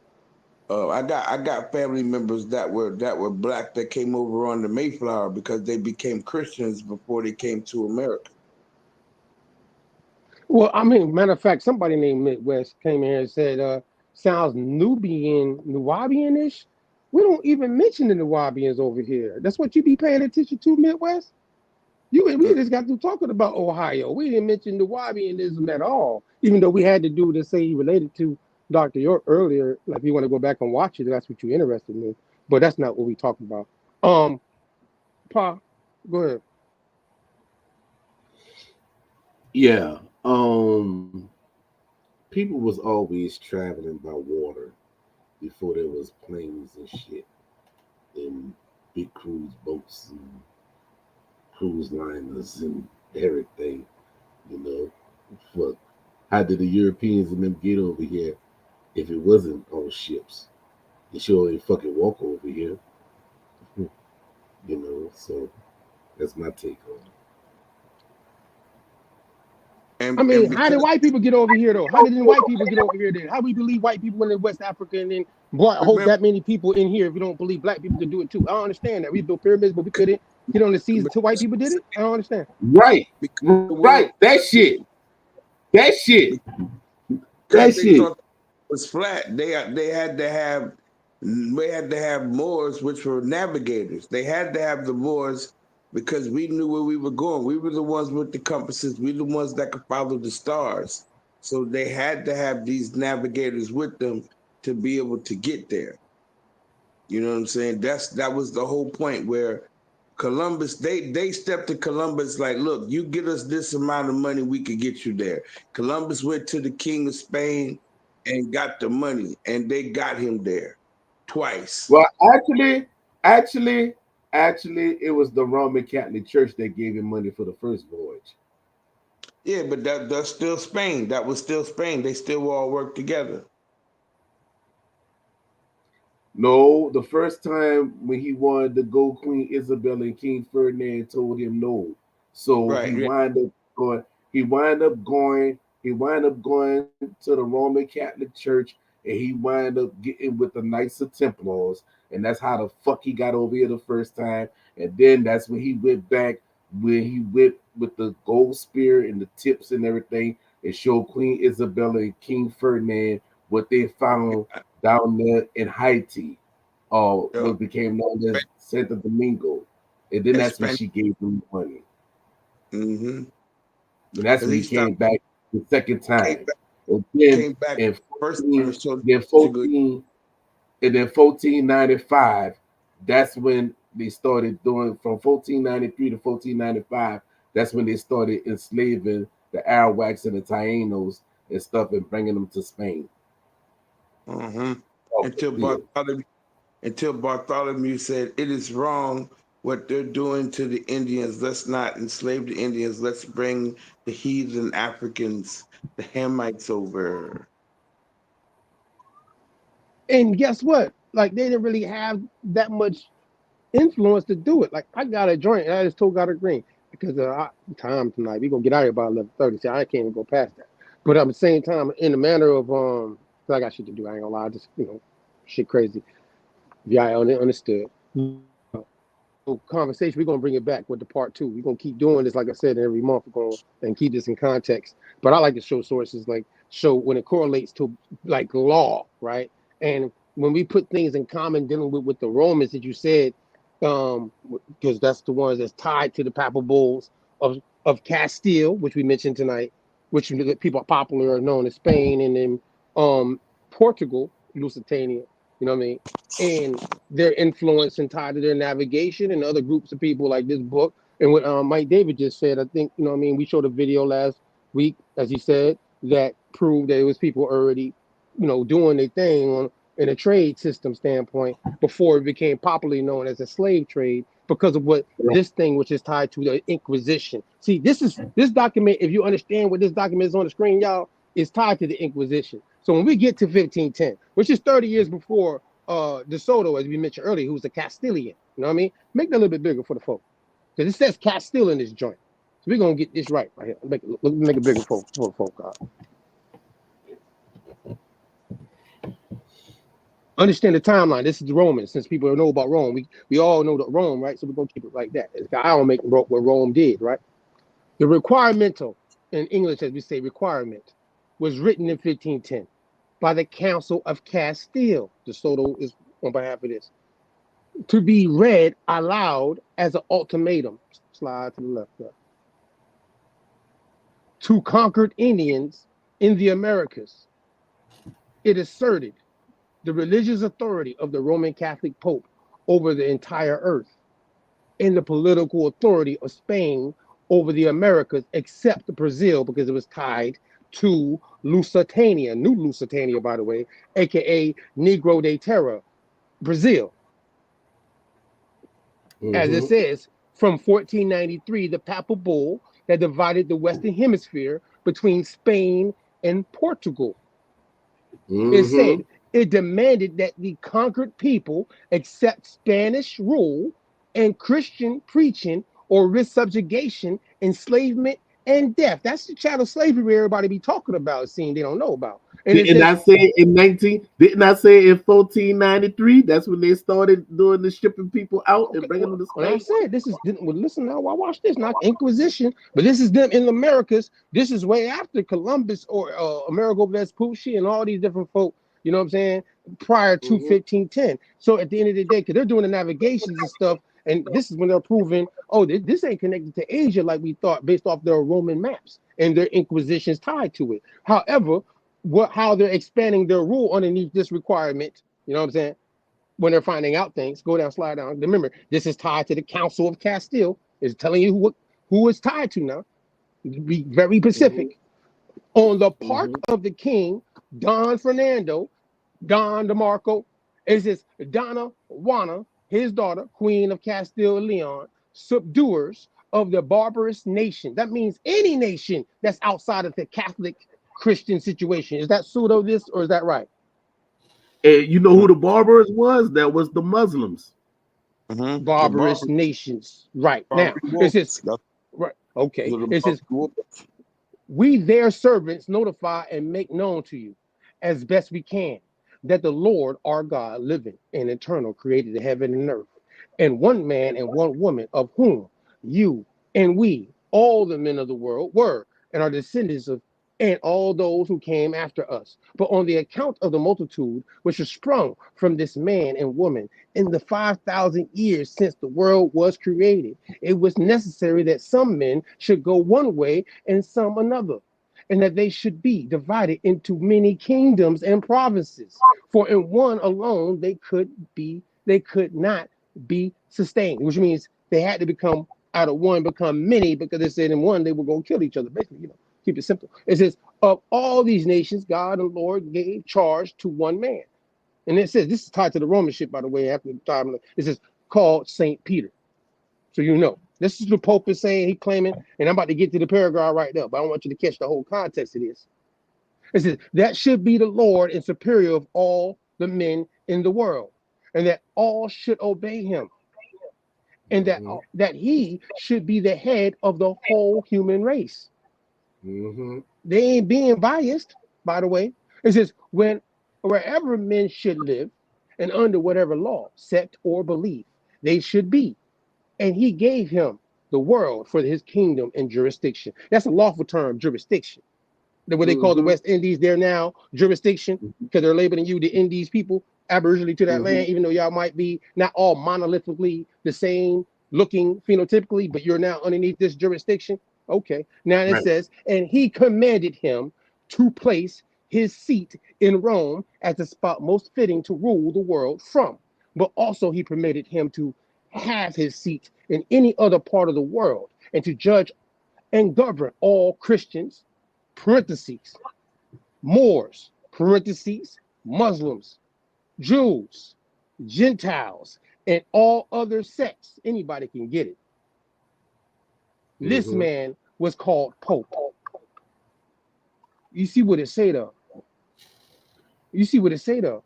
I got family members that were black that came over on the Mayflower because they became Christians before they came to America. Well, I mean, matter of fact, somebody named Midwest came here and said, sounds Nubian-ish. We don't even mention the Nubians over here. That's what you be paying attention to, Midwest? We just got through talking about Ohio. We didn't mention Nubianism at all, even though we had to do to say he related to Dr. York earlier. Like, if you want to go back and watch it, that's what you're interested in. But that's not what we talking about. Pa, go ahead. Yeah. People was always traveling by water before there was planes and shit, and big cruise boats and cruise liners and everything. You know, fuck. How did the Europeans and them get over here if it wasn't on ships? You sure ain't fucking walk over here. You know, so that's my take on it. I mean, how did white people get over here, though? How did white people get over here then? How we believe white people went in West Africa and then hold that many people in here if we don't believe black people could do it too? I don't understand that. We built pyramids, but we couldn't get on the seas until white people did it? I don't understand. Right. That shit. They thought it was flat. They had to have Moors, which were navigators. They had to have the Moors because we knew where we were going. We were the ones with the compasses. We were the ones that could follow the stars. So they had to have these navigators with them to be able to get there. You know what I'm saying? That was the whole point where Columbus, they stepped to Columbus like, look, you get us this amount of money, we could get you there. Columbus went to the King of Spain and got the money, and they got him there twice. Well, actually, it was the Roman Catholic Church that gave him money for the first voyage. Yeah, but that's still Spain. That was still Spain. They still all worked together. No, the first time when he wanted to go, Queen Isabella and King Ferdinand told him no. So he wound up going to the Roman Catholic Church, and he wound up getting with the Knights of Templars, and that's how the fuck he got over here the first time. And then that's when he went back, when he went with the gold spear and the tips and everything It showed Queen Isabella and King Ferdinand what they found down there in Haiti, what became known as Santo Domingo. And then that's when she gave them money. Mm-hmm. And that's when he came back the second time. And then came back in first 1495, that's when they started doing, from 1493 to 1495, that's when they started enslaving the Arawaks and the Tainos and stuff and bringing them to Spain. Mm-hmm. Until Bartholomew said, it is wrong what they're doing to the Indians. Let's not enslave the Indians. Let's bring the heathen Africans, the Hamites over. And guess what? Like, they didn't really have that much influence to do it. Like, I got a joint, and I just told God Green, because time tonight, we're going to get out of here by 11:30, so I can't even go past that. But at the same time, in the manner of, I got shit to do, I ain't gonna lie, just, shit crazy. Yeah, I understood. Conversation, we're gonna bring it back with the part 2. We're gonna keep doing this, like I said, every month. We're gonna and keep this in context. But I like to show sources, like show when it correlates to like law, right? And when we put things in common dealing with the Romans that you said, because that's the ones that's tied to the papal bulls of Castile, which we mentioned tonight, which people are popular are known as Spain, and then Portugal, Lusitania. You know what I mean? And their influence and tied to their navigation and other groups of people like this book. And what Mike David just said, I think, you know what I mean? We showed a video last week, as he said, that proved that it was people already, doing their thing in a trade system standpoint before it became popularly known as a slave trade because of what this thing, which is tied to the Inquisition. See, this document, if you understand what this document is on the screen, y'all, is tied to the Inquisition. So when we get to 1510, which is 30 years before De Soto, as we mentioned earlier, who's a Castilian, you know what I mean? Make that a little bit bigger for the folk. Because it says Castile in this joint. So we're going to get this right here. Make it bigger for the folk. Understand the timeline. This is the Romans. Since people know about Rome, we all know that Rome, right? So we're going to keep it like that. I don't make what Rome did, right? The requiremental, in English, as we say, requirement, was written in 1510 by the Council of Castile. De Soto is on behalf of this. To be read aloud as an ultimatum. Slide to the left. To conquered Indians in the Americas. It asserted the religious authority of the Roman Catholic Pope over the entire earth and the political authority of Spain over the Americas, except Brazil, because it was tied to Lusitania, New Lusitania, by the way, aka Negro de Terra, Brazil. As it says, from 1493, the papal bull that divided the Western Hemisphere between Spain and Portugal. It said it demanded that the conquered people accept Spanish rule and Christian preaching or risk subjugation, enslavement, and death. That's the chattel slavery everybody be talking about, seeing they don't know about. And didn't I say in 1493? That's when they started doing the shipping people out and bringing them to Spain. I said this is listen now. I watch this, not Inquisition, but this is them in the Americas. This is way after Columbus or Amerigo Vespucci and all these different folk. You know what I'm saying? Prior to 1510. So at the end of the day, because they're doing the navigations and stuff, and this is when they're proving, oh, this ain't connected to Asia like we thought, based off their Roman maps and their inquisitions tied to it. However, how they're expanding their rule underneath this requirement, you know what I'm saying? When they're finding out things, go down, slide down. Remember, this is tied to the Council of Castile. It's telling you who it's tied to now. Be very specific. On the part of the king, Don Fernando, Don DeMarco, it says Donna Juana, his daughter, Queen of Castile and Leon, subduers of the barbarous nation. That means any nation that's outside of the Catholic Christian situation. Is that pseudo this, or is that right? And you know who the barbers was? That was the Muslims. Barbarous nations. Right. Now, it says, right. Okay. It says, we their servants notify and make known to you as best we can that the Lord our God, living and eternal, created the heaven and earth, and one man and one woman, of whom you and we, all the men of the world, were and are descendants of and all those who came after us. But on the account of the multitude which is sprung from this man and woman in the 5,000 years since the world was created, it was necessary that some men should go one way and some another, and that they should be divided into many kingdoms and provinces. For in one alone they could not be sustained, which means they had to become out of one, become many, because they said in one they were going to kill each other, basically, you know. Keep it simple. It says, of all these nations, God and Lord gave charge to one man. And it says, this is tied to the Roman shit, by the way, after the time. It says, called St. Peter. So you know. This is the Pope is saying, he claiming, and I'm about to get to the paragraph right now, but I don't want you to catch the whole context of this. It says, that should be the Lord and superior of all the men in the world, and that all should obey him, and that he should be the head of the whole human race. They ain't being biased, by the way. It says, wherever men should live, and under whatever law, sect, or belief they should be. And he gave him the world for his kingdom and jurisdiction. That's a lawful term, jurisdiction. What they call the West Indies, they're now jurisdiction, because they're labeling you the Indies people, aboriginally to that land, even though y'all might be not all monolithically the same looking phenotypically, but you're now underneath this jurisdiction. Okay, now it says, and he commanded him to place his seat in Rome as the spot most fitting to rule the world from. But also he permitted him to have his seat in any other part of the world, and to judge and govern all Christians, parentheses, Moors, parentheses, Muslims, Jews, Gentiles, and all other sects. Anybody can get it. This man was called Pope. You see what it say though? You see what it say though?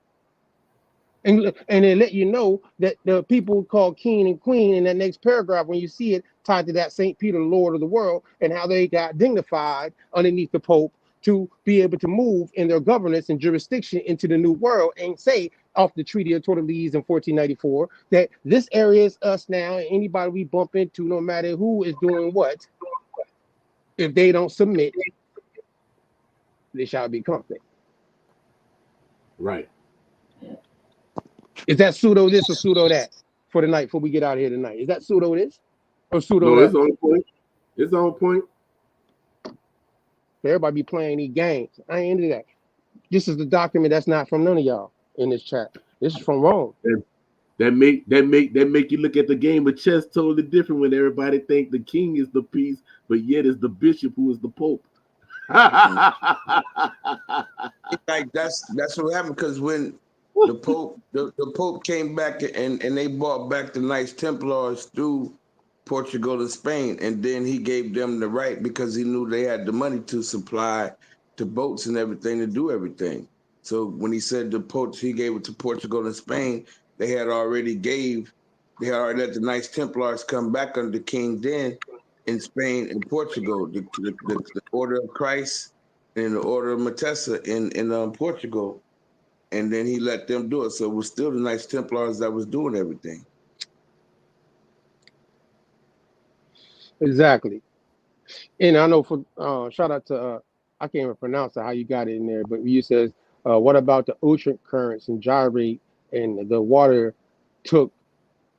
And they let you know that the people called king and queen in that next paragraph, when you see it tied to that St. Peter, Lord of the world, and how they got dignified underneath the Pope to be able to move in their governance and jurisdiction into the new world, and say off the Treaty of Tordesillas in 1494 that this area is us now, and anybody we bump into, no matter who is doing what, if they don't submit, there shall be conflict. Right. Is that pseudo this or pseudo that for the night before we get out of here tonight? Is that pseudo this or pseudo No, that? it's on point. It's on point. Everybody be playing these games. I ain't into that. This is the document that's not from none of y'all in this chat. This is from Rome. That make you look at the game of chess totally different when everybody think the king is the piece, but yet it's the bishop who is the pope. Like that's what happened, because when the Pope came back and they brought back the Knights Templars through Portugal and Spain, and then he gave them the right because he knew they had the money to supply the boats and everything to do everything. So when he said he gave it to Portugal and Spain, they had already let the Knights Templars come back under King Den in Spain and Portugal, the Order of Christ and the Order of Matessa in Portugal. And then he let them do it. So it was still the Knights Templars that was doing everything. Exactly. And I know for shout out to I can't even pronounce it, how you got it in there, but you says what about the ocean currents and gyrate and the water took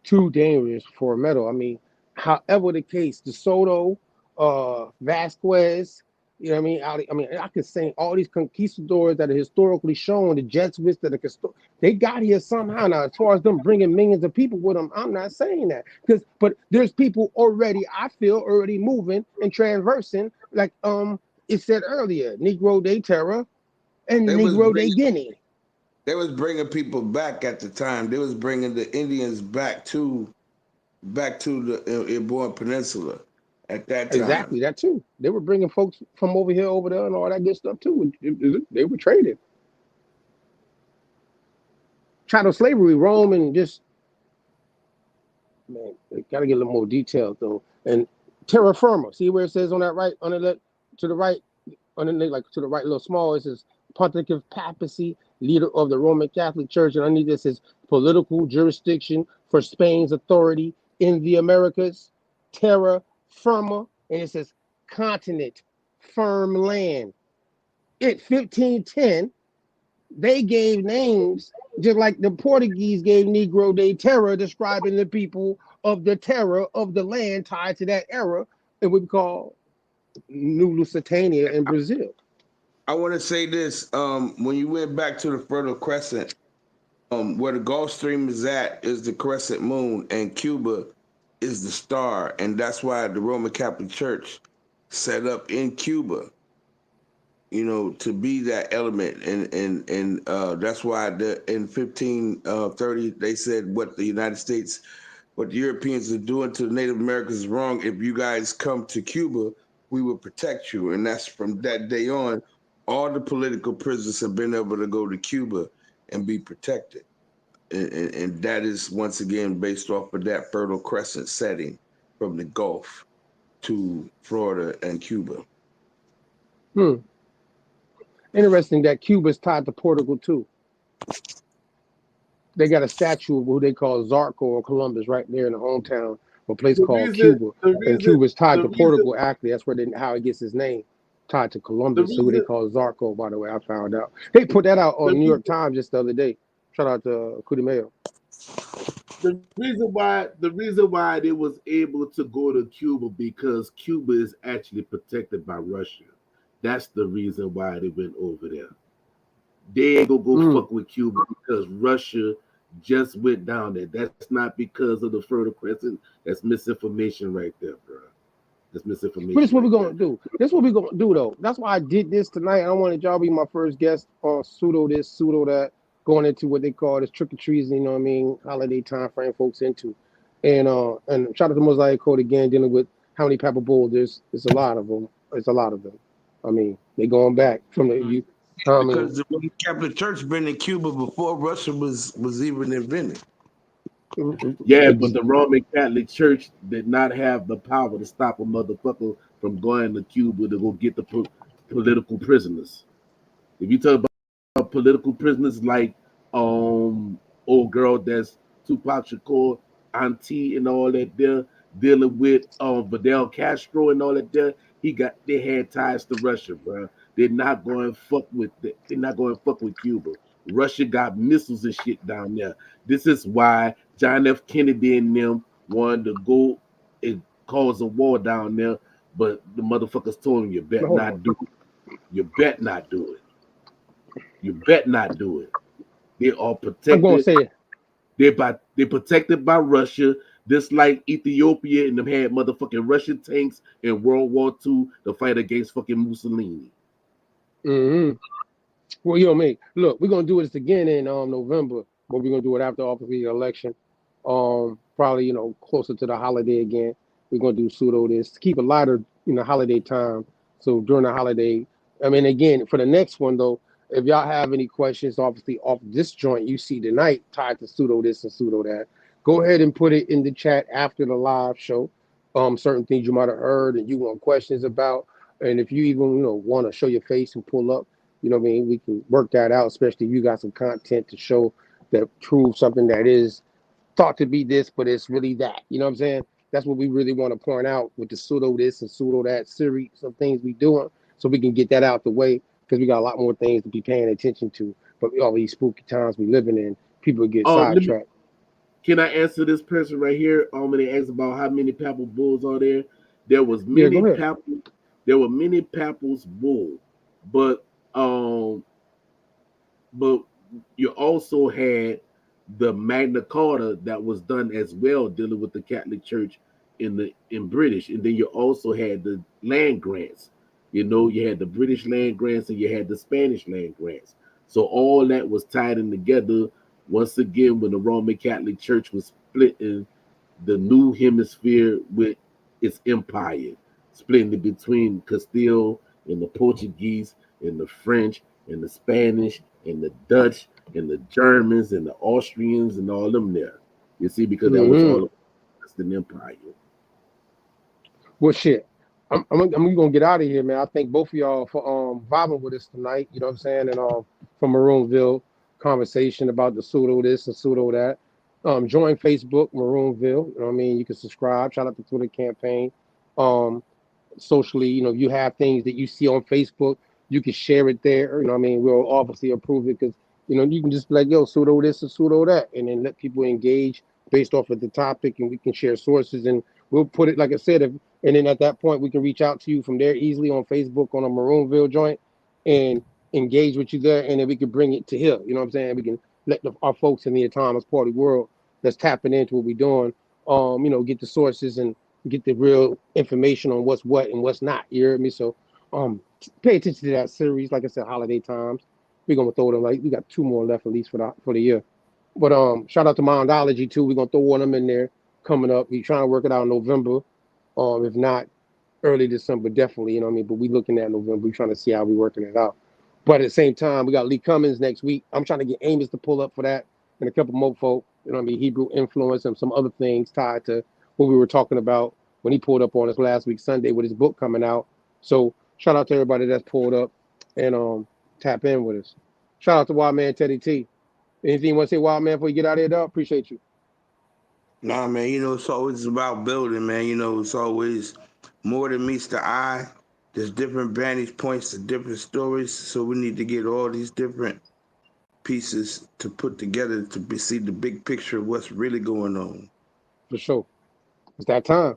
too dangerous for metal? I mean, however the case, De Soto, Vasquez, you know what I mean? I could say all these conquistadors that are historically shown, the Jesuits that are they got here somehow. Now, as far as them bringing millions of people with them, I'm not saying that, but there's people already, I feel, already moving and transversing, like it said earlier, Negro de Terra and Negro de Guinea. They was bringing people back at the time. They was bringing the Indians back to the Iborian Peninsula at that time. Exactly, that too. They were bringing folks from over here, over there, and all that good stuff too. They were trading. Chattel slavery, Rome, and just man, they gotta get a little more detailed though. And terra firma. See where it says on that right, on the to the right, underneath, like to the right, a little small. It says Pontifical Papacy, leader of the Roman Catholic Church, and underneath this is political jurisdiction for Spain's authority in the Americas. Terra firma, and it says continent, firm land, in 1510, they gave names just like the Portuguese gave Negro de Terra, describing the people of the terror of the land tied to that era, and we call New Lusitania in Brazil. I want to say this. When you went back to the Fertile Crescent, where the Gulf Stream is at is the crescent moon, and Cuba is the star, and that's why the Roman Catholic Church set up in Cuba, you know, to be that element, and that's why in 1530 they said what the United States, what the Europeans are doing to the Native Americans is wrong. If you guys come to Cuba, we will protect you, and that's from that day on. All the political prisoners have been able to go to Cuba and be protected. And that is, once again, based off of that Fertile Crescent setting from the Gulf to Florida and Cuba. Interesting that Cuba's tied to Portugal, too. They got a statue of who they call Zarco or Columbus right there in the hometown, a place called Cuba. And Cuba's tied to Portugal, actually. That's where how it gets his name. Tied to Columbus, who they call Zarco, by the way, I found out. They put that out on New York Times just the other day. Shout out to Kudimeo. The reason why they was able to go to Cuba because Cuba is actually protected by Russia. That's the reason why they went over there. They ain't gonna go fuck with Cuba because Russia just went down there. That's not because of the Fertile Crescent. That's misinformation right there, bro. That's misinformation. But this is what we're gonna do. This is what we're gonna do, though. That's why I did this tonight. I wanted y'all to be my first guest on pseudo this, pseudo that, going into what they call this trick or treason, you know what I mean, holiday time frame folks into. And shout out to Mosaic Code again, dealing with how many Papa Bulls. There's a lot of them. It's a lot of them. I mean, they going back from the because the Roman Catholic Church been in Cuba before Russia was even invented. Yeah, but the Roman Catholic Church did not have the power to stop a motherfucker from going to Cuba to go get the political prisoners. If you talk about political prisoners like old girl that's Tupac Shakur, auntie and all that there, dealing with Fidel Castro and all that there, they had ties to Russia, bro. They're not going to fuck with They're not going to fuck with Cuba. Russia got missiles and shit down there. This is why John F. Kennedy and them wanted to go and cause a war down there, but the motherfuckers told him, you bet not do it. You bet not do it. You bet not do it. They are protected. I'm gonna say it. They're protected by Russia, just like Ethiopia and them had motherfucking Russian tanks in World War II to fight against fucking Mussolini. Well, you know me. Look, we're gonna do this again in November, but we're gonna do it after the election. Probably, you know, closer to the holiday again. We're gonna do pseudo this to keep it lighter, you know, holiday time. So during the holiday, I mean, again, for the next one though, if y'all have any questions, obviously off this joint you see tonight tied to pseudo this and pseudo that, go ahead and put it in the chat after the live show. Certain things you might have heard and you want questions about, and if you even, you know, want to show your face and pull up, you know what I mean, we can work that out, especially if you got some content to show that proves something that is thought to be this, but it's really that. You know what I'm saying? That's what we really want to point out with the pseudo this and pseudo that series of things we doing, so we can get that out the way, because we got a lot more things to be paying attention to. But all these spooky times we living in, people get sidetracked. Can I answer this person right here? When they asked about how many Papal Bulls are there, there was many there were many Papal's bull, but you also had the Magna Carta that was done as well, dealing with the Catholic Church in British, and then you also had the land grants. You know, you had the British land grants and you had the Spanish land grants. So all that was tied in together. Once again, when the Roman Catholic Church was splitting the new hemisphere with its empire, splitting it between Castile and the Portuguese and the French and the Spanish and the Dutch and the Germans and the Austrians and all them there. You see, because that was all an empire. Well, shit. I'm gonna get out of here, man. I thank both of y'all for vibing with us tonight. You know what I'm saying? And from Maroonville, conversation about the pseudo this and pseudo that. Join Facebook, Maroonville. You know what I mean? You can subscribe. Shout out to Twitter campaign. Socially, you know, you have things that you see on Facebook, you can share it there. You know what I mean? We'll obviously approve it because, you know, you can just be like, yo, pseudo this and pseudo that, and then let people engage based off of the topic, and we can share sources, and we'll put it, like I said, and then at that point, we can reach out to you from there easily on Facebook on a Maroonville joint and engage with you there, and then we can bring it to here. You know what I'm saying? We can let our folks in the Autonomous Party world that's tapping into what we're doing, you know, get the sources and get the real information on what's what and what's not. You hear me? So, pay attention to that series. Like I said, holiday times. We're gonna throw them, like we got 2 more left at least for the year. But shout out to Moundology too. We're gonna throw one of them in there coming up. We're trying to work it out in November. If not early December, definitely, you know what I mean? But we looking at November. We're trying to see how we working it out. But at the same time, we got Lee Cummins next week. I'm trying to get Amos to pull up for that and a couple more folk, you know what I mean? Hebrew influence and some other things tied to what we were talking about when he pulled up on us last week, Sunday, with his book coming out. So shout out to everybody that's pulled up and tap in with us. Shout out to Wild Man Teddy T. Anything you want to say, Wild Man, before you get out of here, dog? Appreciate you. Nah, man, you know, it's always about building, man. You know, it's always more than meets the eye. There's different vantage points to different stories. So we need to get all these different pieces to put together to see the big picture of what's really going on. For sure. It's that time.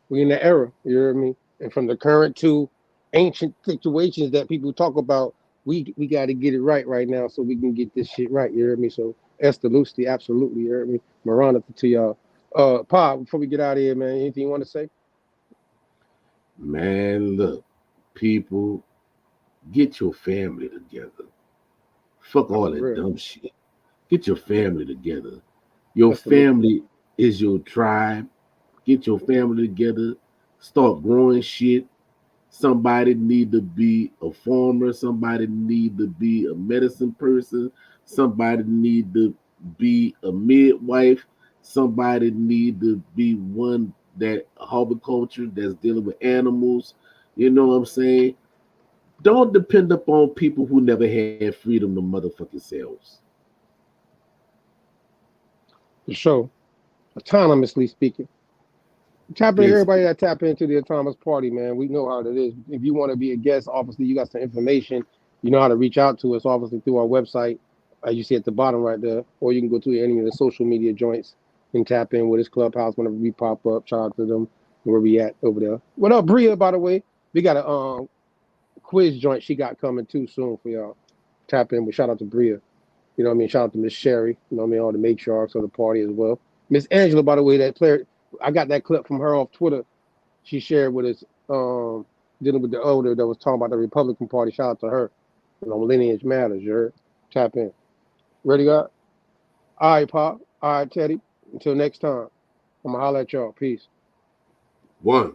We in the era, you hear me? And from the current to ancient situations that people talk about, we got to get it right now so we can get this shit right, you hear me? So Esther Lucy, absolutely, you heard me? Maranatha to y'all. Pa, before we get out of here, man, anything you want to say? Man, look, people, get your family together. Fuck all that dumb shit. Get your family together. Your family is your tribe. Get your family together. Start growing shit. Somebody need to be a farmer. Somebody need to be a medicine person. Somebody need to be a midwife. Somebody need to be one that horticulture that's dealing with animals. You know what I'm saying? Don't depend upon people who never had freedom to motherfucking selves. For sure. Autonomously speaking. Tap in, everybody that tap into the Autonomous Party, man. We know how it is. If you want to be a guest, obviously you got some information. You know how to reach out to us, obviously through our website, as you see at the bottom right there, or you can go to any of the social media joints and tap in with this clubhouse whenever we pop up. Shout out to them where we at over there. What up, Bria? By the way, we got a quiz joint she got coming too soon for y'all. Tap in with shout out to Bria. You know what I mean? Shout out to Miss Sherry. You know what I mean? All the matriarchs of the party as well. Miss Angela, by the way, that player. I got that clip from her off Twitter. She shared with us, dealing with the elder that was talking about the Republican Party. Shout out to her. You know, lineage matters, you heard? Tap in. Ready, God? All right, Pop. All right, Teddy. Until next time, I'm going to holler at y'all. Peace. One.